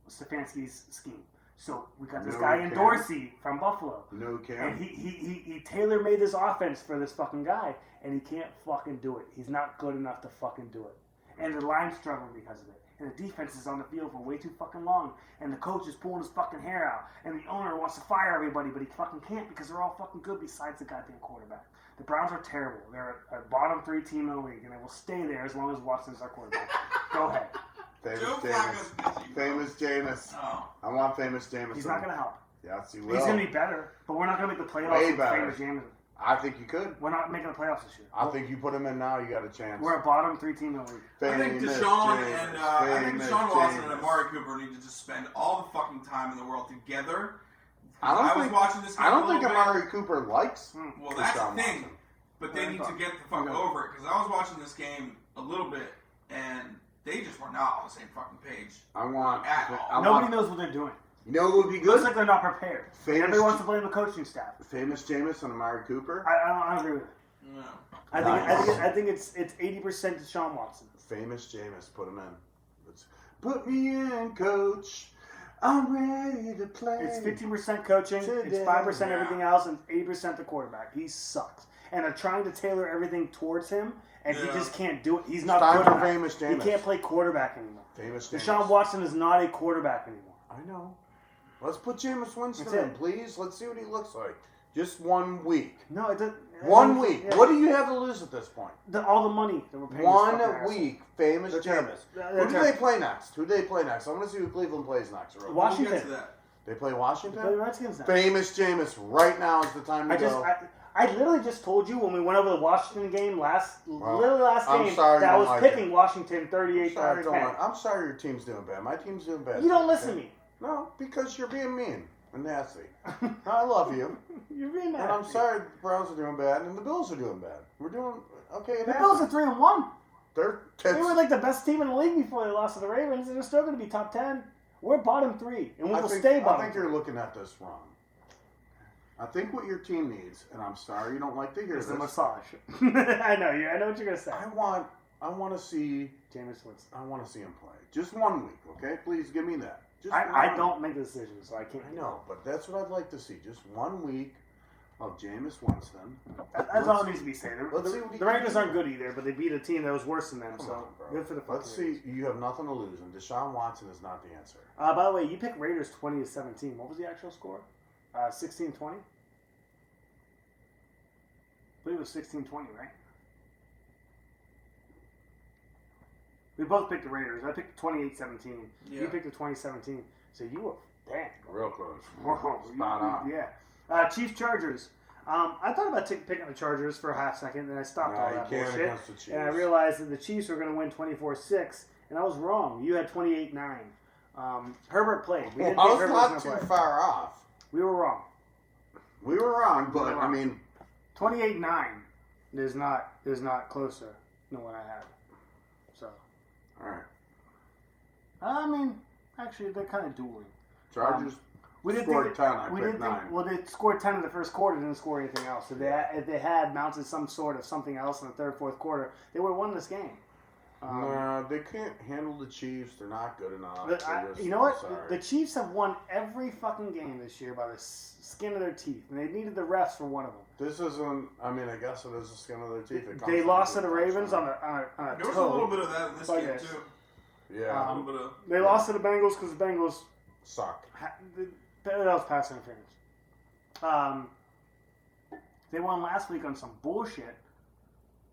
Stefanski's scheme. So we got this guy in Dorsey from Buffalo. No Cam. And he tailor-made this offense for this fucking guy, and he can't fucking do it. He's not good enough to fucking do it. And the line's struggling because of it. And the defense is on the field for way too fucking long. And the coach is pulling his fucking hair out. And the owner wants to fire everybody, but he fucking can't because they're all fucking good besides the goddamn quarterback. The Browns are terrible. They're a bottom three team in the league, and they will stay there as long as Watson's our quarterback. Go ahead. Famous Jameis. Oh. I want famous Jameis. He's not going to help. Yes, he will. He's going to be better, but we're not going to make the playoffs Way with better. famous Jameis. I think you could. We're not making the playoffs this year. I think you put him in now, you got a chance. We're a bottom three team in the league. I think Famous Deshaun Jameis, and I think famous Deshaun Watson and Jameis. Amari Cooper need to just spend all the fucking time in the world together. I was watching this game don't a think little bit. Amari Cooper likes Well, that's Deshaun the thing. Watson. But they need to get the fuck over it because I was watching this game a little bit and they just were not on the same fucking page. Nobody knows what they're doing. You know what would be It looks good? like they're not prepared. Famous- Everybody wants to blame the coaching staff. Famous Jameis and Amari Cooper. I don't agree with it. No. I think it's 80% Deshaun Watson. Famous Jameis, put him in. Let's put me in, coach. I'm ready to play. It's 50% coaching, it's 5% Yeah. everything else, and 80% the quarterback. He sucks. And they're trying to tailor everything towards him, and he Yeah. just can't do it. He's not time good for enough. famous He Jameis. can't play quarterback anymore. Famous Jameis. Deshaun Watson is not a quarterback anymore. I know. Let's put Jameis Winston That's in, it. please. Let's see what he looks like. Just 1 week. No, it doesn't. 1 week. Yeah. What do you have to lose at this point? All the money that we're paying. this fucking 1 asshole. week. Famous They're terrible. Jameis. They're Who do terrible. they play next? I want to see who Cleveland plays next. Real quick. Washington. We'll get to that. They play They Washington? play the Redskins now. Famous Jameis. Right now is the time to go. I literally just told you when we went over the Washington game last I'm game sorry that I you was don't like picking it. Washington 38 Sorry, to don't 10. want- I'm sorry your team's doing bad. My team's doing bad. You don't too, listen to okay? me. No, because you're being mean and nasty. I love you. You're being mad. And I'm sorry the Browns are doing bad and the Bills are doing bad. We're doing okay. It The happens. Bills are 3-1. They're They were like the best team in the league before they lost to the Ravens, and they're still going to be top 10. We're bottom 3, and we will stay I bottom. think you're looking at this wrong. I think what your team needs, and I'm sorry you don't like to hear It's this. a massage. I know you. I know what you're going to say. I want to see Jameis Winston. I want to see him play. Just 1 week, okay? Please give me that. Just I one. don't make the decisions, so I can't. I know, but that's what I'd like to see. Just 1 week. of Jameis Winston. That's all that needs to be said. Let's see what he The can Ravens do. aren't good either, but they beat a team that was worse than them. Come So on, bro. good for the fucking Let's see. Ravens. You have nothing to lose, and Deshaun Watson is not the answer. By the way, you picked Raiders 20-17. What was the actual score? 16-20? I believe it was 16-20, right? We both picked the Raiders. I picked 28-17. Yeah. You picked the 2017. So you were, damn. Real close. Whoa, Spot on. Yeah. Chiefs Chargers. I thought about picking the Chargers for a half second, and I stopped all you that can't bullshit. against the Chiefs. And I realized that the Chiefs were going to win 24-6, and I was wrong. You had 28-9. Herbert played. We didn't I think was Herbert not was too going to play. far off. We were wrong. We were wrong, but We were I wrong. mean, 28-9 is not closer than what I had. So, all right. I mean, actually, they're kind of dueling. Chargers We didn't scored think 10. I we picked didn't 9. think. Well, they scored 10 in the first quarter. Didn't score anything else. If they had mounted some sort of something else in the third, fourth quarter, they would have won this game. Nah, they can't handle the Chiefs. They're not good enough. But They're just- you know what? Sorry. The Chiefs have won every fucking game this year by the skin of their teeth, and they needed the refs for one of them. This isn't. I mean, I guess it is the skin of their teeth. It comes They down lost to the the Ravens on touchdown. a There was toe. a little bit of that in this Like game this. too. Yeah, A little bit of. They lost to the Bengals because the Bengals suck. that was pass interference. They won last week on some bullshit.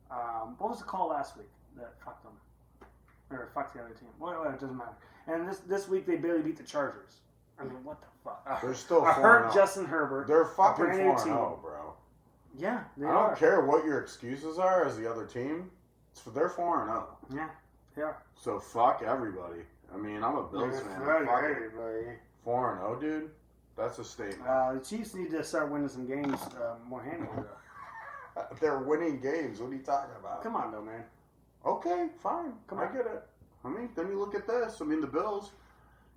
What was the call last week that fucked them? Or fucked the other team? Well, it doesn't matter. And this week they barely beat the Chargers. I mean, what the fuck? They're still I 4-0. hurt Justin Herbert. They're fucking brand new 4-0, team. bro. Yeah, they I are. don't care what your excuses are as the other team. They're 4-0. Yeah, they are. So fuck everybody. I mean, I'm a Bills fan. Fuck it. Everybody. 4-0, dude. That's a statement. The Chiefs need to start winning some games more handily. Though. They're winning games. What are you talking about? Come on, though, man. Okay, fine. Come I on. get it. I mean, then you look at this. I mean, the Bills.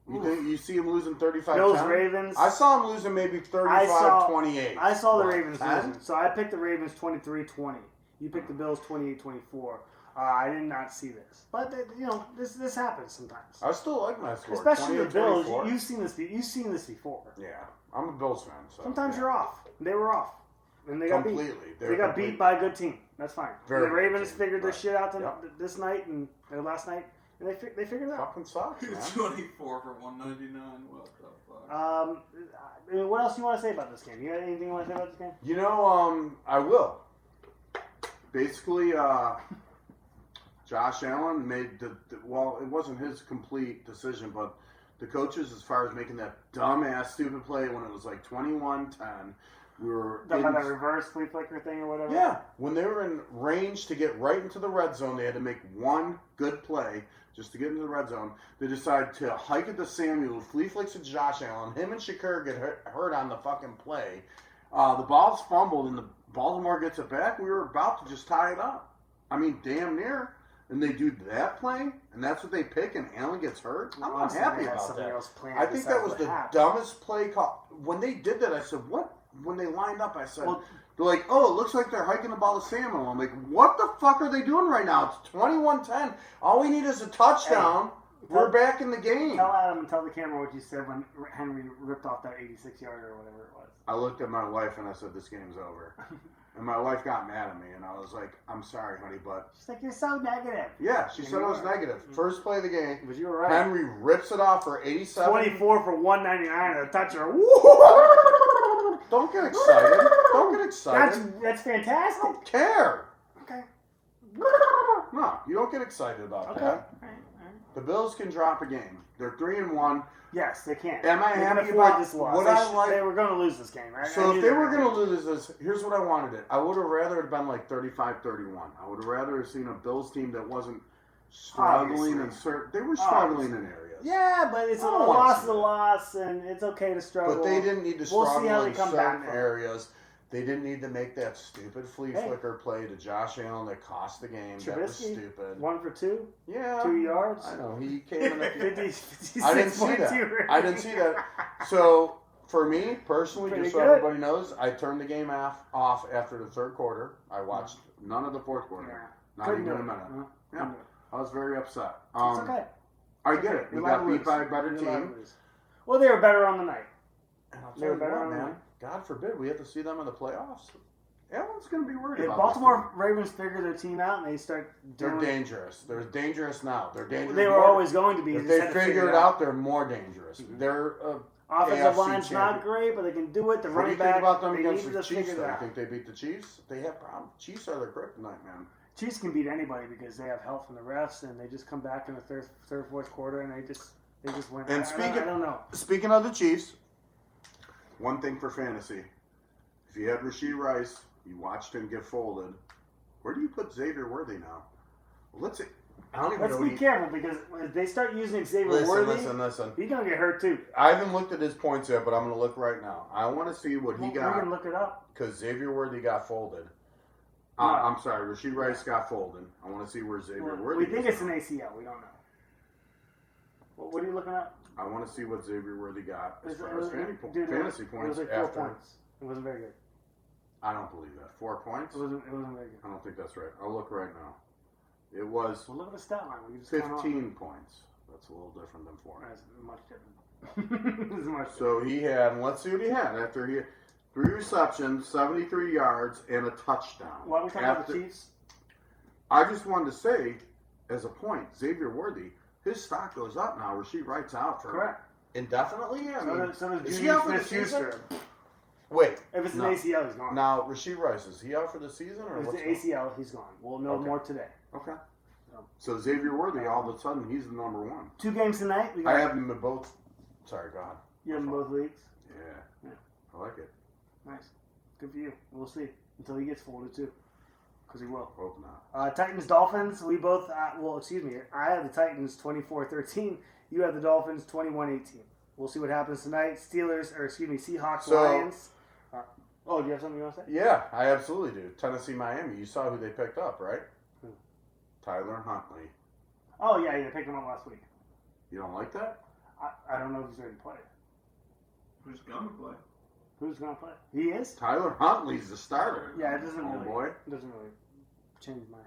You see them losing 35-10? Bills, Ravens. I saw them losing maybe 35-28. I saw the What, Ravens 10? losing. So I picked the Ravens 23-20. You picked the Bills 28-24. I did not see this. But, this happens sometimes. I still like my score. Especially the Bills. 28-24. You've seen this before. Yeah, I'm a Bills fan. So Sometimes yeah. you're off. They were off. And they got beat. Completely. They got beat by a good team. That's fine. Very And the Ravens good team. figured their Right. shit out Yep. this night or last night, and they figured it out. Fucking sucks, man. 24 for 199. What the fuck? I mean, what else do you want to say about this game? You got anything you want to say about this game? You know, I will. Basically, Josh Allen made well, it wasn't his complete decision, but the coaches, as far as making that dumbass stupid play when it was like 21-10, we were That in- reverse flea flicker thing or whatever? yeah, when they were in range to get right into the red zone, they had to make one good play just to get into the red zone. They decided to hike it to Samuel, flea flicks to Josh Allen. Him and Shakur get hurt on the fucking play. The ball's fumbled, and the Baltimore gets it back. We were about to just tie it up. I mean, damn near. And they do that play, and that's what they pick, and Allen gets hurt. I'm not Honestly, happy they had about something that. else planned I think that besides was what the happened. dumbest play call. When they did that, I said, what? When they lined up, I said, Well- they're like, oh, it looks like they're hiking the ball to Samuel. I'm like, what the fuck are they doing right now? It's 21-10. All we need is a touchdown. We're back in the game. Tell Adam and tell the camera what you said when Henry ripped off that 86-yarder or whatever it was. I looked at my wife and I said, this game's over. And my wife got mad at me, and I was like, I'm sorry, honey, but... She's like, you're so negative. Yeah, she said it was you were. negative. First play of the game. But you were right. Henry rips it off for 87. 24 for 199 and a toucher. Don't get excited. Don't get excited. That's I fantastic. don't care. Okay. No, you don't get excited about Okay. that. All right. The Bills can drop a game. They're 3-1. Yes, they can. Am I they can happy afford about this loss? what they, I like- they were going to lose this game, right? So if they were going to lose this, here's what I wanted it. I would have rather it been like 35-31. I would have rather have seen a Bills team that wasn't struggling in Obviously. certain. They were struggling in areas. Yeah, but it's a I don't wanna loss see is a that. loss, and it's okay to struggle. But they didn't need to We'll see struggle how they in come back certain from it. areas. They didn't need to make that stupid flea Hey. flicker play to Josh Allen that cost the game. That was Trubisky, stupid. 1 for 2, Yeah. 2 yards. I know. He came in at 56.2 I didn't see that. I didn't see that. So, for me, personally, Pretty just so good. everybody knows, I turned the game off after the third quarter. I watched none of the fourth quarter. Yeah. Not Couldn't even do a it. minute. Uh-huh. Yeah. Couldn't do it. I was very upset. It's okay. I get it. You're We allowed got to beat lose. by a better You're allowed team. to lose. Well, they were better on the night. And I'll They tell were you better what, on the man. night. God forbid we have to see them in the playoffs. Everyone's going to be worried If about Baltimore Ravens figure their team out and they start They're doing, dangerous. They're dangerous now. They're dangerous. they were more- always going to be. If just they had to figure it out, they're more dangerous. Mhm. They're Offensive AFC line's not champion. great, but they can do it. The What do running you think back, about them they against need the to Chiefs? figure Though? that You out. think they beat the Chiefs? They have problems. Chiefs are their kryptonite, man. Chiefs can beat anybody because they have help from the refs, and they just come back in the third, fourth quarter, and they just win. And I don't know. Speaking of the Chiefs, one thing for fantasy: if you had Rashee Rice, you watched him get folded. Where do you put Xavier Worthy now? Let's see. I don't even Let's know. be careful because if they start using Xavier Listen, Worthy, listen. he's gonna get hurt too. I haven't looked at his points yet, but I'm going to look right now. I want to see what he We're got gonna look it up. because Xavier Worthy got folded. No. I'm sorry, Rashee Rice got folded. I want to see where Xavier Worthy. We think is it's an now. ACL. We don't know. What are you looking at? I want to see what Xavier Worthy got as It far was- as dude, fantasy it points was like 4 after. points. It wasn't very good. I don't believe that. 4 points? It wasn't very good. I don't think that's right. I'll look right now. It was So look at the stat line. We just count off. 15 points. That's a little different than 4. That's much different. It's much So he had, let's see what he had after he had 3 receptions, 73 yards, and a touchdown. Why are we talking about the Chiefs? I just wanted to say, as a point, Xavier Worthy, his stock goes up now. Rashee Wright's out for Correct. indefinitely. I mean, So does is he Juju out for the Smith-Schuster. wait. If it's No. an ACL, he's gone. Now, Rashee Rice, is he out for the season or If what's it's an ACL, he's gone. We'll know Okay. more today. Okay. No. So Xavier Worthy, all of a sudden, he's the number 1. 2 games tonight. We I got have him in both. Sorry, go on. you have them both leagues. Yeah. Yeah. I like it. Nice. Good for you. We'll see until he gets folded too, because he will. Hope not. Titans Dolphins. We both. Excuse me. I have the Titans 24-13. You have the Dolphins 21-18. We'll see what happens tonight. Seahawks So- Lions. Do you have something you want to say? Yeah, I absolutely do. Tennessee, Miami. You saw who they picked up, right? Who? Tyler Huntley. Oh yeah, you picked him up last week. You don't like that? I don't know if he's ready to play. Who's gonna play? Who's gonna play? He is. Tyler Huntley's the starter. Yeah, it doesn't Oh really. boy. It doesn't really change my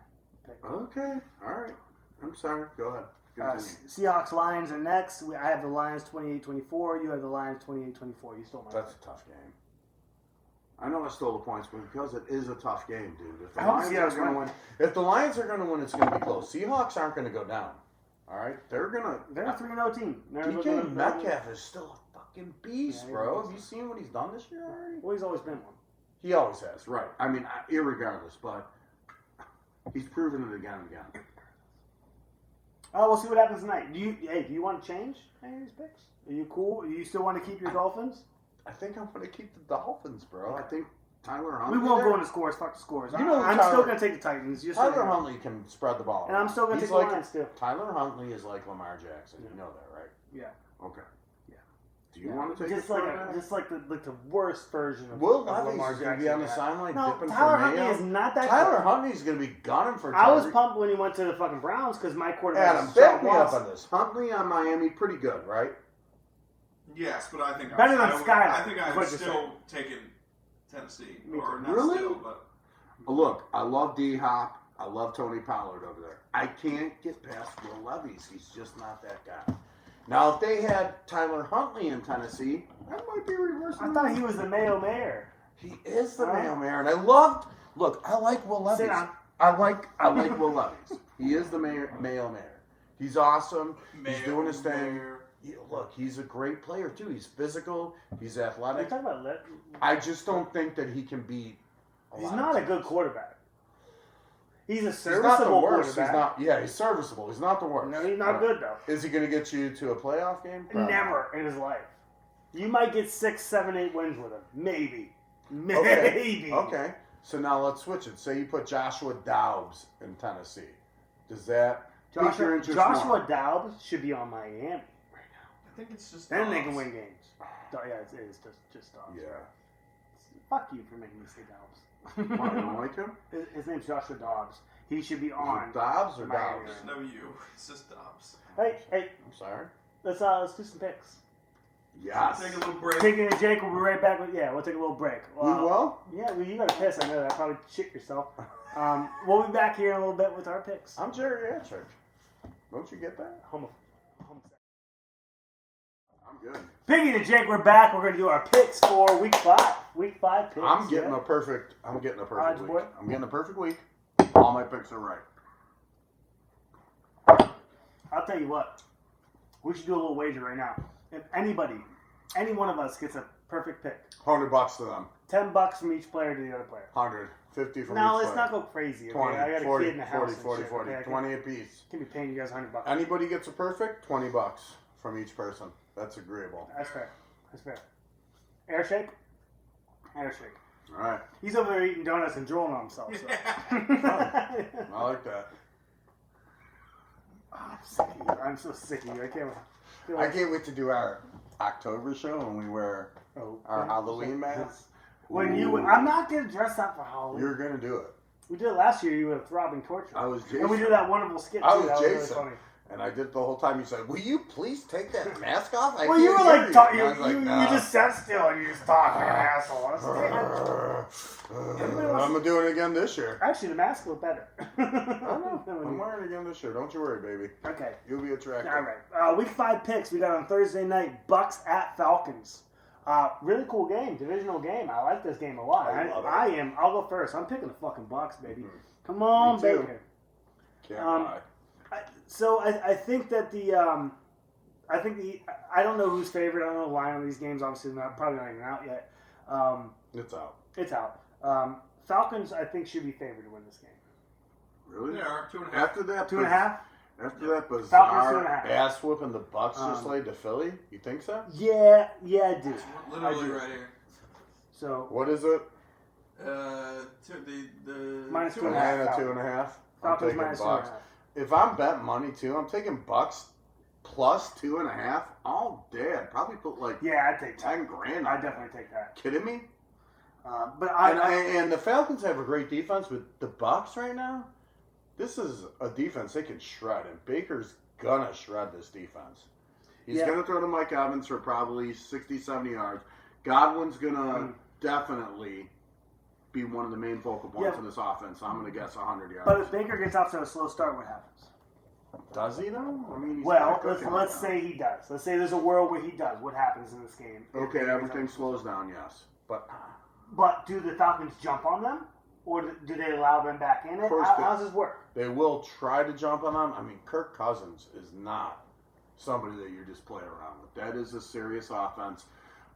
pick. Okay. All right. I'm sorry. Go ahead. Continue. Seahawks Lions are next. I have the Lions 28-24. You have the Lions 28-24. You stole my. That's a tough game. I know I stole the points, but because it is a tough game, dude. If the I hope Lions are Seahawks going to win. win, if the Lions are going to win, it's going to be close. Seahawks aren't going to go down. All right, they're going to. They're a 3-0 team. DK Metcalf is still a fucking beast, Yeah, he bro. is. Have you seen what he's done this year already? Well, he's always been one. He always has, right? I mean, irregardless, but he's proven it again and again. Oh, we'll see what happens tonight. Do you want to change any of these picks? Are you cool? Do you still want to keep your Dolphins? I think I'm going to keep the Dolphins, bro. I think Tyler We Huntley. won't there- go into scores. Fuck the scores. You know I'm Tyler- still going to take the Titans. Just so you Tyler know. Huntley can spread the ball. And I'm still going to He's take the like Lions too. Tyler Huntley is like Lamar Jackson. Yeah. You know that, right? Yeah. Okay. Yeah. Do you want to take just a like shot at it? the worst version of Will of Levis is going to be on the sideline No, dipping Tyler for Huntley Mayo. is not that Tyler good. Huntley's going to be gunning for I was Tyreek. pumped when he went to the fucking Browns because my quarterback Adam, is back Sean me up Watson. on this. Huntley on Miami, pretty good, right? Yes, but I think Better than I would- Skylar, I think I is would what you're still taken Tennessee, Me or too. not Really? still, but Look, I love D Hop. I love Tony Pollard over there. I can't get past Will Levis. He's just not that guy. Now, if they had Tyler Huntley in Tennessee, that might be reversing. I thought he was the Mayo Mayor. He is the All right. Mayo Mayor, and I loved. Look, I like Will Levis. Sit down. I like Will Levis. He is the Mayo Mayor. He's awesome. He's doing his thing. Look, he's a great player too. He's physical. He's Are you athletic. talking about? I just don't think that he can beat. He's lot not a of good teams. quarterback. He's a He's not the serviceable worst. He's quarterback. not. Yeah, he's serviceable. He's not the worst. No, he's not good though. Is he going to get you to a playoff game? Probably. Never in his life. You might get 6, 7, 8 wins with him. Maybe. Okay. Maybe. Okay. So now let's switch it. Say you put Joshua Dobbs in Tennessee. Does that pique your interest more? Joshua Dobbs should be on Miami right now. I think it's just Then they Dobbs. can win games. Yeah, it is just Dobbs. Yeah. Fuck you for making me say Dobbs. Why, you don't like him? His name's Joshua Dobbs. He should be Is on. it Dobbs or Miami. Dobbs? There's no you. It's just Dobbs. Hey, I'm sorry. let's do some picks. Yes. Take a little break. Taking a Jake, we'll be right back. We'll take a little break. We will? Yeah, well, you got to piss. I know that. Probably shit yourself. We'll be back here in a little bit with our picks. I'm geriatric. Don't you get that? Homo- I'm good. Piggy and Jake, we're back. We're going to do our picks for week 5. Week 5 picks. I'm getting yeah. a perfect Odds week. boy. I'm getting a perfect week. All my picks are right. I'll tell you what. We should do a little wager right now. If any one of us gets a perfect pick, $100 to them. $10 from each player to the other player. 150 from No, each let's player. not go crazy. Okay? 20, I got a 40, kid in the house. 40, and 40, shit, 40, okay? I 20 apiece. can be paying you guys $100. Anybody gets a perfect, $20 from each person. That's agreeable. That's fair. That's fair. Air shake? Air shake. All right. He's over there eating donuts and drooling on himself. So. I like that. I'm sick of you. I'm so sick of you. I can't wait. I can't wait to do our October show when we wear our Halloween masks. I'm not gonna dress up for Halloween. You're gonna do it. We did it last year. You were a throbbing torture. I was Jason. And we did that wonderful skit too. I was that Jason. was really funny. And I did the whole time. You said, "Will you please take that mask off?" Well, you were like, talking. you just sat still and you just talk like an asshole. I'm gonna do it again this year. Actually, the mask looked better. I know. I'm wearing it again this year. Don't you worry, baby. Okay. You'll be attracted. All right. Week 5 picks. We got on Thursday night. Bucks at Falcons. Really cool game. Divisional game. I like this game a lot. I love it. I am. I'll go first. I'm picking the fucking Bucks, baby. Mm-hmm. Come on, Me too. Baker. Can't lie. I think that I don't know who's favorite. I don't know the line on these games. Obviously, probably not even out yet. It's out. It's out. Falcons, I think, should be favored to win this game. Really? They are 2.5. After that, 2.5. After that Falcons, bizarre 2.5. ass whooping the Bucks just laid to Philly, you think so? Yeah, I do. It's literally I do. right here. So What is it? The Minus 2.5. Atlanta Falcons. 2.5. I'm Falcons taking minus Bucks. 2.5. If I'm betting money too, I'm taking Bucks plus 2.5 all day. I'd probably put like Yeah, I'd take that. 10 grand. I'd definitely take that. Kidding me? But And the Falcons have a great defense, but the Bucks right now, this is a defense they can shred, and Baker's gonna shred this defense. He's Yeah. gonna throw to Mike Evans for probably 60, 70 yards. Godwin's gonna definitely be one of the main focal points in this offense. I'm gonna guess 100 yards. But if Baker gets off to a slow start, what happens? Does he though? I mean, he's Well, not cooking right let's now. say he does. Let's say there's a world where he does. What happens in this game? Okay, everything slows down. Yes, but But do the Falcons jump on them, or do they allow them back in it? Of course How they- does this work? they will try to jump on them. I mean, Kirk Cousins is not somebody that you just play around with. That is a serious offense.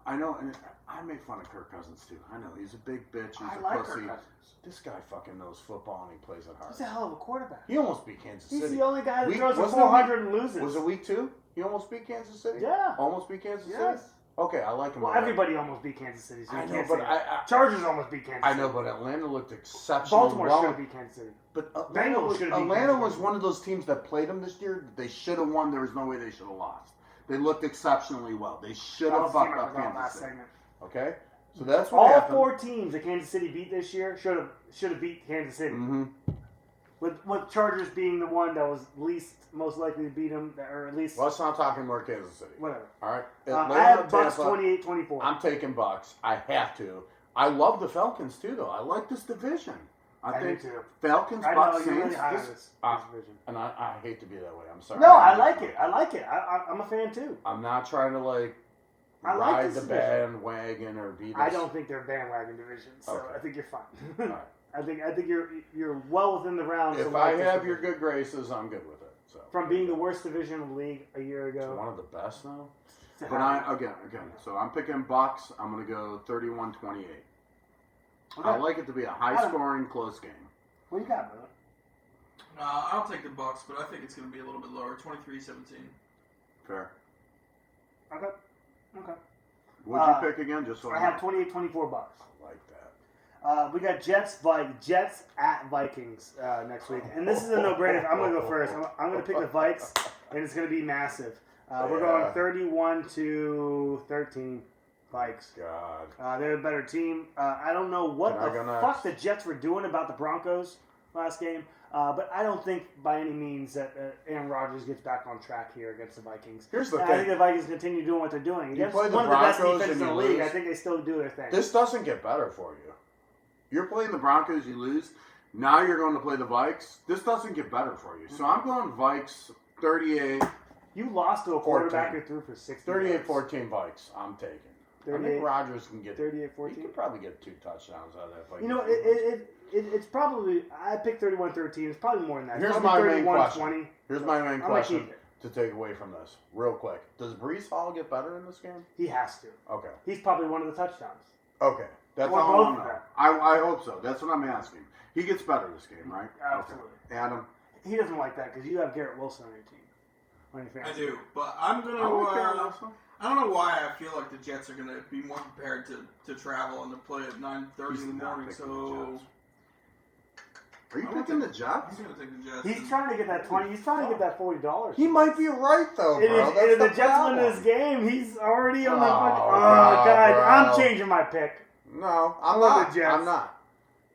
I know, and I make fun of Kirk Cousins too. I know he's a big bitch. He's I a like pussy. Kirk Cousins. This guy fucking knows football and he plays it hard. He's a hell of a quarterback. He almost beat Kansas He's City. the only guy that throws for wasn't it 400 and loses. Was it week 2? He almost beat Kansas City? Yeah. Almost beat Kansas Yes. City? Okay, I like him. Well, already. everybody almost beat Kansas City. So you I know, can't but say that. I Chargers almost beat Kansas I City. know, but Atlanta looked exceptional. Baltimore well. should have beat Kansas City. But Bengals should have beat Atlanta Kansas was City. one of those teams that played them this year. They should have won. There was no way they should have lost. They looked exceptionally well. They should That have was the team fucked I up forgot Kansas last City. segment. Okay, so that's what All happened. 4 teams that Kansas City beat this year should have beat Kansas City. Mm-hmm. With Chargers being the one that was most likely to beat them, or at least Let's not talk anymore Kansas City. whatever. All right, I have Bucks 28-24. I'm taking Bucks. I have to. I love the Falcons too, though. I like this division. I do think too. Falcons, I know Bucks, you're really Saints. high on this- this division. and I hate to be that way. I'm sorry. No, I like it. I'm a fan too. I'm not trying to I like ride this the division. bandwagon or be this. I don't think they're bandwagon division, so Okay. I think you're fine. All right. I think you're well within the rounds. If of I like this have your division. good graces, I'm good with it. So From being the worst division in the league a year to ago. one of the best now. to But have- again. So I'm picking Bucks. I'm going to go 31-28. Okay. I like it to be a high-scoring, close game. What you got, brother? I'll take the Bucks, but I think it's going to be a little bit lower, 23-17. Fair. Okay. What'd you pick again? Just so I I have know. 28-24 Bucks. I like that. We got Jets at Vikings next week, and this is a no-brainer. I'm going to go first. I'm going to pick the Vikes, and it's going to be massive. We're going 31-13 Vikes. God. They're a better team. I don't know what Can I the go fuck next? the Jets were doing about the Broncos last game, but I don't think by any means that Aaron Rodgers gets back on track here against the Vikings. Here's the And thing. I think the Vikings continue doing what they're doing. You Against play the one of the best Broncos defenses in and the you league, lose. I think they still do their thing. This doesn't get better for you. You're playing the Broncos, you lose. Now you're going to play the Vikes. This doesn't get better for you. So I'm going Vikes 38. You lost to a 14. quarterback who threw for 60 yards. 38-14 Vikes. I'm taking. I 38 think Rodgers can get. 38-14. He could probably get 2 touchdowns out of that Vikings. You know, it's probably. I picked 31-13. It's probably more than that. Here's It's my probably main 31-20. question. Here's my main I'm gonna question keep it. to take away from this, real quick. Does Brees Hall get better in this game? He has to. Okay. He's probably one of the touchdowns. Okay. That's Well, all both I of know. them. I hope so. That's what I'm asking. He gets better this game, right? Absolutely. Okay. Adam. He doesn't like that because you have Garrett Wilson on your team. On your I fantasy. do, but I'm gonna. I like Garrett Wilson. I don't know why I feel like the Jets are gonna be more prepared to travel and to play at 9:30 He's in the not morning. picking So the Jets. Are you I'm gonna picking the take- Jets? he's gonna take the Jets. He's trying to get that 20. He's trying to get that $40. He might be right though, It bro. is, That's if the the Jets win problem. this game, he's already on the Oh, fucking. Oh, God, God. bro. I'm changing my pick. No, I'm I love not. the Jets. I'm not.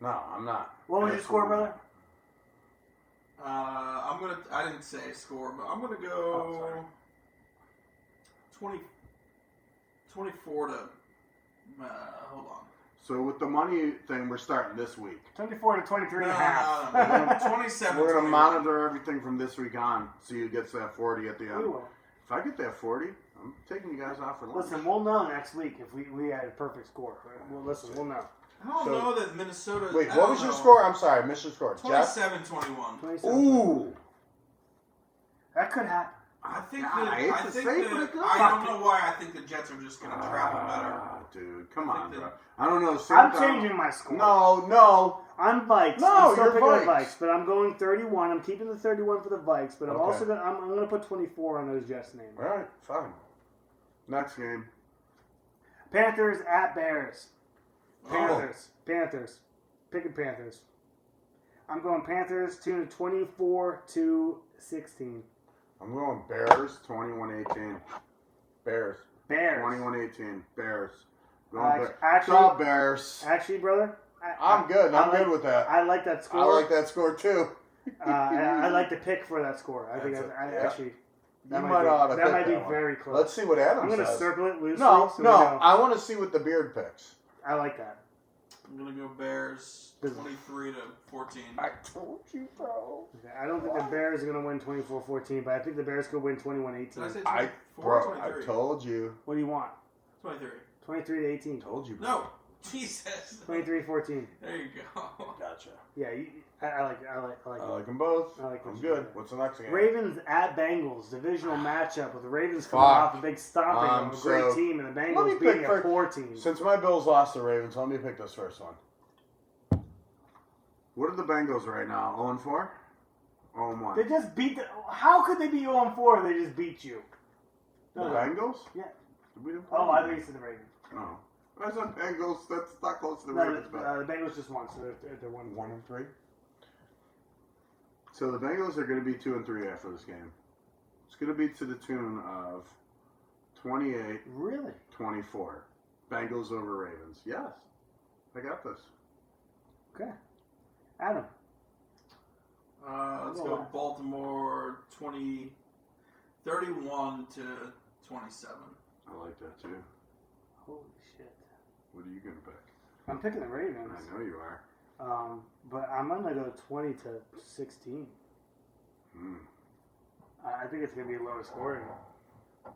No, I'm not. What was your score, brother? I'm gonna. I didn't say score, but I'm gonna Oh, go sorry. 24 to. Hold on. So with the money thing, we're starting this week. 24 to 23 and a No, half. no, no. 27. We're gonna 21. monitor everything from this week on. See who gets that 40 at the We end. will. If I get that 40, I'm taking you guys off for lunch. Listen, we'll know next week if we had a perfect score. Well, listen, we'll know. I don't So- know that Minnesota. Wait, I what don't was your know. score? I'm sorry, I missed your score. Jets? 27-21. 27. Ooh. That could happen. I think God, that, I hate I to think say it, that, but it could. I don't know why I think the Jets are just going to travel better. Ah, dude, come I on, think bro. that- I don't know. I'm changing my score. No. I'm Vikes. No, I'm still you're picking Vikes. the Vikes, but I'm going 31. I'm keeping the 31 for the Vikes, but I'm Okay. also I'm going to put 24 on those Jets names. All right, fine. Next game. Panthers at Bears. Oh. Panthers. Picking Panthers. I'm going Panthers 24 to 16. I'm going Bears. 21-18. Bears. Bears. 21-18. Bears. Going Act- Bears. actually- It's all Bears. Actually, brother, I'm good. I'm good with that. I like that score. I like that score too. I like the pick for that score. I think That's I yeah. actually that You might might be, ought to that pick might be that one. very close. Let's see what Adam I'm going to says. circle it loosely. No, so we no. know. I want to see what the beard picks. I like that. I'm going to go Bears 23 to 14. I told you, bro. Okay, I don't think the Bears are going to win 24-14, but I think the Bears could win 21-18. Did I say I 24 bro, or 23? I told you. What do you want? 23. 23 to 18. Told you. Bro. No. Jesus. 23-14. There you go. Gotcha. Yeah, I like it. I like I it. like them both. I like I'm what good. you did. What's the next game? Ravens at Bengals, divisional matchup with the Ravens coming Fuck. off a big stomping of a great So, team and the let me Bengals beating pick a first. poor team. Since my Bills lost the Ravens, let me pick this first one. What are the Bengals right now? 0-4? 0-1. They just beat the. How could they be 0-4 if they just beat you? The No. Bengals? Yeah. We didn't play Oh, I them. think you said the Ravens. No. I said Bengals. That's not close to the No, Ravens. But. the Bengals just won, so they're 1-1. 1-3. So the Bengals are going to be 2-3 after this game. It's going to be to the tune of 28-24. Really? Bengals over Ravens. Yes. I got this. Okay. Adam. Let's go Baltimore 31 to 27. I like that too. Holy shit. What are you going to pick? I'm picking the Ravens. I know you are. But I'm gonna go 20 to 16. Hmm. I think it's gonna be low scoring.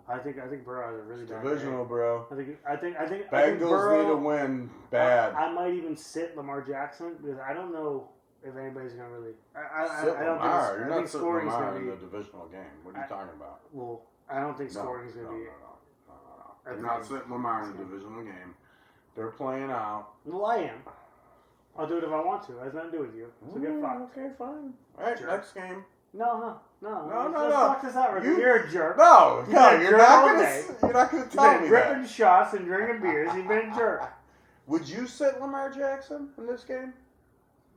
I think Burrow has a really bad Divisional, day. bro. I think Bengals Burrow, need to win bad. I might even sit Lamar Jackson because I don't know if anybody's gonna really. I Sit don't Lamar. think. You're I not think sitting scoring's Lamar gonna in be. the divisional game. What are you talking about? Well, I don't think No, scoring's gonna be. You're not sitting Lamar in a divisional game. They're playing out. Well, I am. I'll do it if I want to. It has nothing to do with you. So get fucked. Okay, fine. All right, Jerk. next game. No. No, Let's no. fuck this out, Ricky. You- You're a jerk. No, You've no, been a you're jerk not all gonna. day. You're not gonna You've tell been me ripping that. shots and drinking beers. You've been a jerk. Would you sit Lamar Jackson in this game?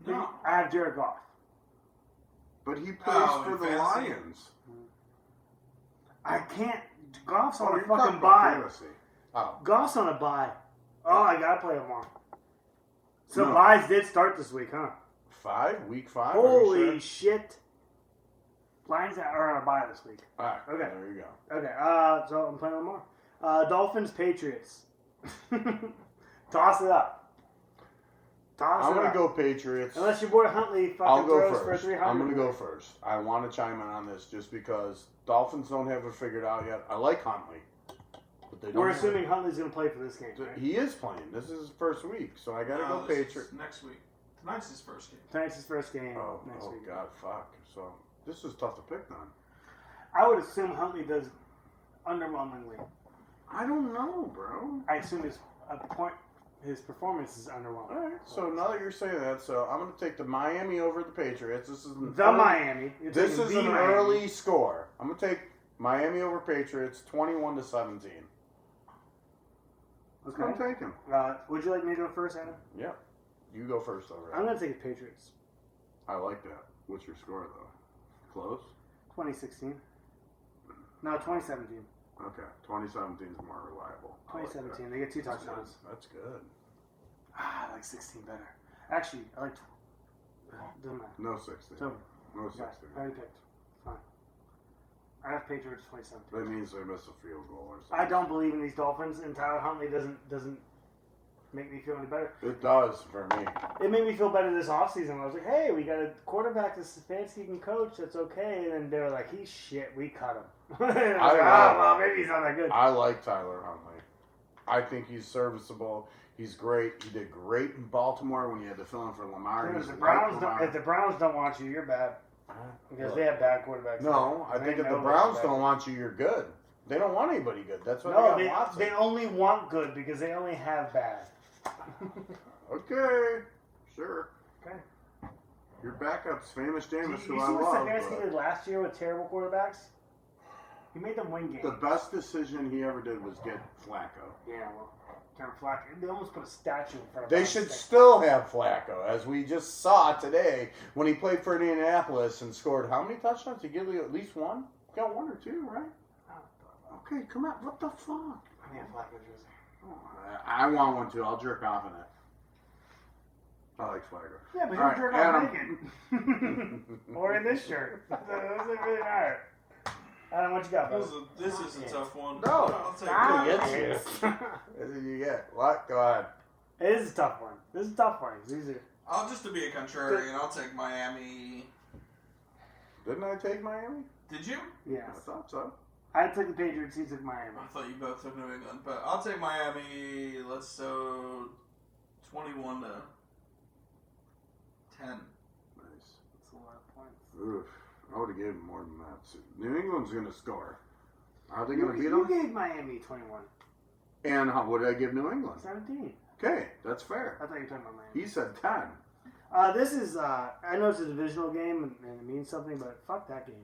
No. I have Jared Goff. But he plays Oh, for in the fantasy. Lions. I can't. Goff's on Oh, a you're talking fucking about bye. fantasy. Oh, Goff's on a bye. Oh, I gotta play him on. So No. buys did start this week, huh? week 5. Are you Holy sure? shit. Lions are on a bye this week. All right, Okay. there you go. Okay, so I'm playing Lamar. Dolphins, Patriots. Toss it up. Toss I'm it gonna up. go Patriots. Unless your boy Huntley I'll fucking go throws for first. 300. I'm gonna go first. I want to chime in on this just because Dolphins don't have it figured out yet. I like Huntley, but they don't. We're have assuming Huntley's going to play for this game, it. right? He is playing. This is his first week, so I gotta go this is Patriots. next week. Tonight's his first game. Tonight's his first game next Oh week. God, fuck. So this is tough to pick then. I would assume Huntley does underwhelmingly. I don't know, bro. I assume his performance is underwhelming. All right. So now that you're saying that, so I'm gonna take the Miami over the Patriots. This is Miami. You're This taking is the an Miami. early score. I'm gonna take Miami over Patriots, 21-17. That's what I'm Okay. taking. Would you like me to go first, Adam? Yep. You go first over. I'm going to take the Patriots. I like that. What's your score though? Close. 2016. No, 2017. Okay. 2017 is more reliable. I like 2017. They get 2 That's touchdowns. good. That's good. I like 16 better. Actually, I like. Doesn't matter. that. No 16. It's over. No Yeah, 16. I already picked. Fine. I have Patriots 2017. That means they missed a field goal or something. I don't believe in these Dolphins, and Tyler Huntley doesn't make me feel any better. It does for me. It made me feel better this offseason. I was like, hey, we got a quarterback that's fancy can coach. That's okay. And then they were like, he's shit. We cut him. And I was like, love well, maybe he's not that good. I like Tyler Huntley. I think he's serviceable. He's great. He did great in Baltimore. Baltimore when you had to fill in for Lamar. And he if was the like Browns Lamar. don't, if the Browns don't want you, you're bad because Look, they have bad quarterbacks. no, I They think if know the Browns they're don't bad. want you, you're good. They don't want anybody good. That's why No, they got Watson. they only want good because they only have bad. Okay. Sure. Okay. Your backup's famous Do Jameis, you who I see what love. Stefanski but did last year with terrible quarterbacks? He made them win games. The best decision he ever did was get Flacco. Yeah, well, Karen Flacco. They almost put a statue in front of They him. should still have Flacco, as we just saw today when he played for Indianapolis and scored how many touchdowns? He give you at least one? Got one or two, right? Okay, come on. What the fuck? I mean, Flacco jersey. Oh, I want one too. I'll jerk off in it. I like Flacco. Yeah, but All you're jerk right, off Adam. naked. Or in this shirt. It doesn't really matter. Adam, what you got, bro? This is a tough one. No. I'll take Ah, it. Yes, yes. What did you get? What? Go ahead. It is a tough one. This is a tough one. It's easy. I'll just to be a contrarian, I'll take Miami. Didn't I take Miami? Did you? Yes. I thought so. I took the Patriots. He took Miami. I thought you both took New England, but I'll take Miami. Let's so 21 to 10. Nice. That's a lot of points. Oof. I would have given him more than that. So New England's going to score. Are they going to beat You them? gave Miami 21. And how, what did I give New England? 17. Okay, that's fair. I thought you were talking about Miami. He said 10. This is, I know it's a divisional game and it means something, but fuck that game.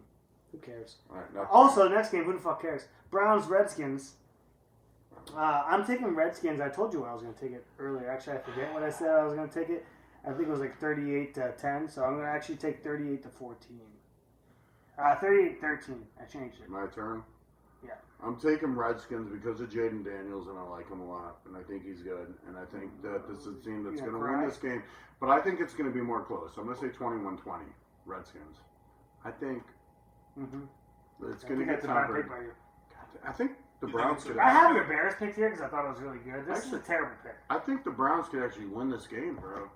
Who cares? All right, next Also, next game, who the fuck cares? Browns, Redskins. I'm taking Redskins. I told you I was going to take it earlier. Actually, I forget what I said I was going to take it. I think it was like 38 to 10, so I'm going to actually take 38 to 14. 38-13. I changed it. My turn? Yeah. I'm taking Redskins because of Jaden Daniels, and I like him a lot, and I think he's good, and I think that this is a team that's You going to gonna win cry? this game. But I think it's going to be more close. I'm going to say 21-20, Redskins. I think Mm-hmm. it's going to that's get a bad tempered. pick by you. I think the You think Browns it's a could. I have the Bears picked here because I thought it was really good. This is a Actually- terrible pick. I think the Browns could actually win this game, bro.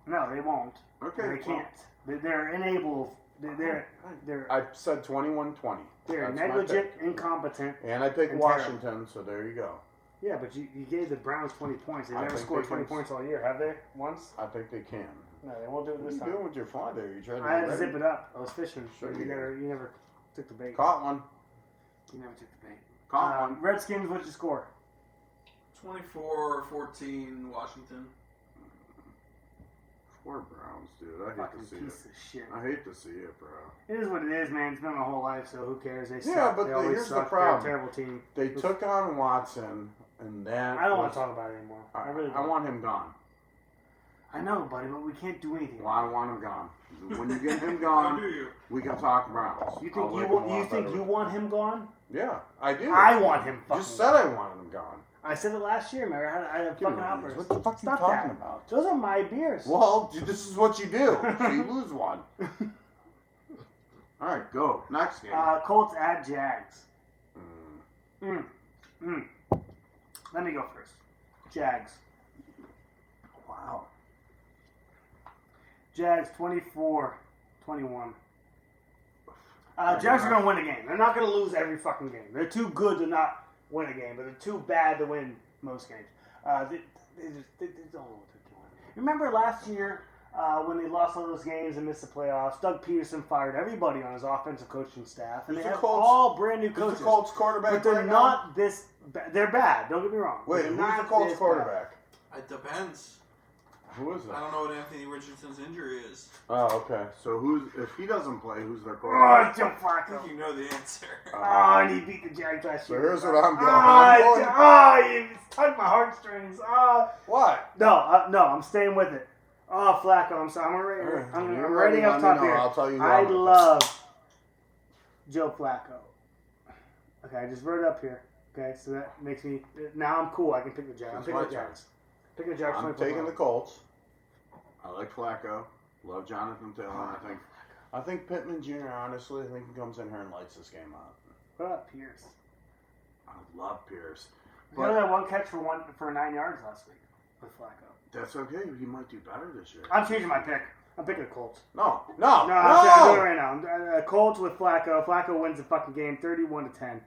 No, they won't. Okay, They can't. They're unable. They're I said 21-20. they're That's my negligent, pick. incompetent. And I picked And Washington, so there you go. Yeah, but you gave the Browns 20 points. They I never think scored they 20 can- points all year, have they? Once? I think they can. No, they won't do it What are this you time. doing with your fly there? You trying to I had get to ready? zip it up. I was fishing. Sure you you never took the bait. Caught one. You never took the bait. Caught one. Redskins, what'd you score? 24-14 Washington. Poor Browns, dude. I hate Fucking to see piece it. of shit. I hate to see it, bro. It is what it is, man. It's been my whole life, so who cares? They suck. Yeah, but they always here's the suck. problem. They're a terrible team. They took on Watson, and that I don't want was- to talk about it anymore. I really I don't. want him gone. I know, buddy, but we can't do anything. Well, I want him gone. When you get him How gone, do you? we can talk Browns. You I'll think like him a lot you think better. you want him gone? Yeah, I do. I want him fucking just said I wanted him gone. I said it last year, remember? I had a Give me fucking one of outburst. these. What the fuck are you Stop talking that. about? Those are my beers. Well, this is what you do. So you lose one. All right, go. Next game. Colts at Jags. Mm. Let me go first. Jags. Wow. Jags 24-21. Jags are going to win a game. They're not going to lose every fucking game. They're too good to not win a game, but they're too bad to win most games. They don't know what they're doing. Remember last year when they lost all those games and missed the playoffs? Doug Peterson fired everybody on his offensive coaching staff, and Who's they the have Colts? all brand new coaches. Who's the Colts quarterback But they're right now? not this. They're bad. Don't get me wrong. Wait, They're who's the not Colts this quarterback? It depends. Who is I that? don't know what Anthony Richardson's injury is. Oh, okay. So if he doesn't play, who's their Bad. quarterback? Oh, Joe I Flacco. think you know the answer. Oh, and he beat the Jags last So year. here's what I'm going. You tugged my heartstrings. Oh. What? No, I'm staying with it. Oh, Flacco, I'm sorry. I'm writing up top here. I'll tell you. I now. love Joe Flacco. Okay, I just wrote it up here. Okay, so that makes me now I'm cool. I can pick the Jags. I'm It's picking my the Jags. Picking the Jags. I'm 24. Taking the Colts. I like Flacco. Love Jonathan Taylor. I think Pittman Jr. Honestly, I think he comes in here and lights this game up. What about Pierce? I love Pierce. He only had one catch for 9 yards last week with Flacco. That's okay. He might do better this year. I'm changing my pick. I'm picking the Colts. No. No, I'm doing it right now. Colts with Flacco. Flacco wins the fucking game 31-10.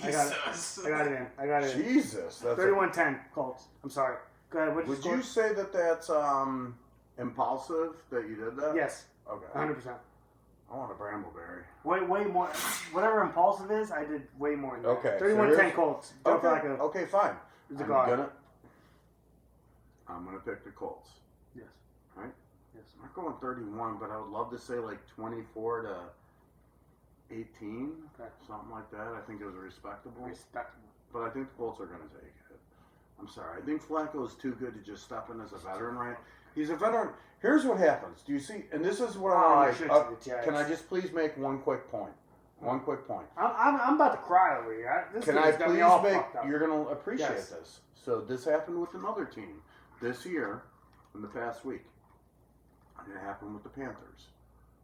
Jesus. I got it in. I got it in. Jesus, that's. 31-10 Colts. I'm sorry. Go ahead. What'd Would score? you say that that's Impulsive that you did that? Yes, Okay. 100%. I want a Brambleberry. Way more. Whatever impulsive is, I did way more than that. Okay, so 31-10 here's- Colts. Joe Okay. Flacco Okay, fine. is a I'm god. gonna pick the Colts. Yes. Right? Yes. I'm not going 31, but I would love to say like 24-18, Okay. something like that. I think it was respectable. Respectable. But I think the Colts are going to take it. I'm sorry. I think Flacco is too good to just step in as a veteran, right? He's a veteran. Here's what happens. Do you see? And this is what Oh, I I want to should make. do the Jags. Can I just please make one quick point? One quick point. I'm about to cry over here. This Can thing I has got me please all make? fucked up. You're gonna appreciate Yes. this. So this happened with another team this year in the past week. And it happened with the Panthers.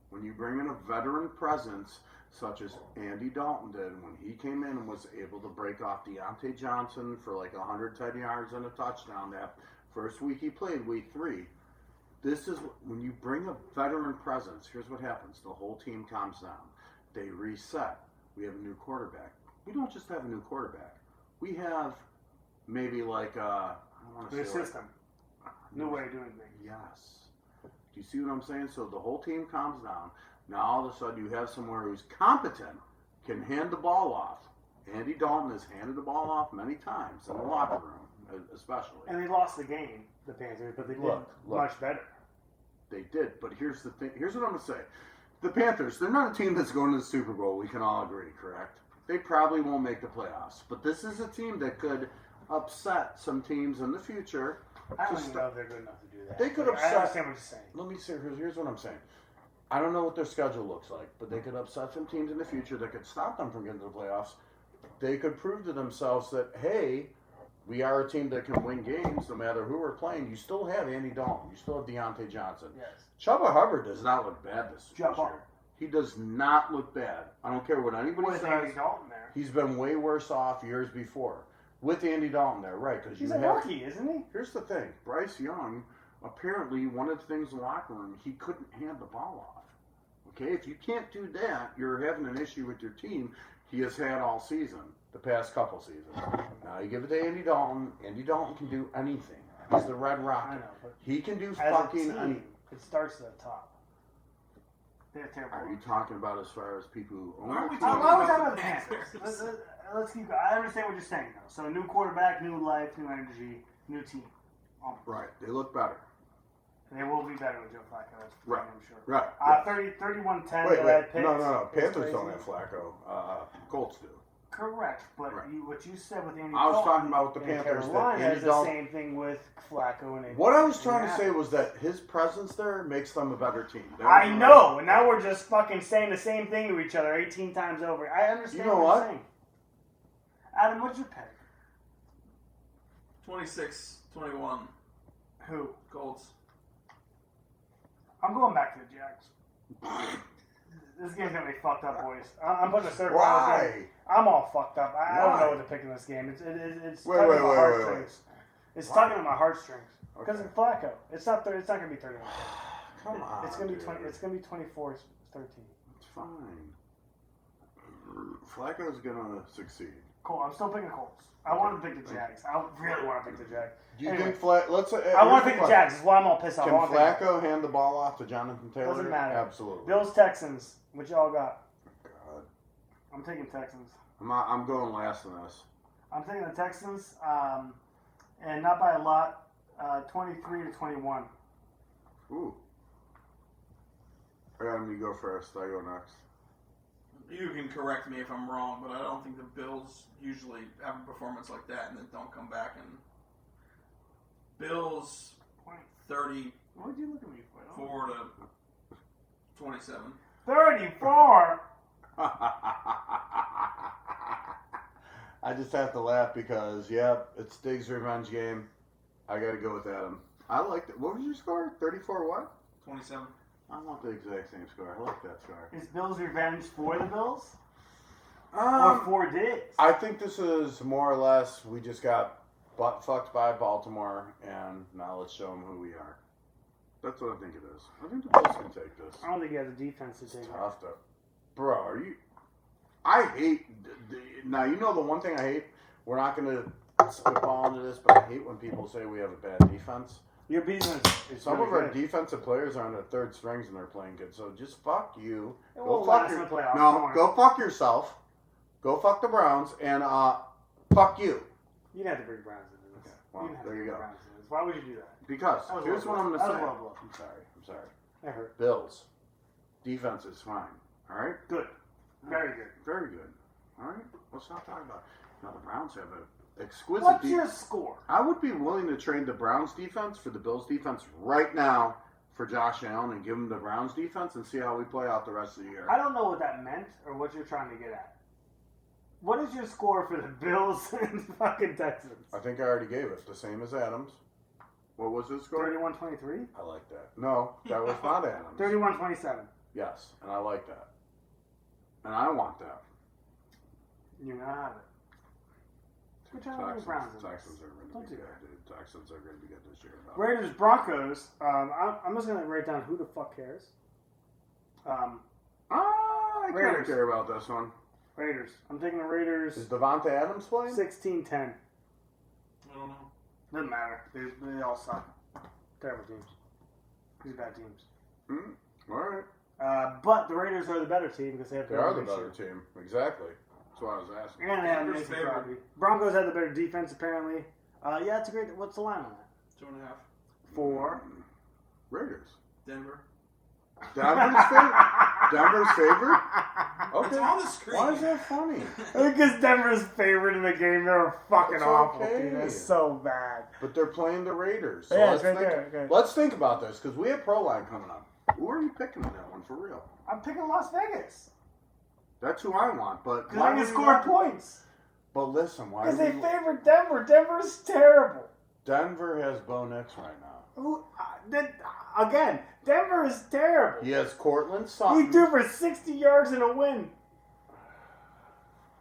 When you bring in a veteran presence such as Andy Dalton did when he came in and was able to break off Deontay Johnson for like 110 yards and a touchdown that first week he played, week 3. This is when you bring a veteran presence, here's what happens. The whole team calms down. They reset. We have a new quarterback. We don't just have a new quarterback. We have maybe like I don't want to New say system. New way of doing things. Yes. Do you see what I'm saying? So the whole team calms down. Now all of a sudden you have somewhere who's competent, can hand the ball off. Andy Dalton has handed the ball off many times in the locker room, especially. And they lost the game, the Panthers, but they did Look. much better. They did, but here's the thing. Here's what I'm going to say. The Panthers, they're not a team that's going to the Super Bowl. We can all agree, correct? They probably won't make the playoffs. But this is a team that could upset some teams in the future. I don't Just even know if they're good enough to do that. They could I upset- understand what you're saying. Let me see. Here's what I'm saying. I don't know what their schedule looks like, but they could upset some teams in the future that could stop them from getting to the playoffs. They could prove to themselves that, hey, we are a team that can win games no matter who we're playing. You still have Andy Dalton. You still have Deontay Johnson. Yes. Chuba Hubbard Does does not look bad this Jump year. on. He does not look bad. I don't care what anybody With says. Andy Dalton there. He's been way worse off years before. With Andy Dalton there, right? Because He's you a have. rookie, isn't he? Here's the thing. Bryce Young, apparently one of the things in the locker room, he couldn't hand the ball off. Okay? If you can't do that, you're having an issue with your team. He has had all season. The past couple seasons. Now you give it to Andy Dalton. Andy Dalton can do anything. He's the Red I Rocket. know, but He can do as fucking a team, anything. it starts at the top. They're terrible. Are you talking about as far as people who own Why are the we team? talking Why are we about talking about the the Panthers? Panthers? Let's keep going. I understand what you're saying, though. So, new quarterback, new life, new energy, new team. Right. They look better. And they will be better with Joe Flacco, that's Right. I'm sure. Right. 31-10 Wait, that I wait. picked. No. is Panthers crazy. don't have Flacco. Colts do. Correct, but Right. what you said with Andy I was Dalton talking about with the in Panthers that Carolina Andy is the Dalton- same thing with Flacco and Andy What I was trying to Dalton. say was that his presence there makes them a better team. I know, and now we're just fucking saying the same thing to each other 18 times over. I understand You know what what? you're saying. Adam, what's your pick? 26-21 Who? Colts. I'm going back to the Jags. This game's gonna be fucked up, boys. I'm putting a circle. Why? I'm all fucked up. I don't Why? know what to pick in this game. It's Wait, tugging wait, at my wait, heartstrings. It's Why? tugging at my heartstrings because Okay. it's Flacco. It's not gonna be 31. Come on. It's gonna be dude. 20. It's gonna be 24-13. It's fine. Flacco's gonna succeed. Cool. I'm still picking Colts. I want to pick the Jags. I really want to pick the Jags. Do you Anyway. think Let's. I want to pick the Jags. That's why I'm all pissed off. Can I wanna pick Flacco hand the ball off to Jonathan Taylor? Doesn't matter. Absolutely. Bills Texans. What y'all got? God. I'm taking Texans. I'm going last in this. I'm taking the Texans, and not by a lot. 23-21. Ooh. You go first. I go next. You can correct me if I'm wrong, but I don't think the Bills usually have a performance like that and then don't come back. And Bills 34 What did you look at me for? to 27. 34. I just have to laugh because, yep, it's Diggs' revenge game. I got to go with Adam. I like that. What was your score? 34 what? 27. I want the exact same score. I like that score. Is Bills revenge for the Bills or Um, for Diggs? I think this is more or less we just got butt fucked by Baltimore, and now let's show them who we are. that's what I think it is. I think the Bills can take this. I don't think he has a defense to It's take it. tough to, bro. Are you? I hate. Now you know the one thing I hate. We're not going to spitball into this, but I hate when people say we have a bad defense. Your business is Some really of our good. defensive players are on their third strings and they're playing good. So just fuck you. It Go won't fuck last in your, the playoffs. no, Don't worry. go fuck yourself. Go fuck the Browns and fuck you. You didn't have to bring Browns into this. Okay, well, didn't have there to you bring go. Browns into this. Why would you do that? Because That was here's low what I'm blow. going to That say. was low blow. I'm sorry. That hurt. Bills. Defense is fine. All right? Good. Very good. Very good. All right? Let's not talk about it. Now, the Browns have an exquisite What's defense. your score? I would be willing to trade the Browns defense for the Bills defense right now for Josh Allen and give him the Browns defense and see how we play out the rest of the year. I don't know what that meant or what you're trying to get at. What is your score for the Bills and fucking Texans? I think I already gave it. The same as Adams. What was his score? 31-23? I like that. No, that was not Adams. 31-27. Yes, and I like that. And I want that. You're gonna have it. We're trying to win Browns in this. Texans are going Don't to be do good, that. dude. Texans are going to be good this year. Raiders Broncos. I'm just gonna write down who the fuck cares. I kind Raiders. of care about this one. Raiders. I'm taking the Raiders. Is Devonta Adams playing? 16-10. I don't know. Doesn't matter. They all suck. Terrible teams. These are bad teams. All right. But the Raiders are the better team because they have. They are the better team. Exactly. That's what I was asking. And they have Denver's Mason favored. Crosby. Broncos have the better defense apparently. Yeah, it's a great. What's the line on that? 2.5. 4. Raiders. Denver. Denver's favorite? Denver's favorite? It's Okay. on the screen. Why is that funny? Because Denver's favored in the game. They're fucking It's awful. okay. Dude. They're so bad. But they're playing the Raiders. So Yeah, let's it's right think, there. Okay. Let's think about this because we have Pro Line coming up. Who are you picking in that one for real? I'm picking Las Vegas. That's who I want, but Because why they would can you score want to- points. But listen, why Because do they we, favored Denver. Denver's terrible. Denver has Bo Nix right now. Who? Again, Denver is terrible. He has Cortland He Sutton. threw for 60 yards in a win.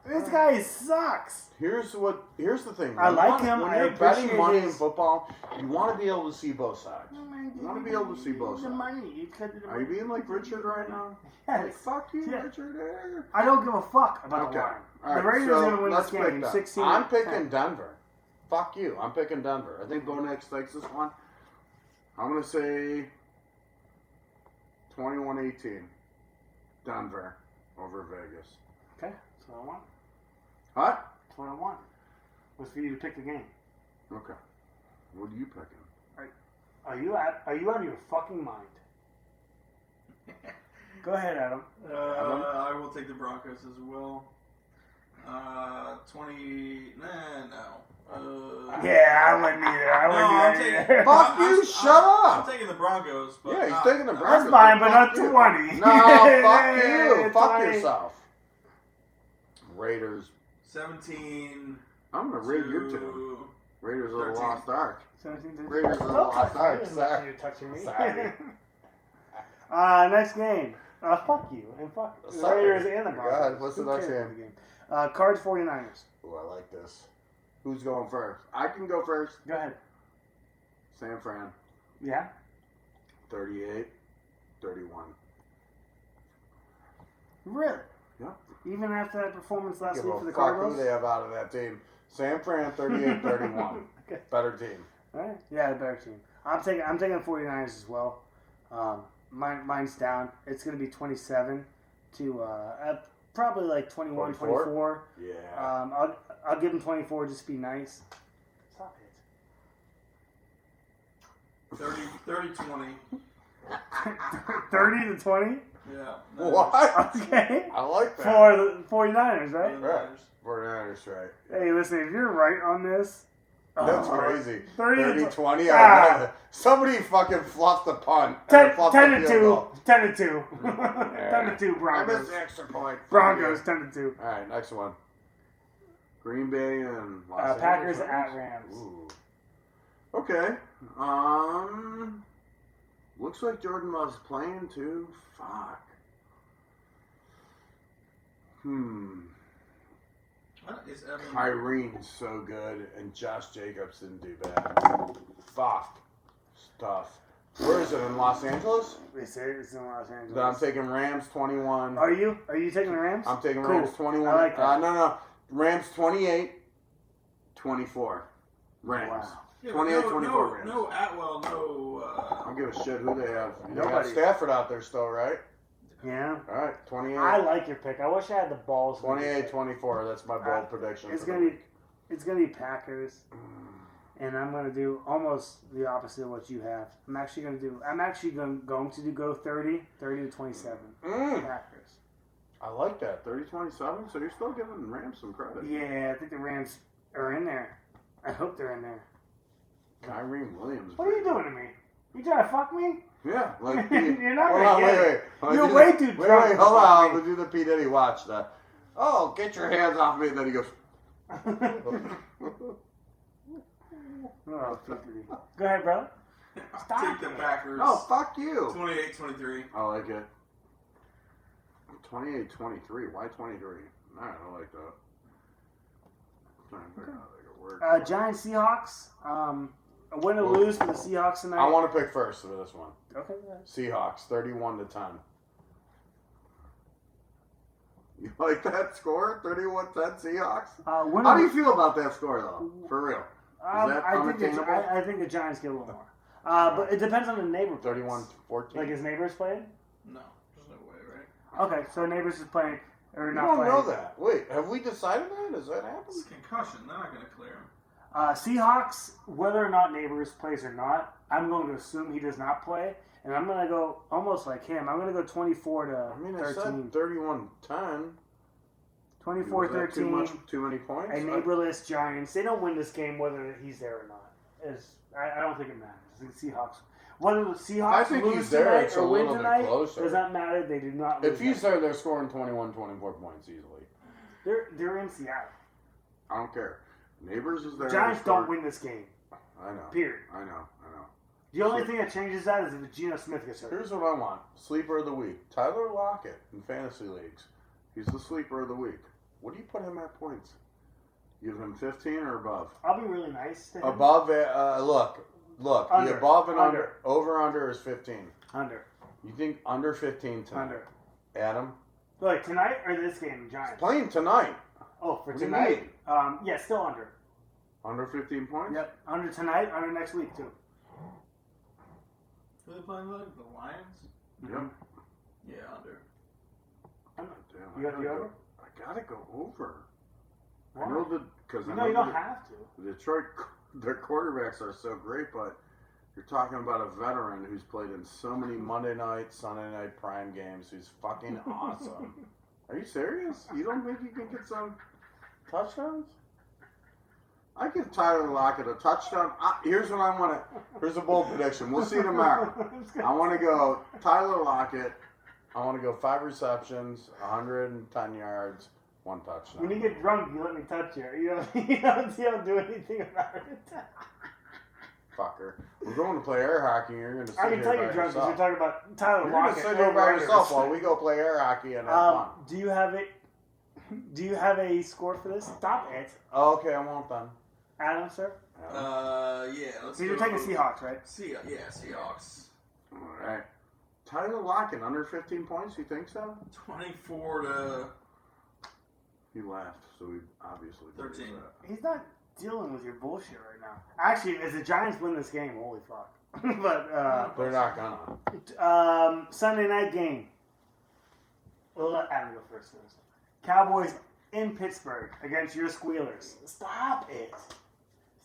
This guy sucks. Here's the thing. I like him. When I you're betting appreciate money in his- football, you want to be able to see both sides. You want to be able to see both The sides. money. You cut the Are you being like Richard right now? Like, Yes. fuck you, Yeah. Richard. I don't give a fuck about the Okay. line. All The right, Raiders so are going to win let's this pick game. them. 16. I'm picking 10. Denver. Fuck you. I'm picking Denver. I think Bo Nix takes this one. I'm going to say 21-18. Denver over Vegas. Okay, that's what I want. What? That's what I want. Was for you to pick the game. Okay. What are you picking? Are you out of your fucking mind? Go ahead, Adam. I will take the Broncos as well. 20. No. Yeah, I wouldn't either. I No, wouldn't I'm do taking. that either. Fuck you, shut up. I'm taking the Broncos. But Yeah, he's taking the That's Broncos. fine, but Fuck not you. 20. No, fuck you. Fuck 20. yourself. Raiders. 17. I'm going to raid your team. to- Raiders of the 13. Lost Ark. 17. Raiders of the Don't Lost touch me. I Ark. didn't mention you touching me. Sorry. Next game. Fuck you. And fuck the Sorry. Raiders and the Go Broncos. ahead. What's the Who next cares game? about the Cards 49ers. Oh, I like this. Who's going first? I can go first. Go ahead. San Fran. Yeah? 38. 38-31. Really? Yeah. Even after that performance last Give week a for the fuck who Cardinals? they have out of that team. San Fran 38-31. Okay. Better team. All right. Yeah, the better team. I'm taking the 49ers as well. Mine's down. It's going to be 27 to probably like 21, 24. Yeah. I'll give them 24 just to be nice. Stop it. 30-20. 30 to 20? Yeah. What? Okay. I like that. For the 49ers, right? Right. 49ers, right. Hey, listen, if you're right on this, That's crazy. 30 to 30-20. Ah. Somebody fucking fluffed the punt. 10 Fluffed to the 2. field goal. 10 to 2. 10 Yeah. to 2 I missed Broncos. the extra point. Broncos 10 to 2. All right, next one. Green Bay and Los Packers Angeles at Rams. Ooh. Okay. Looks like Jordan Love's playing too. Fuck. What is Evan? Kyrene's so good, and Josh Jacobs didn't do bad. Fuck. Stuff. Where is it, in Los Angeles? It's in Los Angeles. Then I'm taking Rams 21. Are you? Are you taking the Rams? I'm taking Cool. Rams 21. I like that. No. Rams 28. 24. Rams. Wow. Yeah, 28-24 Rams. No Atwell, no. I don't give a shit who they have. They got Nobody. Stafford out there still, right? Yeah. All right, 28. I like your pick. I wish I had the balls. 28-24. That's my bold prediction. It's for the gonna be, week. it's gonna be Packers, and I'm gonna do almost the opposite of what you have. I'm actually going to go 30 to 27. Packers. I like that. 30-27. So you're still giving Rams some credit. Yeah, I think the Rams are in there. I hope they're in there. Kyrie Williams. What are you doing to me? You trying to fuck me? Yeah, like You're not hold gonna on, get wait, it. wait. You're way too drunk Wait, to hold fuck on. me. We'll do the P Diddy watch. Oh, get your hands off me. And then he goes. Oh, go ahead, bro. Stop. Take the Packers. Oh, fuck you. 28-23. I like it. 28-23. Why 23? Nah, I like that. Trying to figure out how they could work. Giants Seahawks. A win or lose for the Seahawks tonight. I want to pick first for this one. Okay. Go ahead. Seahawks, 31-10. You like that score? 31-10 Seahawks? Win How or do you feel about that score, though? For real? that unattainable? I think the Giants get a little more. But it depends on the neighbor. plays. 31-14. Like his neighbors playing? No, there's no way, right? Okay, so neighbors is playing or I not don't playing. know that. Wait, have we decided that? Has that happened? It's concussion. They're not going to clear him. Seahawks, whether or not neighbors plays or not, I'm going to assume he does not play, and I'm going to go almost like him. I'm going to go 24 to I mean, I 13. said 31-10. 24-13. Too many points? A neighborless Giants. They don't win this game whether he's there or not. I don't think it matters. I think Seahawks. Whether the Seahawks I think lose he's there, tonight it's a or win little bit tonight closer. does not matter. They do not lose. If he's that. there, they're scoring 24 points easily. They're in Seattle. I don't care. Neighbors is there. Giants to score. don't win this game. I know. Period. I know. The only thing that changes that is if Geno Smith gets hurt. Here's what I want. Sleeper of the week. Tyler Lockett in fantasy leagues. He's the sleeper of the week. What do you put him at points? Give him 15 or above. I'll be really nice to him. Above, look. Under. The above and Under. under. Over-under is 15. Under. You think under 15 tonight? Under. Adam? Like tonight or this game, Giants? Playing tonight. Oh, for What do you tonight? Yeah, still under. Under 15 points? Yep, under tonight, under next week too. Who are they playing with? The Lions? Yep. Yeah, under. Damn, You got the over? I gotta go over. Why? I know that because No, you don't have to. Detroit, their quarterbacks are so great, but you're talking about a veteran who's played in so many Monday night, Sunday night prime games. Who's fucking awesome. Are you serious? You don't think you can get some? Touchdowns? I give Tyler Lockett a touchdown. Here's what I want to. Here's a bold prediction. We'll see tomorrow. I want to go Tyler Lockett. I want to go 5 receptions, 110 yards, 1 touchdown. When you get drunk, you let me touch you. You don't do anything about it. Fucker. We're going to play air hockey. You're going to sit I can here tell by you're drunk because yourself. you're talking about Tyler You're going to Lockett. sit here by over-unders. yourself while we go play air hockey and have fun. Do you have a score for this? Stop it, Oh, okay, I won't then. Adam, sir. Yeah, let's So you're go. taking Seahawks, right? Seahawks. All right. Tyler Lockett under 15 points. You think so? 24 to He laughed, so he obviously believes 13. that. He's not dealing with your bullshit right now. Actually, as the Giants win this game, holy fuck. But They're not gonna. Sunday night game. We'll let Adam go first. Cowboys in Pittsburgh against your Squealers. Stop it.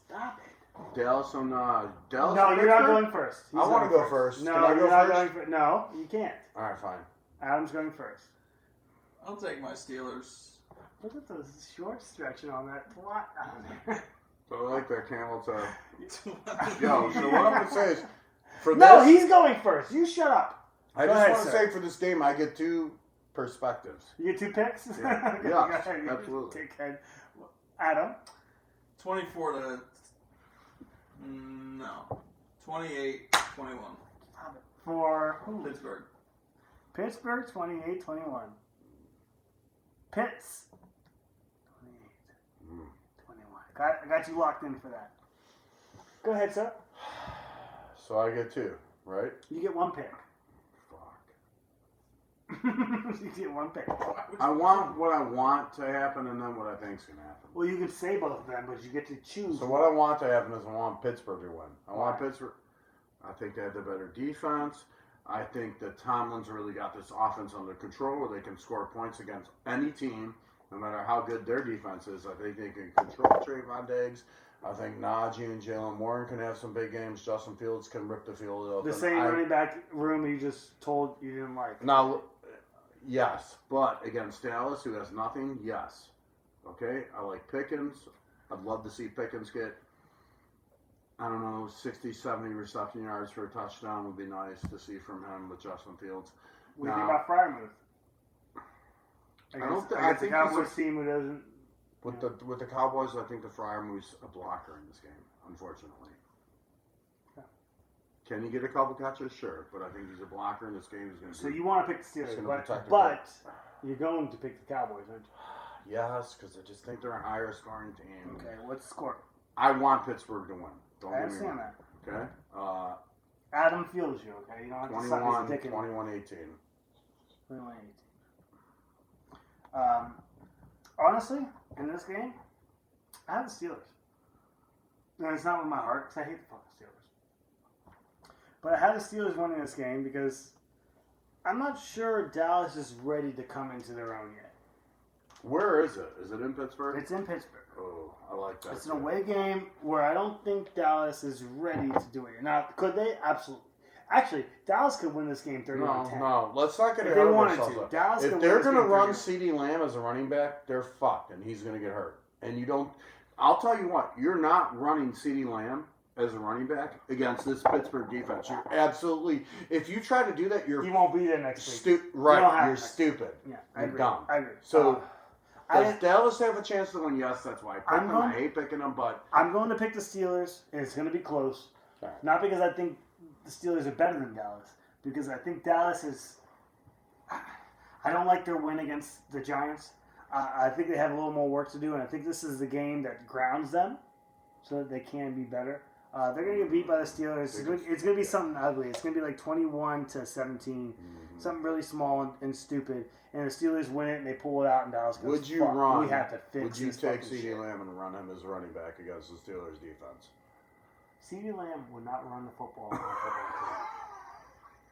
Stop it. Dallas on Dallas. No, on you're not Pittsburgh? going first. He's I want to going go first. No, Can I you're go not first? going first. No, you can't. All right, fine. Adam's going first. I'll take my Steelers. Look at the short stretching on that plot down there. So I like that camel toe. Yo, so what I'm gonna say is, for No, this, he's going first. You shut up. I Go just ahead, want to sir. say for this game, I get 2 perspectives. You get 2 picks? Yeah. Okay, Yeah, go ahead. absolutely. Dickhead. Adam? 24 to no, 28, 21. For who? Pittsburgh. Pittsburgh, 28-21. Pitts, 28-21. I got you locked in for that. Go ahead, sir. So I get 2, right? You get 1 pick. Fuck. You get 1 pick. I want what I want to happen, and then what I think's gonna happen. Well, you can say both of them, but you get to choose. So what I want to happen is I want Pittsburgh to win. I want Pittsburgh. I think they have the better defense. I think that Tomlin's really got this offense under control where they can score points against any team, no matter how good their defense is. I think they can control Trayvon Diggs. I think Najee and Jalen Warren can have some big games. Justin Fields can rip the field open. The same running back room you just told you didn't like. Now, yes. But against Dallas, who has nothing, yes. Okay? I like Pickens. I'd love to see Pickens get, I don't know, 60, 70 reception yards for a touchdown would be nice to see from him with Justin Fields. What do you Now- think about Freiermuth? I don't Against, thi- I against the think he's Cowboys team who doesn't. With the Cowboys, I think the Freiermuth's a blocker in this game, unfortunately. Yeah. Can he get a couple catches? Sure, but I think he's a blocker in this game. He's going to. So you want to pick the He's Steelers, gonna but, protect the but you're going to pick the Cowboys, aren't you? Yes, because I just I think think they're a higher scoring team. Okay, what's the score? I want Pittsburgh to win. Don't I get me understand wrong. that. Okay. Adam feels you, okay? You don't have to suck his 21, dick in. 21-18. 21-18. Honestly, in this game, I have the Steelers. No, it's not with my heart, because I hate the fucking Steelers. But I had the Steelers winning this game because I'm not sure Dallas is ready to come into their own yet. Where is it? Is it in Pittsburgh? It's in Pittsburgh. Oh, I like that. It's an away game where I don't think Dallas is ready to do it. Now, could they? Absolutely. Actually, Dallas could win this game 31-10. No, let's not get If ahead they of wanted ourselves. to. though. Dallas If could they're win this going to game run 31-10. CeeDee Lamb as a running back, they're fucked, and he's going to get hurt. And you don't. I'll tell you what. You're not running CeeDee Lamb as a running back against this Pittsburgh defense. You're Absolutely. If you try to do that, you're He won't be there next week. You don't right. have You're it. stupid. Yeah, I You're agree. dumb. I agree. So, I Does Dallas have a chance to win? Yes, that's why I picked I'm them. I going- hate picking them, but I'm going to pick the Steelers, and it's going to be close. Alright. Not because I think the Steelers are better than Dallas, because I think Dallas is. I don't like their win against the Giants. I think they have a little more work to do, and I think this is the game that grounds them so that they can be better. They're going to get beat by the Steelers. It's going to be something ugly. It's going to be like 21-17, something really small and stupid. And the Steelers win it, and they pull it out, and Dallas goes, Would you "Fuck, run? We have to fix Would you this take fucking CeeDee shit." Lamb and run him as running back against the Steelers defense? CeeDee Lamb would not run the football on a football team.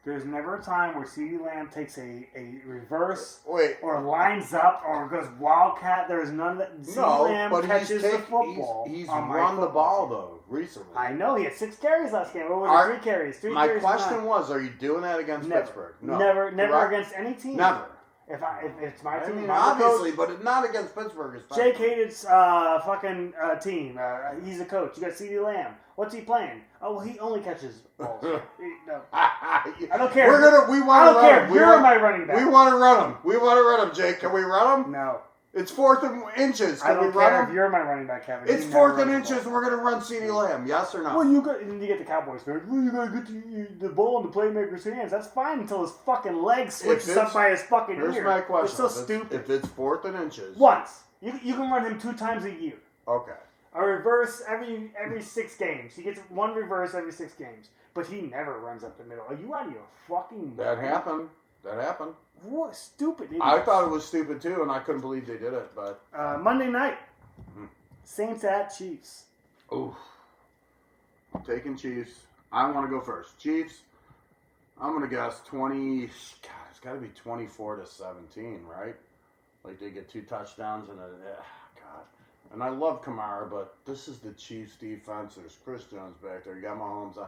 There's never a time where CeeDee Lamb takes a reverse Wait. or lines up or goes wildcat. There's none of that. CeeDee Lamb but catches the football. He's on my run the football ball team. though recently. I know he had 6 carries last game. What was Are- it? 3 carries. 3 My carries. question was: are you doing that against Never. Pittsburgh? No. Never Correct? against any team. Never. If it's my I team, mean, if I'm the obviously, coach, but not against Pittsburgh. Especially. Jake Hayden's fucking team. He's a coach. You got CeeDee Lamb. What's he playing? Oh, well, he only catches balls. No. I don't care. We I want don't to care. run him. You're my running back. We want to run him. We want to run him, Jake. Can we run him? No. It's 4th and inches. I Can we don't care run if him? you're my running back, Kevin. It's You never 4th and run the inches. ball. We're gonna run CeeDee Lamb. Yes or no? Well, you get the Cowboys fans. Well, you gotta get the ball in the playmaker's hands. That's fine until his fucking leg switches it's- up by his fucking Here's ear. my question. It's so If stupid. If it's 4th and inches. Once you can run him 2 times a year. Okay. A reverse every 6 games. He gets one reverse every 6 games. But he never runs up the middle. Are you out of your fucking mind? That happened. What stupid idiots. I thought it was stupid too, and I couldn't believe they did it. But Monday night. Saints at Chiefs. ooh, I'm taking Chiefs. I want to go first. Chiefs. I'm gonna guess 20. God, it's got to be 24-17, right? Like they get 2 touchdowns and God. And I love Kamara, but this is the Chiefs defense. There's Chris Jones back there. You got Mahomes.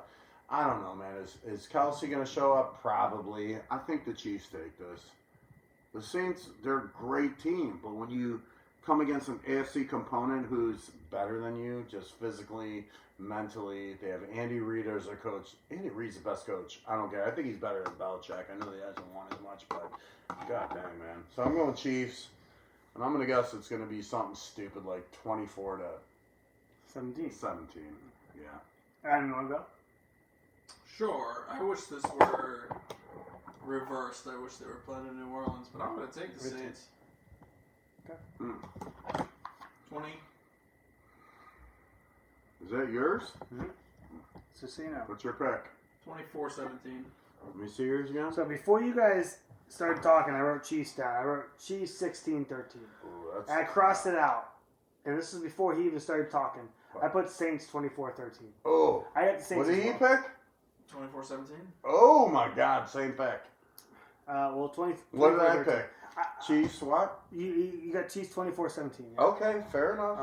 I don't know, man. Is Kelsey going to show up? Probably. I think the Chiefs take this. The Saints, they're a great team, but when you come against an AFC component who's Better than you, just physically, mentally. They have Andy Reid as their coach. Andy Reid's the best coach. I don't care. I think he's better than Belichick. I know he hasn't won as much, but god dang, man. So I'm going Chiefs, and I'm going to guess it's going to be something stupid like 24-17. 17. Yeah. Adam, you want to go? Sure. I wish this were reversed. I wish they were playing in New Orleans, but I'm going to take the Me too. Saints. Okay. 20. Is that yours? So see now. What's your pick? 24-17. Let me see yours again. So before you guys started talking, I wrote Chiefs down. I wrote Chiefs 16-13. Ooh, that's And I crossed it out. And this is before he even started talking. I put Saints 24-13. Oh, I got the Saints. what did he as well. pick? 24-17. Oh my God, same pick. Well, 20. What did I 24-13. pick? Chiefs, what? You got Chiefs 24-17. Yeah. Okay, fair enough.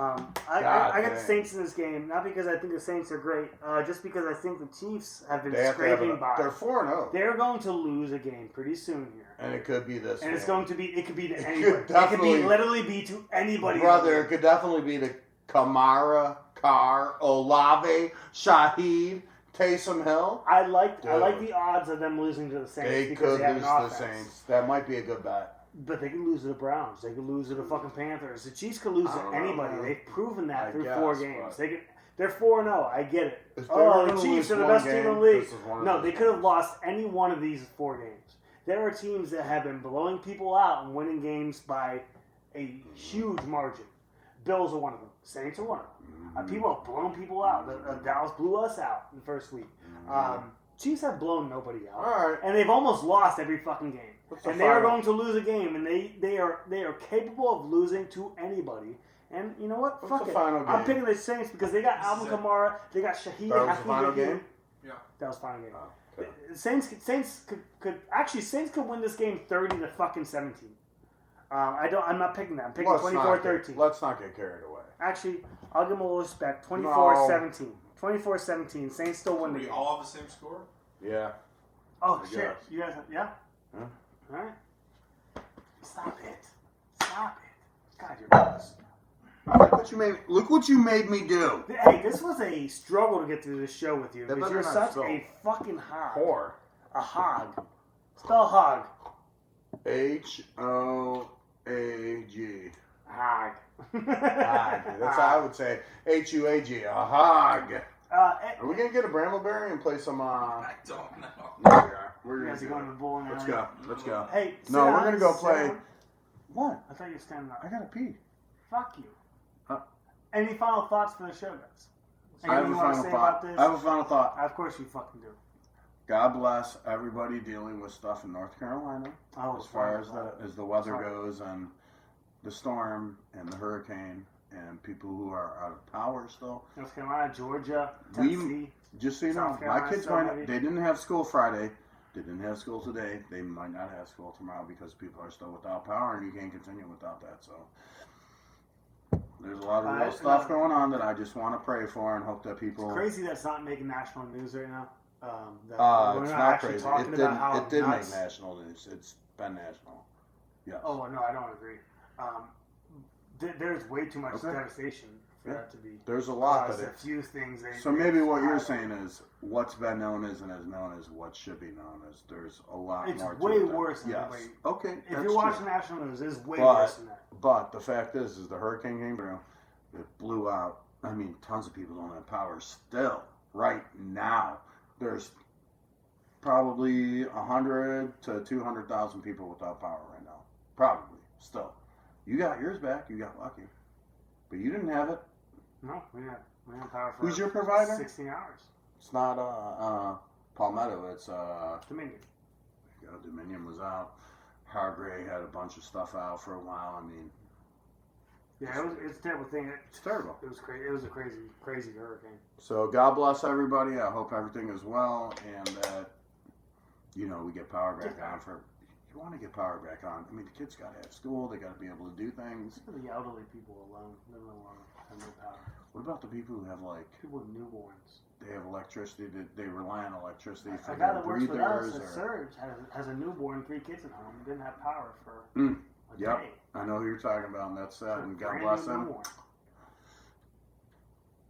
I God got the dang. Saints in this game, not because I think the Saints are great, just because I think the Chiefs have been They have to have scraping by. they're 4-0, They're going to lose a game pretty soon here. and it could be this. And it's game. going to be, it could be to It anybody. could It could definitely- be, literally be to anybody. Brother, it could definitely be the Kamara, Carr, Olave, Shaheed, Taysom Hill. I like Dude. the odds of them losing to the Saints They because could they have lose an to the offense. Saints. That might be a good bet. But they could lose to the Browns. They could lose to the fucking Panthers. The Chiefs could lose I to don't know, anybody. man. They've proven that I through guess, 4 games. but- They're 4-0. I get it. If they were Oh, the gonna Chiefs lose are the one best team in the game, league. this is one of No, those they could have games. lost any one of these 4 games. There are teams that have been blowing people out and winning games by a huge margin. Bills are one of them. Saints are one of them. People have blown people out. Dallas blew us out in the first week. Chiefs have blown nobody out. All right. And they've almost lost every fucking game. What's the And they are final? going to lose a game, and they are capable of losing to anybody. And you know what? What's Fuck the it. final I'm game? picking the Saints because they got Alvin This is it. Kamara, they got Shaheed. That was the Hakeem final Hakeem. game? Yeah. That was the final game. Oh, okay. The Saints could win this game 30 to fucking 17. I'm not picking that. I'm picking 24-13. Let's not get carried away. Actually, I'll give them a little respect. 24-17. 24-17. Saints still win the We game. all have the same score? Yeah. Oh I shit! guess. You guys, yeah. Yeah. All right. Stop it! Stop it! God, you're gross. Look what you made me do. Hey, this was a struggle to get through this show with you They because better you're not such spell. a fucking hog. Whore. A hog. Spell hog. H-O-A-G. Hog. Hog. That's how I would say. H-U-A-G. A hog. Are we gonna get a Brambleberry and play some? I don't know. There we are. We're You gonna guys are do going to it. the bowling alley. Let's go. Let's go. Hey, sit No, we're down, gonna go sit play. down. What? I thought you were standing up. I gotta pee. Fuck you. Huh? Any final thoughts for the show, guys? I have Anything a you want to final say thought. about this? I have a final thought. Of course you fucking do. God bless everybody dealing with stuff in North Carolina Oh, as far sorry. as the weather Sorry. goes and the storm and the hurricane and people who are out of power still. North Carolina, Georgia, We- Tennessee. Just so you know, South my Carolina kids still might maybe? not, they didn't have school Friday. They didn't have school today. They might not have school tomorrow because people are still without power and you can't continue without that. So there's a lot of real stuff going on that I just want to pray for and hope that people. It's crazy that it's not making national news right now. That we're It's not not actually crazy. talking It about didn't. how It did make nuts- national news. It's been national. Yes. Oh no, I don't agree. There's way too much Okay. devastation for Yeah. that to be. There's a lot caused. that A it. few things. So maybe what you're saying is what's been known isn't as known as what should be known as. There's a lot It's more. to way it than- worse than Yes. anybody- Okay. If that's you're watching true. national news, it's way But- worse than that. But the fact is the hurricane came through. It blew out. I mean, tons of people don't have power still. Right now, there's probably 100 to 200,000 people without power right now. Probably still. You got yours back. You got lucky, but you didn't have it. No, we had power for Who's your provider? 16 hours. It's not Palmetto. It's Dominion. Dominion was out. Hargray had a bunch of stuff out for a while. I mean, Yeah, it's a terrible thing. it's terrible. It was crazy. It was a crazy hurricane. So God bless everybody. I hope everything is well and that we get power back on for. You want to get power back on. I mean, the kids got to have school. They got to be able to do things. Look at the elderly people alone, living alone, have no power. What about the people who have People with newborns. they have electricity? They rely on electricity A for guy their that works with us breathers. at Surge has a newborn, 3 kids at home, didn't have power for Mm, a yep. day. I know who you're talking about, and that's sad. And God Brand bless new them. newborn.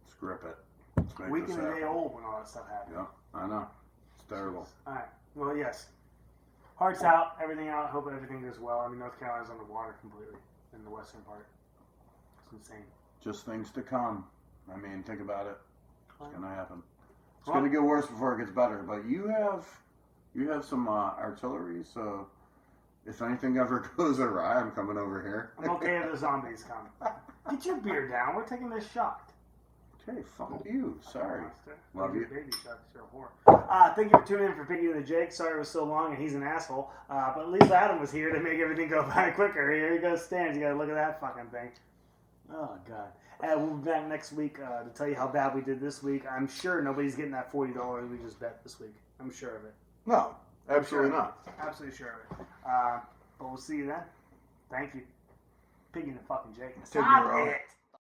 Let's grip it. Let's make Week this and a day happen. old when all that stuff happened. Yeah, I know. It's terrible. All right. Well, yes. Hearts out, everything out. Hope everything goes well. I mean, North Carolina's underwater completely in the western part. It's insane. Just things to come. I mean, think about it. It's gonna happen. It's Well- gonna get worse before it gets better. But you have some artillery, so if anything ever goes awry, I'm coming over here. I'm okay if the zombies come. Get your beer down. We're taking this shot. Okay, fuck you. Sorry. Love you. Baby sharks, you're a whore. Thank you for tuning in for Piggy and the Jake. Sorry it was so long and he's an asshole. But at least Adam was here to make everything go by quicker. Here he goes, Stan. You gotta look at that fucking thing. Oh, God. We'll be back next week to tell you how bad we did this week. I'm sure nobody's getting that $40 we just bet this week. I'm sure of it. No, absolutely not. Absolutely sure of it. But we'll see you then. Thank you. Piggy and the fucking Jake. Take me Stop wrong. it.